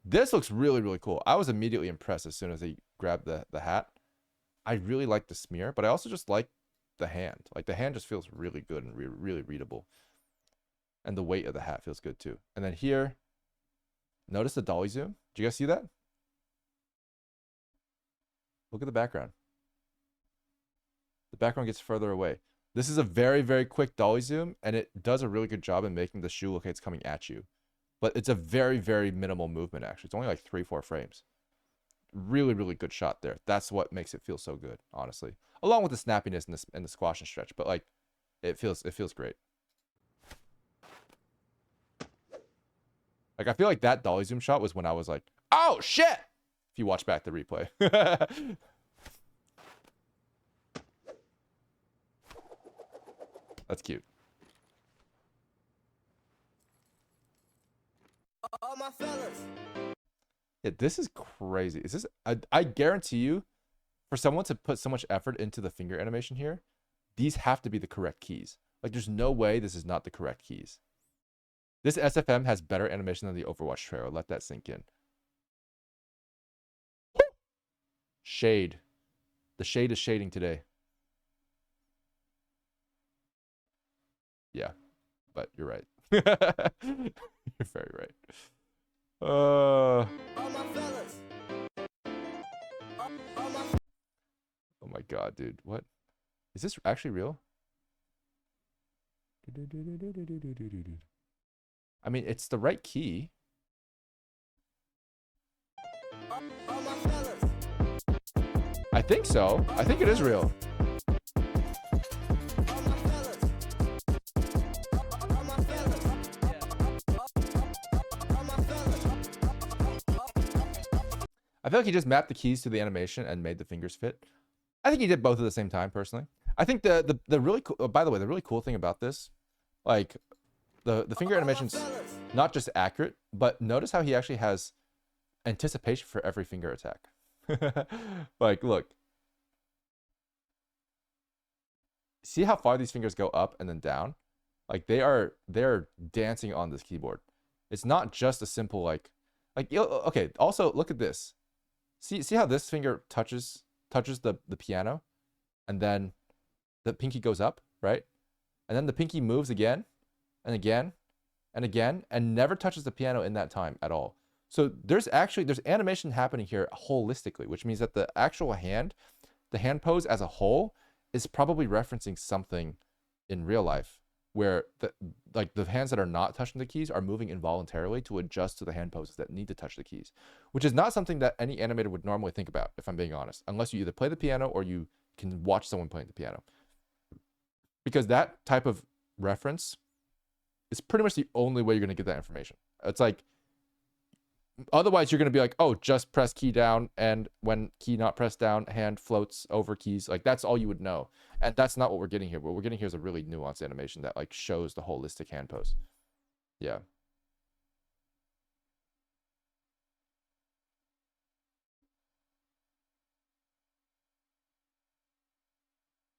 This looks really, really cool. I was immediately impressed as soon as he grabbed the hat. I really like the smear, but I also just like the hand. Like, the hand just feels really good and really readable. And the weight of the hat feels good, too. And then here, notice the dolly zoom. Did you guys see that? Look at the background. The background gets further away. This is a very, very quick dolly zoom, and it does a really good job in making the shoe look like it's coming at you. But it's a very, very minimal movement, actually. It's only like 3-4 frames. Really, really good shot there. That's what makes it feel so good, honestly. Along with the snappiness and the squash and stretch. But, like, it feels great. Like, I feel like that dolly zoom shot was when I was like, oh, shit! If you watch back the replay. That's cute. All my fellas. Yeah, this is crazy. Is this? I guarantee you, for someone to put so much effort into the finger animation here, these have to be the correct keys. Like, there's no way this is not the correct keys. This SFM has better animation than the Overwatch trailer. Let that sink in. Shade. The shade is shading today. Yeah, but you're right. You're very right. Oh my god, dude. What? Is this actually real? I mean, it's the right key. I think so. I think it is real. I feel like he just mapped the keys to the animation and made the fingers fit. I think he did both at the same time, personally. I think the really cool, by the way, the really cool thing about this, like, the finger animation's not just accurate, but notice how he actually has anticipation for every finger attack. Like, look. See how far these fingers go up and then down? Like, they're dancing on this keyboard. It's not just a simple, like, okay, also, look at this. See how this finger touches the piano, and then the pinky goes up, right? And then the pinky moves again and again and again and never touches the piano in that time at all. So there's animation happening here holistically, which means that the actual hand, the hand pose as a whole, is probably referencing something in real life where the hands that are not touching the keys are moving involuntarily to adjust to the hand poses that need to touch the keys, which is not something that any animator would normally think about, if I'm being honest, unless you either play the piano or you can watch someone playing the piano. Because that type of reference is pretty much the only way you're going to get that information. It's like, otherwise you're going to be like, oh, just press key down, and when key not pressed down, hand floats over keys. Like, that's all you would know. And that's not what we're getting here. What we're getting here is a really nuanced animation that, like, shows the holistic hand pose. Yeah.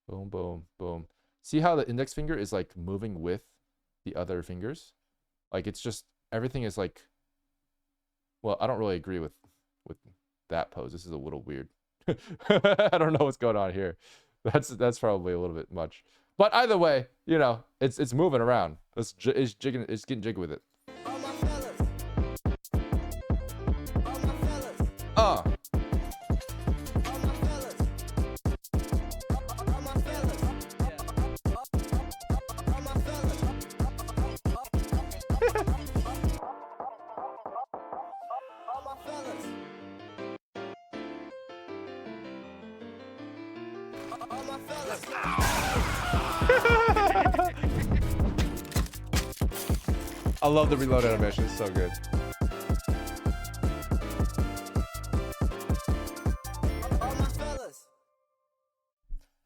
Boom, boom, boom. See how the index finger is, like, moving with the other fingers? Like, it's just, everything is like, well, I don't really agree with that pose. This is a little weird. I don't know what's going on here. That's probably a little bit much. But either way, you know, it's moving around. It's getting jiggy with it. I love the reload animation. It's so good.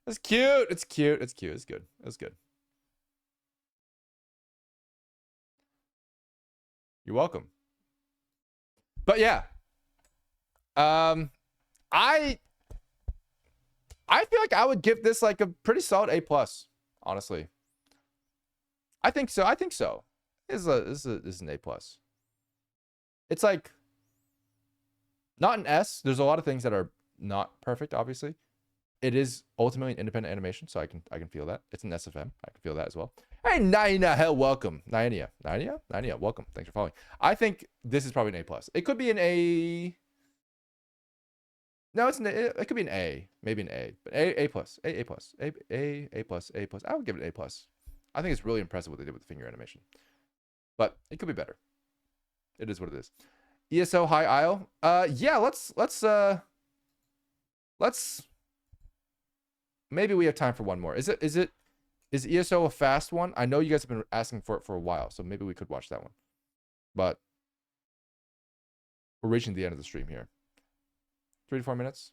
It's cute. It's cute. It's cute. It's good. It's good. You're welcome. But yeah. I feel like I would give this like a pretty solid A+, honestly. I think so. This is an A+. It's like not an S. There's a lot of things that are not perfect, obviously. It is ultimately an independent animation, so I can feel that. It's an SFM. I can feel that as well. Hey, Naina, hell, welcome. Naina, welcome. Thanks for following. I think this is probably an A+. It could be an A. No, it could be an A, maybe an A, but A+, A+, A+. I would give it an A+. I think it's really impressive what they did with the finger animation, but it could be better. It is what it is. ESO High Isle. Yeah, let's. Maybe we have time for one more. Is ESO a fast one? I know you guys have been asking for it for a while, so maybe we could watch that one. But we're reaching the end of the stream here. 3 to 4 minutes.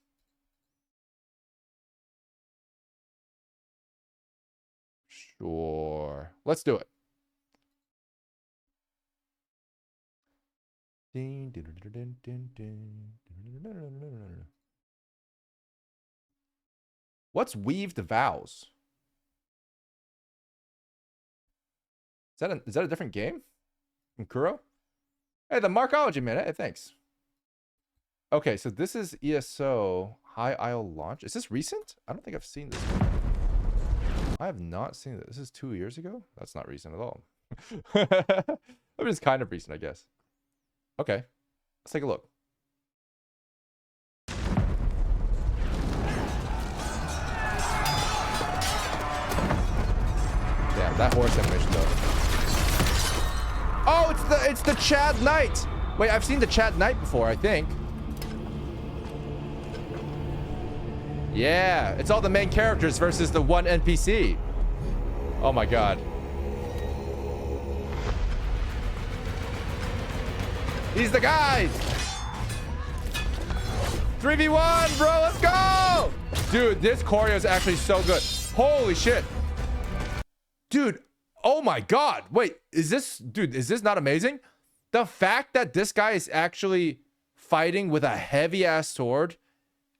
Sure. Let's do it. What's Weaved Vows? Is that a different game? From Kuro? Hey, the Markology, man. Hey, thanks. Okay, so this is ESO High Isle launch. Is this recent? I don't think I've seen this one. I have not seen this. This is 2 years ago? That's not recent at all. I mean, it's kind of recent, I guess. Okay, let's take a look. Damn, that horse animation though. Oh, it's the Chad Knight. Wait, I've seen the Chad Knight before, I think. Yeah, it's all the main characters versus the one NPC. Oh my god. He's the guy. 3v1, bro, let's go. Dude, this choreo is actually so good. Holy shit. Dude, oh my god. Wait, is this not amazing? The fact that this guy is actually fighting with a heavy ass sword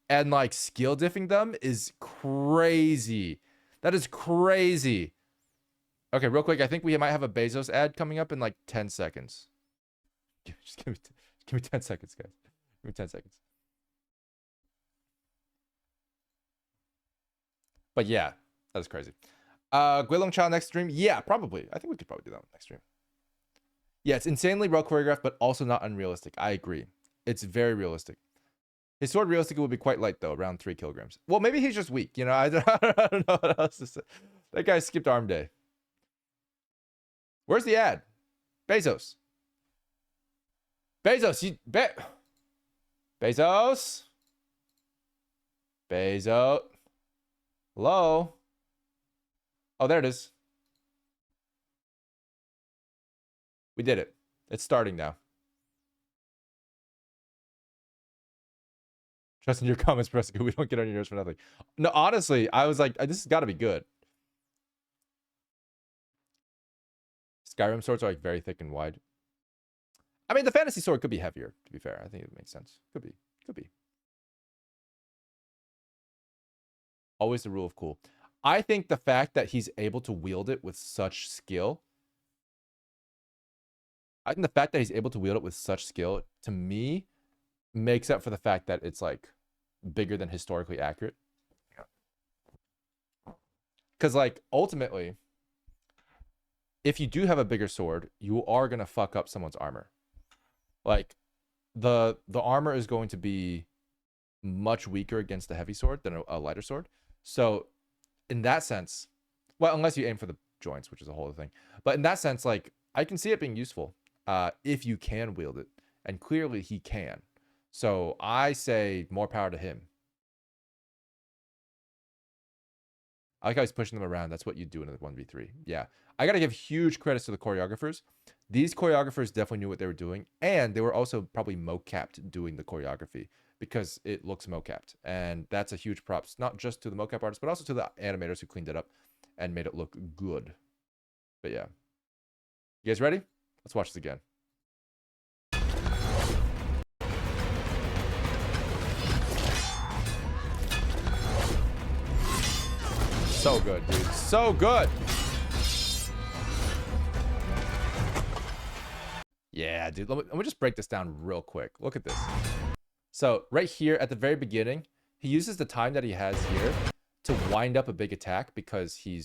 and like skill diffing them is crazy. That is crazy. Okay, real quick, I think we might have a Bezos ad coming up in like 10 seconds. Just give me 10 seconds, guys. Give me 10 seconds. But yeah, that is crazy. Guilong Chow next stream? Yeah, probably. I think we could probably do that next stream. Yeah, it's insanely well choreographed, but also not unrealistic. I agree. It's very realistic. His sword realistically would be quite light, though, around 3 kilograms. Well, maybe he's just weak. You know, I don't know what else to say. That guy skipped arm day. Where's the ad? Bezos. Bezos, Bezos. Bezos. Hello? Oh, there it is. We did it. It's starting now. Trust in your comments, Prescott. We don't get on your nerves for nothing. No, honestly, I was like, this has got to be good. Skyrim swords are like very thick and wide. I mean, the fantasy sword could be heavier, to be fair. I think it makes sense. Could be. Could be. Always the rule of cool. I think the fact that he's able to wield it with such skill. I think the fact that he's able to wield it with such skill, to me, makes up for the fact that it's like bigger than historically accurate. Because like ultimately, if you do have a bigger sword, you are gonna fuck up someone's armor. Like the armor is going to be much weaker against a heavy sword than a lighter sword. So in that sense, well, unless you aim for the joints, which is a whole other thing. But in that sense, like I can see it being useful if you can wield it, and clearly he can. So I say more power to him. I like how he's pushing them around. That's what you do in a 1v3. Yeah. I got to give huge credits to the choreographers. These choreographers definitely knew what they were doing. And they were also probably mocapped doing the choreography because it looks mocapped. And that's a huge props, not just to the mocap artists, but also to the animators who cleaned it up and made it look good. But yeah. You guys ready? Let's watch this again. So good, dude. So good. Yeah, dude. Let me just break this down real quick. Look at this. So right here at the very beginning, he uses the time that he has here to wind up a big attack because he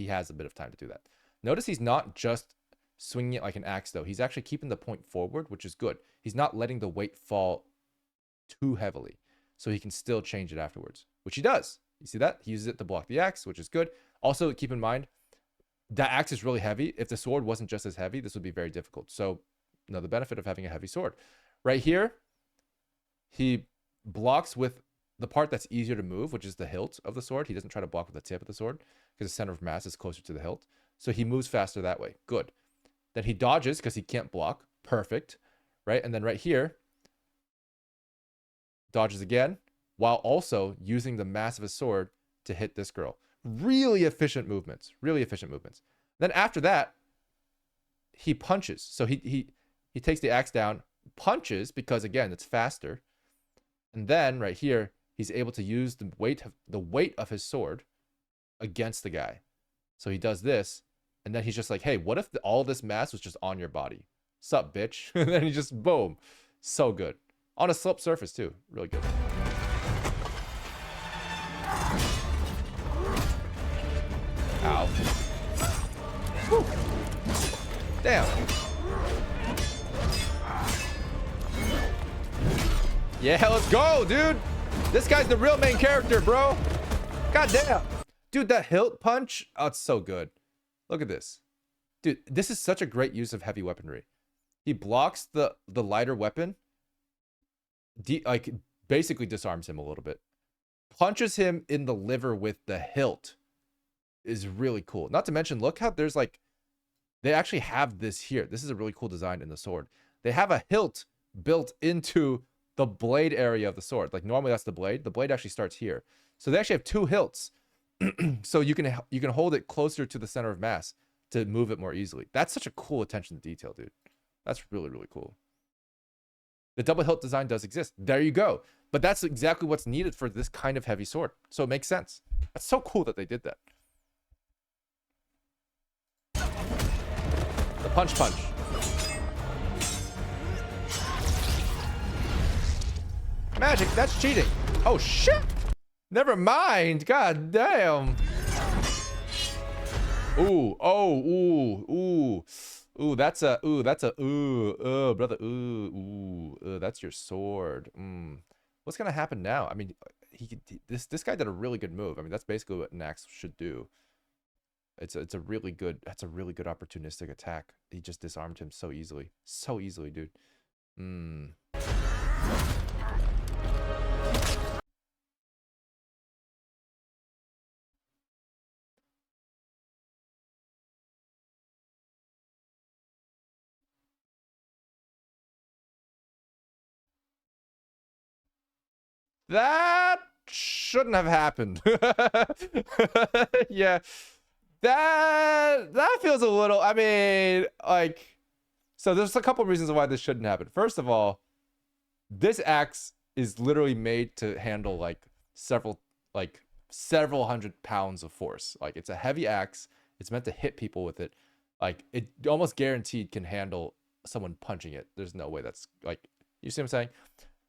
has a bit of time to do that. Notice he's not just swinging it like an axe though. He's actually keeping the point forward, which is good. He's not letting the weight fall too heavily, so he can still change it afterwards, which he does. You see that? He uses it to block the axe, which is good. Also, keep in mind, that axe is really heavy. If the sword wasn't just as heavy, this would be very difficult. So, another benefit of having a heavy sword. Right here, he blocks with the part that's easier to move, which is the hilt of the sword. He doesn't try to block with the tip of the sword because the center of mass is closer to the hilt. So he moves faster that way. Good. Then he dodges because he can't block. Perfect. Right? And then right here, dodges again, while also using the mass of his sword to hit this girl. Really efficient movements. Really efficient movements. Then after that, he punches. So he takes the axe down, punches because again, it's faster. And then right here, he's able to use the weight of his sword against the guy. So he does this, and then he's just like, hey, what if all this mass was just on your body? Sup, bitch? And then he just boom. So good. On a sloped surface too. Really good. Ow. Whew. Damn. Yeah, let's go, dude. This guy's the real main character, bro. God damn. Dude, that hilt punch. Oh, it's so good. Look at this. Dude, this is such a great use of heavy weaponry. He blocks the lighter weapon. Like, basically disarms him a little bit. Punches him in the liver with the hilt. Is really cool. Not to mention, look how there's like, they actually have this here. This is a really cool design in the sword. They have a hilt built into the blade area of the sword. Like normally that's the blade. The blade actually starts here. So they actually have two hilts. So you can hold it closer to the center of mass to move it more easily. That's such a cool attention to detail, dude. That's really, really cool. The double hilt design does exist. There you go. But that's exactly what's needed for this kind of heavy sword. So it makes sense. That's so cool that they did that. The punch. Magic, that's cheating. Oh shit. Never mind. God damn. Ooh, that's a brother. That's your sword. What's gonna happen now? I mean, this guy did a really good move. I mean, that's basically what an axe should do. That's a really good opportunistic attack. He just disarmed him so easily. So easily, dude. That shouldn't have happened. Yeah. That feels a little, I mean, like, so there's a couple reasons why this shouldn't happen. First of all, this axe is literally made to handle like several hundred pounds of force. Like, it's a heavy axe. It's meant to hit people with it. Like, it almost guaranteed can handle someone punching it. There's no way that's like, you see what I'm saying?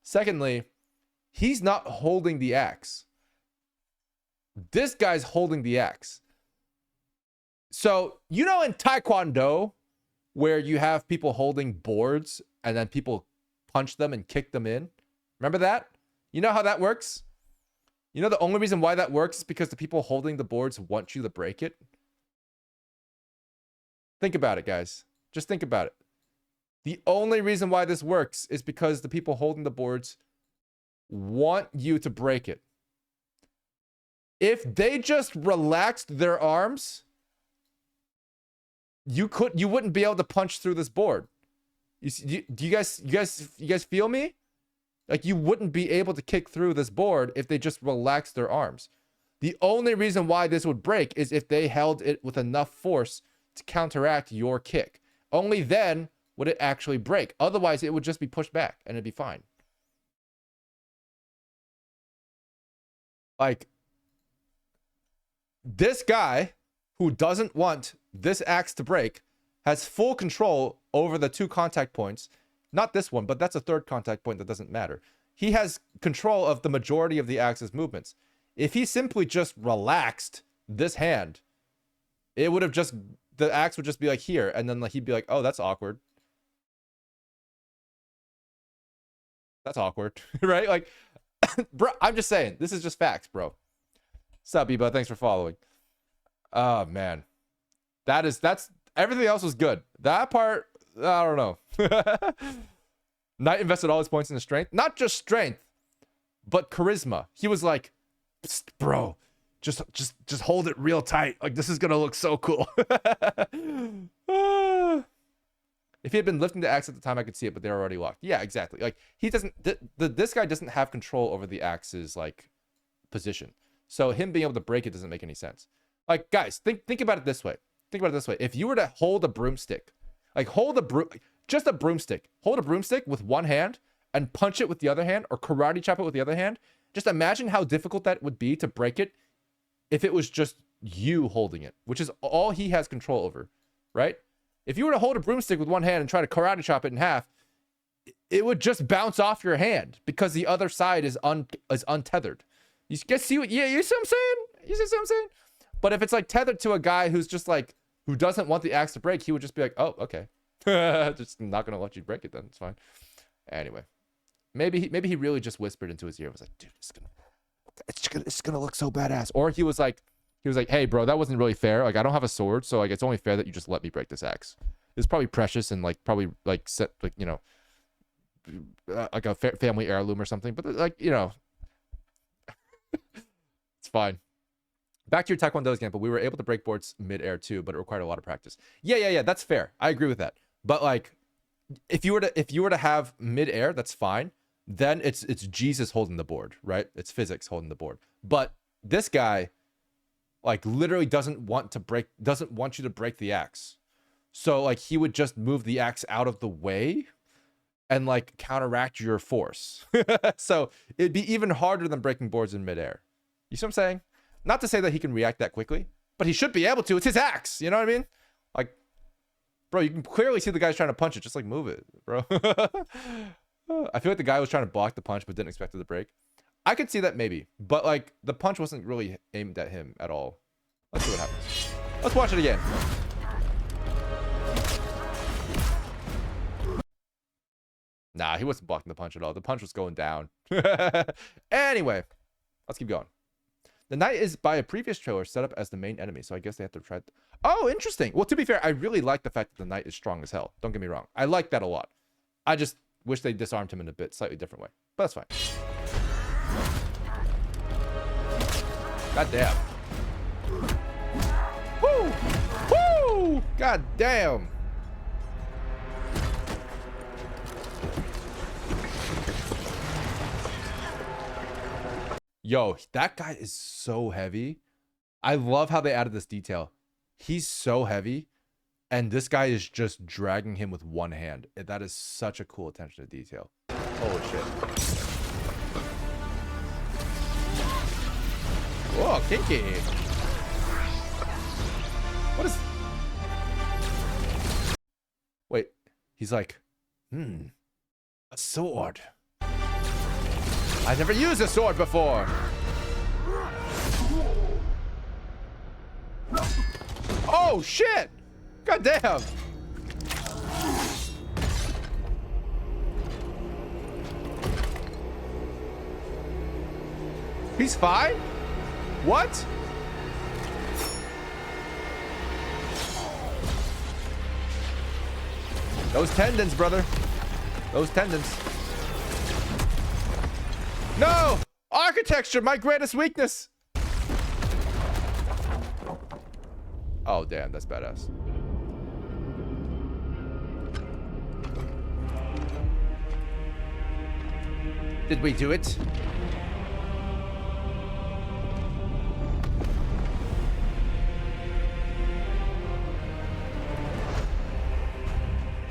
Secondly, he's not holding the axe. This guy's holding the axe. So, you know, in Taekwondo, where you have people holding boards and then people punch them and kick them in. Remember that? You know how that works? You know the only reason why that works is because the people holding the boards want you to break it. Think about it, guys. Just think about it. The only reason why this works is because the people holding the boards want you to break it. If they just relaxed their arms, you wouldn't be able to punch through this board. Do you guys feel me? Like, you wouldn't be able to kick through this board if they just relaxed their arms. The only reason why this would break is if they held it with enough force to counteract your kick. Only then would it actually break. Otherwise, it would just be pushed back and it'd be fine. Like, this guy who doesn't want this axe to break has full control over the 2 contact points. Not this one, but that's a 3rd contact point that doesn't matter. He has control of the majority of the axe's movements. If he simply just relaxed this hand, it would have just, the axe would just be like here, and then like he'd be like, oh, that's awkward. That's awkward, right? Like, bro, I'm just saying, this is just facts, bro. Sup, Ebo, thanks for following. Oh man, that's everything else was good. That part, I don't know. Knight invested all his points into strength, not just strength, but charisma. He was like, bro, just hold it real tight. Like, this is gonna look so cool. If he had been lifting the axe at the time, I could see it, but they're already locked. Yeah, exactly. Like, he doesn't, this guy doesn't have control over the axe's like position. So him being able to break it doesn't make any sense. Like, guys, think about it this way. Think about it this way. If you were to hold a broomstick, like just a broomstick, hold a broomstick with one hand and punch it with the other hand, or karate chop it with the other hand, just imagine how difficult that would be to break it if it was just you holding it, which is all he has control over, right? If you were to hold a broomstick with one hand and try to karate chop it in half, it would just bounce off your hand because the other side is untethered. You guys see what? Yeah, you see what I'm saying? You see what I'm saying? But if it's like tethered to a guy who's just like, who doesn't want the axe to break, he would just be like, oh, okay. Just not gonna let you break it then. It's fine. Anyway, maybe he really just whispered into his ear. Was like, dude, it's gonna look so badass. Or he was like, hey, bro, that wasn't really fair. Like, I don't have a sword, so like, it's only fair that you just let me break this axe. It's probably precious and like probably like set like, you know, like a family heirloom or something. But like, you know, it's fine. Back to your Taekwondo example, we were able to break boards mid-air too, but it required a lot of practice. Yeah, that's fair. I agree with that. But like, if you were to have mid-air, that's fine. Then it's Jesus holding the board, right? It's physics holding the board. But this guy, like, literally doesn't want you to break the axe. So like, he would just move the axe out of the way and like counteract your force. So it'd be even harder than breaking boards in midair. You see what I'm saying? Not to say that he can react that quickly, but he should be able to. It's his axe. You know what I mean? Like, bro, you can clearly see the guy's trying to punch it. Just like, move it, bro. I feel like the guy was trying to block the punch, but didn't expect it to break. I could see that maybe, but like, the punch wasn't really aimed at him at all. Let's see what happens. Let's watch it again. Nah, he wasn't blocking the punch at all. The punch was going down. Anyway, let's keep going. The knight is, by a previous trailer, set up as the main enemy, so I guess they have to try... Oh, interesting. Well, to be fair, I really like the fact that the knight is strong as hell. Don't get me wrong. I like that a lot. I just wish they disarmed him in a slightly different way. But that's fine. God damn. Woo! Woo! God damn. Yo, that guy is so heavy. I love how they added this detail. He's so heavy, and this guy is just dragging him with one hand. That is such a cool attention to detail. Holy shit. Whoa, kinky. What is... Wait, he's like, a sword. I've never used a sword before. Oh shit! God damn! He's fine? What? Those tendons, brother. Those tendons. No! Architecture, my greatest weakness! Oh, damn, that's badass. Did we do it?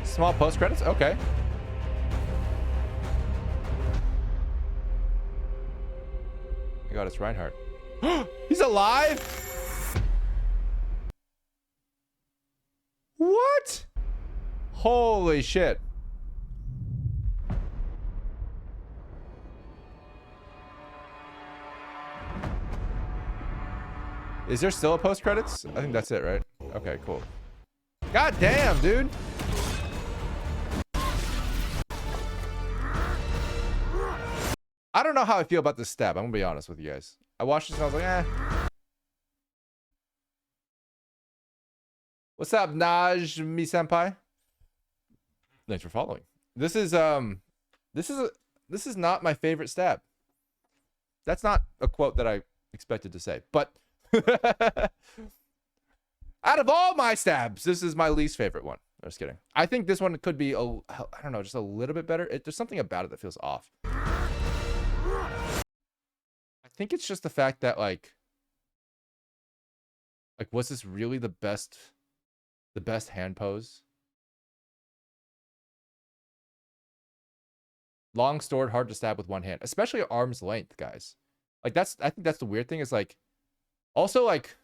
Small post credits? Okay. I got it's Reinhardt. He's alive? What? Holy shit. Is there still a post credits? I think that's it, right? Okay, cool. God damn, dude. I don't know how I feel about this stab. I'm gonna be honest with you guys. I watched this and I was like, eh. What's up, Naj Mi Senpai? Thanks for following. This is not my favorite stab. That's not a quote that I expected to say, but out of all my stabs, this is my least favorite one. I'm just kidding. I think this one could be I don't know, just a little bit better. There's something about it that feels off. I think it's just the fact that like was this really the best hand pose? Long sword, hard to stab with one hand, especially at arm's length, guys. Like I think that's the weird thing is like, also like,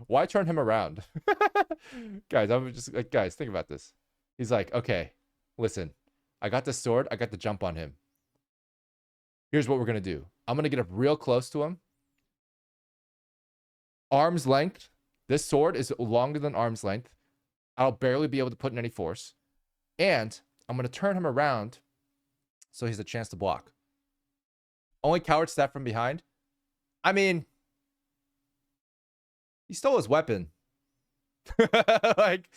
why turn him around? Guys, I'm just like, guys, think about this. He's like, okay, listen, I got this sword, I got the jump on him. Here's what we're gonna do. I'm gonna get up real close to him. Arm's length. This sword is longer than arm's length. I'll barely be able to put in any force. And I'm gonna turn him around so he has a chance to block. Only coward stab from behind. I mean, he stole his weapon. Like,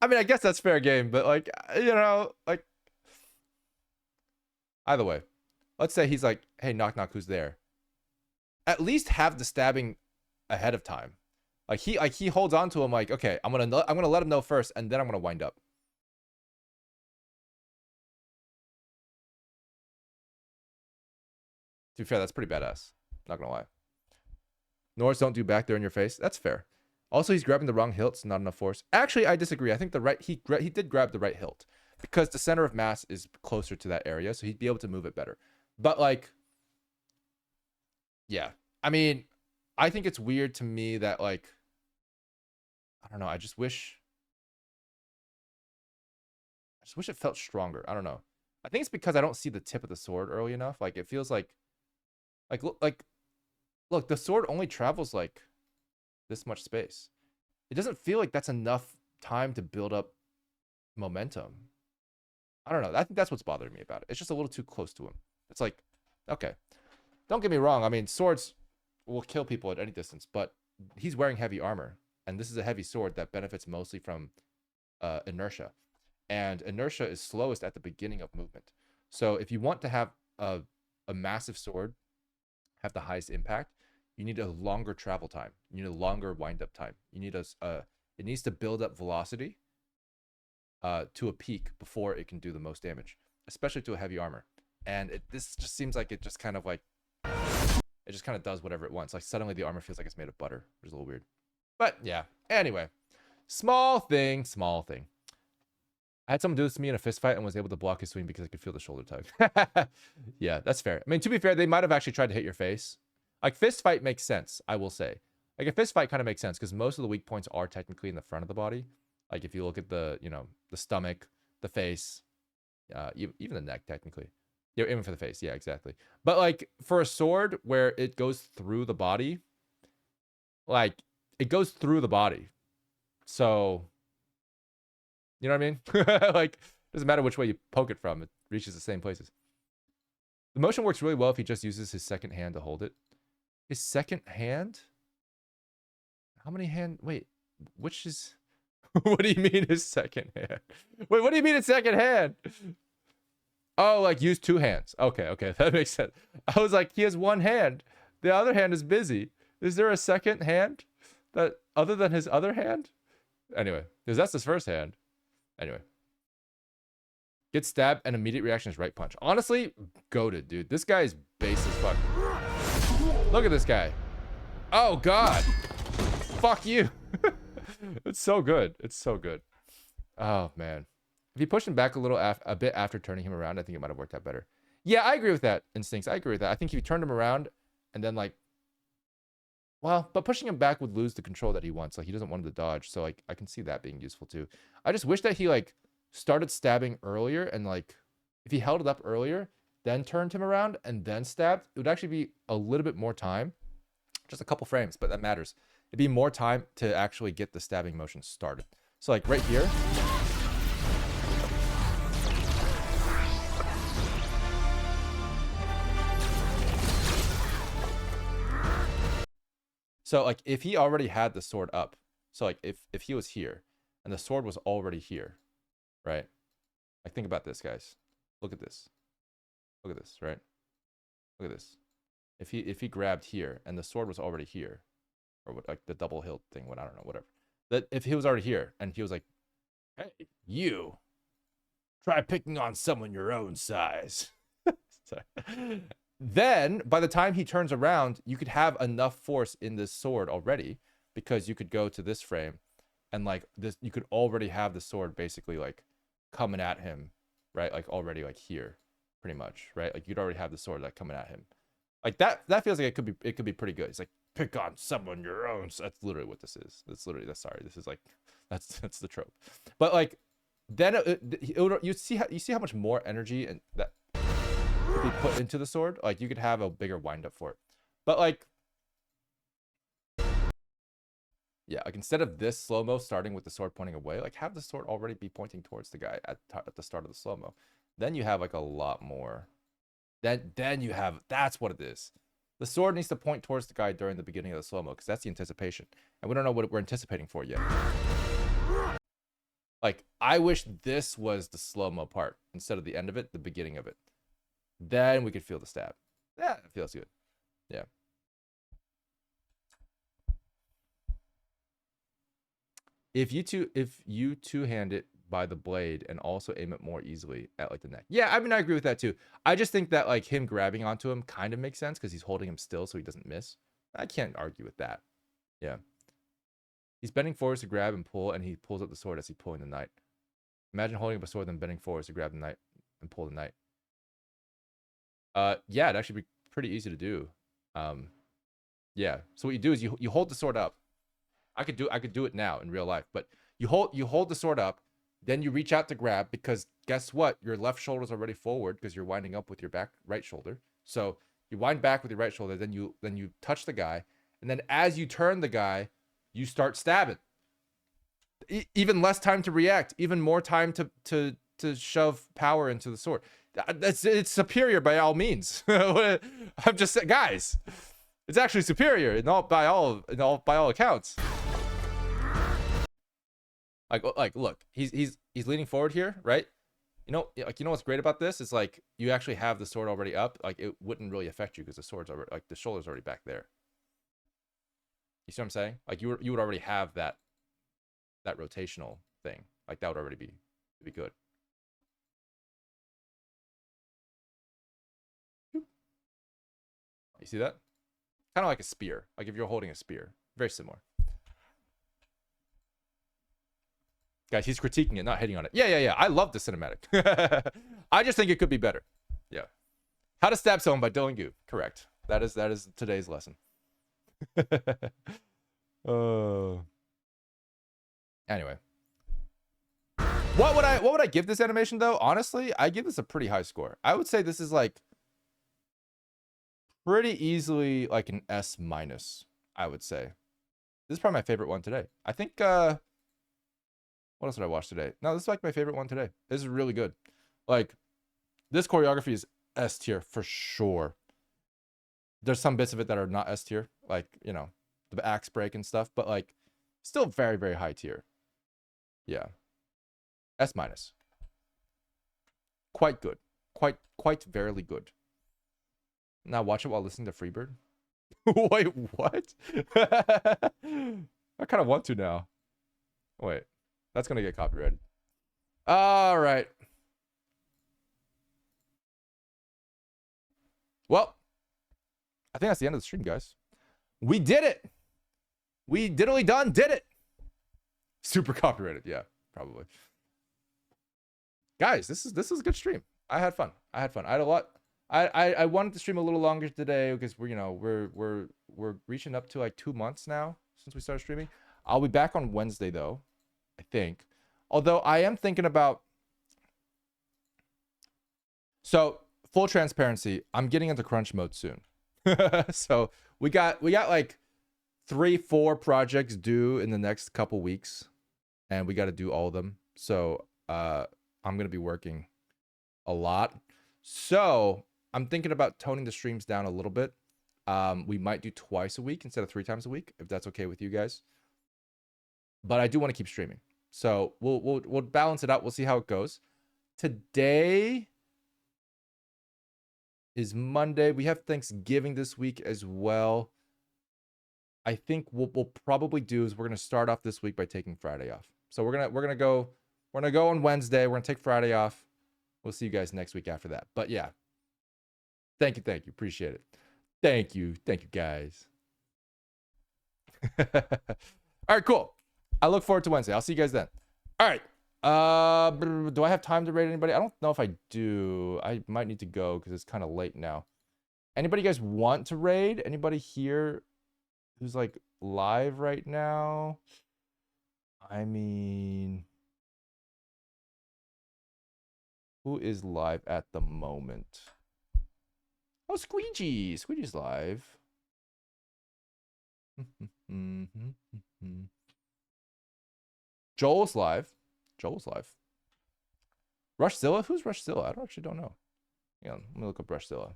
I mean, I guess that's fair game, but like, you know, like, either way, let's say he's like, hey, knock knock, who's there? At least have the stabbing ahead of time. Like he holds on to him like, okay, I'm gonna let him know first, and then I'm gonna wind up. To be fair, that's pretty badass. Not gonna lie. Norse don't do back there in your face. That's fair. Also, he's grabbing the wrong hilts, not enough force. Actually, I disagree. I think he did grab the right hilt because the center of mass is closer to that area, so he'd be able to move it better. But like, yeah, I mean, I think it's weird to me that like, I don't know. I just wish it felt stronger. I don't know. I think it's because I don't see the tip of the sword early enough. Like it feels like look, the sword only travels like this much space. It doesn't feel like that's enough time to build up momentum. I don't know. I think that's what's bothering me about it. It's just a little too close to him. It's like, okay, don't get me wrong. I mean, swords will kill people at any distance, but he's wearing heavy armor, and this is a heavy sword that benefits mostly from inertia. And inertia is slowest at the beginning of movement. So if you want to have a massive sword have the highest impact, you need a longer travel time. You need a longer wind-up time. You need it needs to build up velocity to a peak before it can do the most damage, especially to a heavy armor. And this just seems like it just kind of does whatever it wants. Like suddenly the armor feels like it's made of butter, which is a little weird. But yeah, anyway, small thing. I had someone do this to me in a fist fight and was able to block his swing because I could feel the shoulder tug. Yeah, that's fair. I mean, to be fair, they might have actually tried to hit your face. Like, fist fight makes sense, I will say. Like, a fist fight kind of makes sense because most of the weak points are technically in the front of the body. Like, if you look at the stomach, the face, even the neck, technically. Yeah, even for the face. Yeah, exactly. But, like, for a sword where it goes through the body, like, it goes through the body. So... you know what I mean? Like, doesn't matter which way you poke it from, it reaches the same places. The motion works really well if he just uses his second hand to hold it. His second hand? How many hand? Wait, which is... what do you mean his second hand? Wait, what do you mean his second hand? Oh, like use two hands. Okay, that makes sense. I was like, he has one hand. The other hand is busy. Is there a second hand that other than his other hand? Anyway, because that's his first hand. Anyway. Get stabbed and immediate reaction is right punch. Honestly, goated, dude. This guy is base as fuck. Look at this guy. Oh, God. Fuck you. It's so good. It's so good. Oh, man. If he pushed him back a bit after turning him around, I think it might have worked out better. Yeah, I agree with that, Instincts. I agree with that. I think if you turned him around and then, like... Well, but pushing him back would lose the control that he wants. Like, he doesn't want him to dodge. So, like, I can see that being useful, too. I just wish that he, like, started stabbing earlier. And, like, if he held it up earlier, then turned him around, and then stabbed, it would actually be a little bit more time. Just a couple frames, but that matters. It'd be more time to actually get the stabbing motion started. So, like, right here. So, like, if he already had the sword up, so, like, if he was here, and the sword was already here, right? Like, think about this, guys. Look at this. Look at this, right? Look at this. If he grabbed here, and the sword was already here, or what, like, the double hilt thing, what, I don't know, whatever. That if he was already here, and he was like, hey, you, try picking on someone your own size. Sorry. Then, by the time he turns around, you could have enough force in this sword already, because you could go to this frame, and, like, this, you could already have the sword basically, like, coming at him, right? Like, already, like, here, pretty much, right? Like, you'd already have the sword, like, coming at him. Like, that feels like it could be pretty good. It's like, pick on someone your own. So that's literally what this is. That's literally, this is, like, that's the trope. But, like, then you see how much more energy and that be put into the sword. Like, you could have a bigger wind up for it. But, like, yeah, like, instead of this slow-mo starting with the sword pointing away, like, have the sword already be pointing towards the guy at the start of the slow-mo. Then you have, like, a lot more. Then you have, that's what it is. The sword needs to point towards the guy during the beginning of the slow-mo, because that's the anticipation. And we don't know what we're anticipating for yet. Like, I wish this was the slow-mo part instead of the end of it, the beginning of it. Then we could feel the stab. Yeah, it feels good. Yeah. If you two-hand it by the blade and also aim it more easily at, like, the neck. Yeah, I mean, I agree with that too. I just think that, like, him grabbing onto him kind of makes sense because he's holding him still so he doesn't miss. I can't argue with that. Yeah. He's bending forwards to grab and pull, and he pulls up the sword as he's pulling the knight. Imagine holding up a sword then bending forwards to grab the knight and pull the knight. Yeah, it'd actually be pretty easy to do. Yeah. So what you do is you hold the sword up. I could do it now in real life, but you hold the sword up, then you reach out to grab, because guess what? Your left shoulder's already forward because you're winding up with your right shoulder. So you wind back with your right shoulder, then you touch the guy, and then as you turn the guy, you start stabbing. Even less time to react, even more time to shove power into the sword. It's superior by all means. I'm just saying, guys, it's actually superior by all accounts. Like, look, he's leaning forward here, right? You know what's great about this is, like, you actually have the sword already up. Like, it wouldn't really affect you because the sword's already, like, the shoulder's already back there. You see what I'm saying? Like, you would already have that rotational thing. Like, that would already be good. You see that? Kind of like a spear. Like, if you're holding a spear, very similar. Guys, he's critiquing it, not hitting on it. Yeah. I love the cinematic. I just think it could be better. Yeah. How to Stab Someone by Dillon Goo. Correct. That is today's lesson. Anyway. What would I give this animation though? Honestly, I give this a pretty high score. I would say this is, like, pretty easily like an S-, I would say. This is probably my favorite one today. I think what else did I watch today? No, this is, like, my favorite one today. This is really good. Like, this choreography is S tier for sure. There's some bits of it that are not S tier, like, you know, the axe break and stuff, but, like, still very, very high tier. Yeah. S-. Quite good. Quite very good. Now watch it while listening to Freebird. Wait, what? I kind of want to now. Wait. That's going to get copyrighted. All right. Well, I think that's the end of the stream, guys. We did it. We did it. Super copyrighted. Yeah, probably. Guys, this is a good stream. I had fun. I had a lot I wanted to stream a little longer today because we're reaching up to like 2 months now since we started streaming. I'll be back on Wednesday though, I think. Although I am thinking about, so full transparency, I'm getting into crunch mode soon. So we got like 3-4 projects due in the next couple weeks, and we got to do all of them. So I'm gonna be working a lot. So I'm thinking about toning the streams down a little bit. We might do twice a week instead of 3 times a week, if that's okay with you guys. But I do want to keep streaming, so we'll balance it out. We'll see how it goes. Today is Monday. We have Thanksgiving this week as well. I think what we'll probably do is we're gonna start off this week by taking Friday off. So we're gonna go on Wednesday. We're gonna take Friday off. We'll see you guys next week after that. But yeah, thank you, appreciate it. Thank you guys. All right, cool. I look forward to Wednesday. I'll see you guys then. All right. Do I have time to raid anybody? I don't know if I do. I might need to go because it's kind of late now. Anybody guys want to raid? Anybody here who's like live right now? I mean, who is live at the moment? Oh, Squeegee. Squeegee's live. Joel's live. Rushzilla? Who's Rushzilla? I actually don't know. Yeah, let me look up Rushzilla.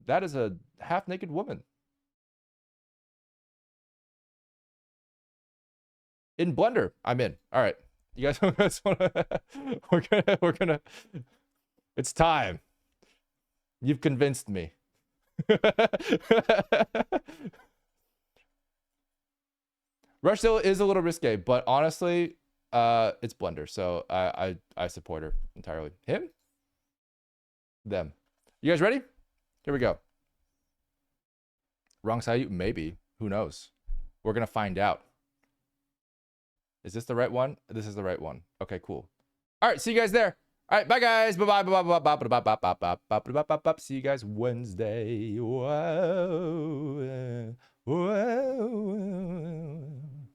That is a half-naked woman. In Blender, I'm in. All right. You guys wanna we're gonna it's time. You've convinced me. Rushzilla is a little risque, but honestly, it's Blender, so I support her entirely. Him? Them. You guys ready? Here we go. Wrong side? Maybe. Who knows? We're gonna find out. Is this the right one? This is the right one. Okay, cool. All right, see you guys there. All right, bye guys. Bye bye. See you guys Wednesday. Whoa.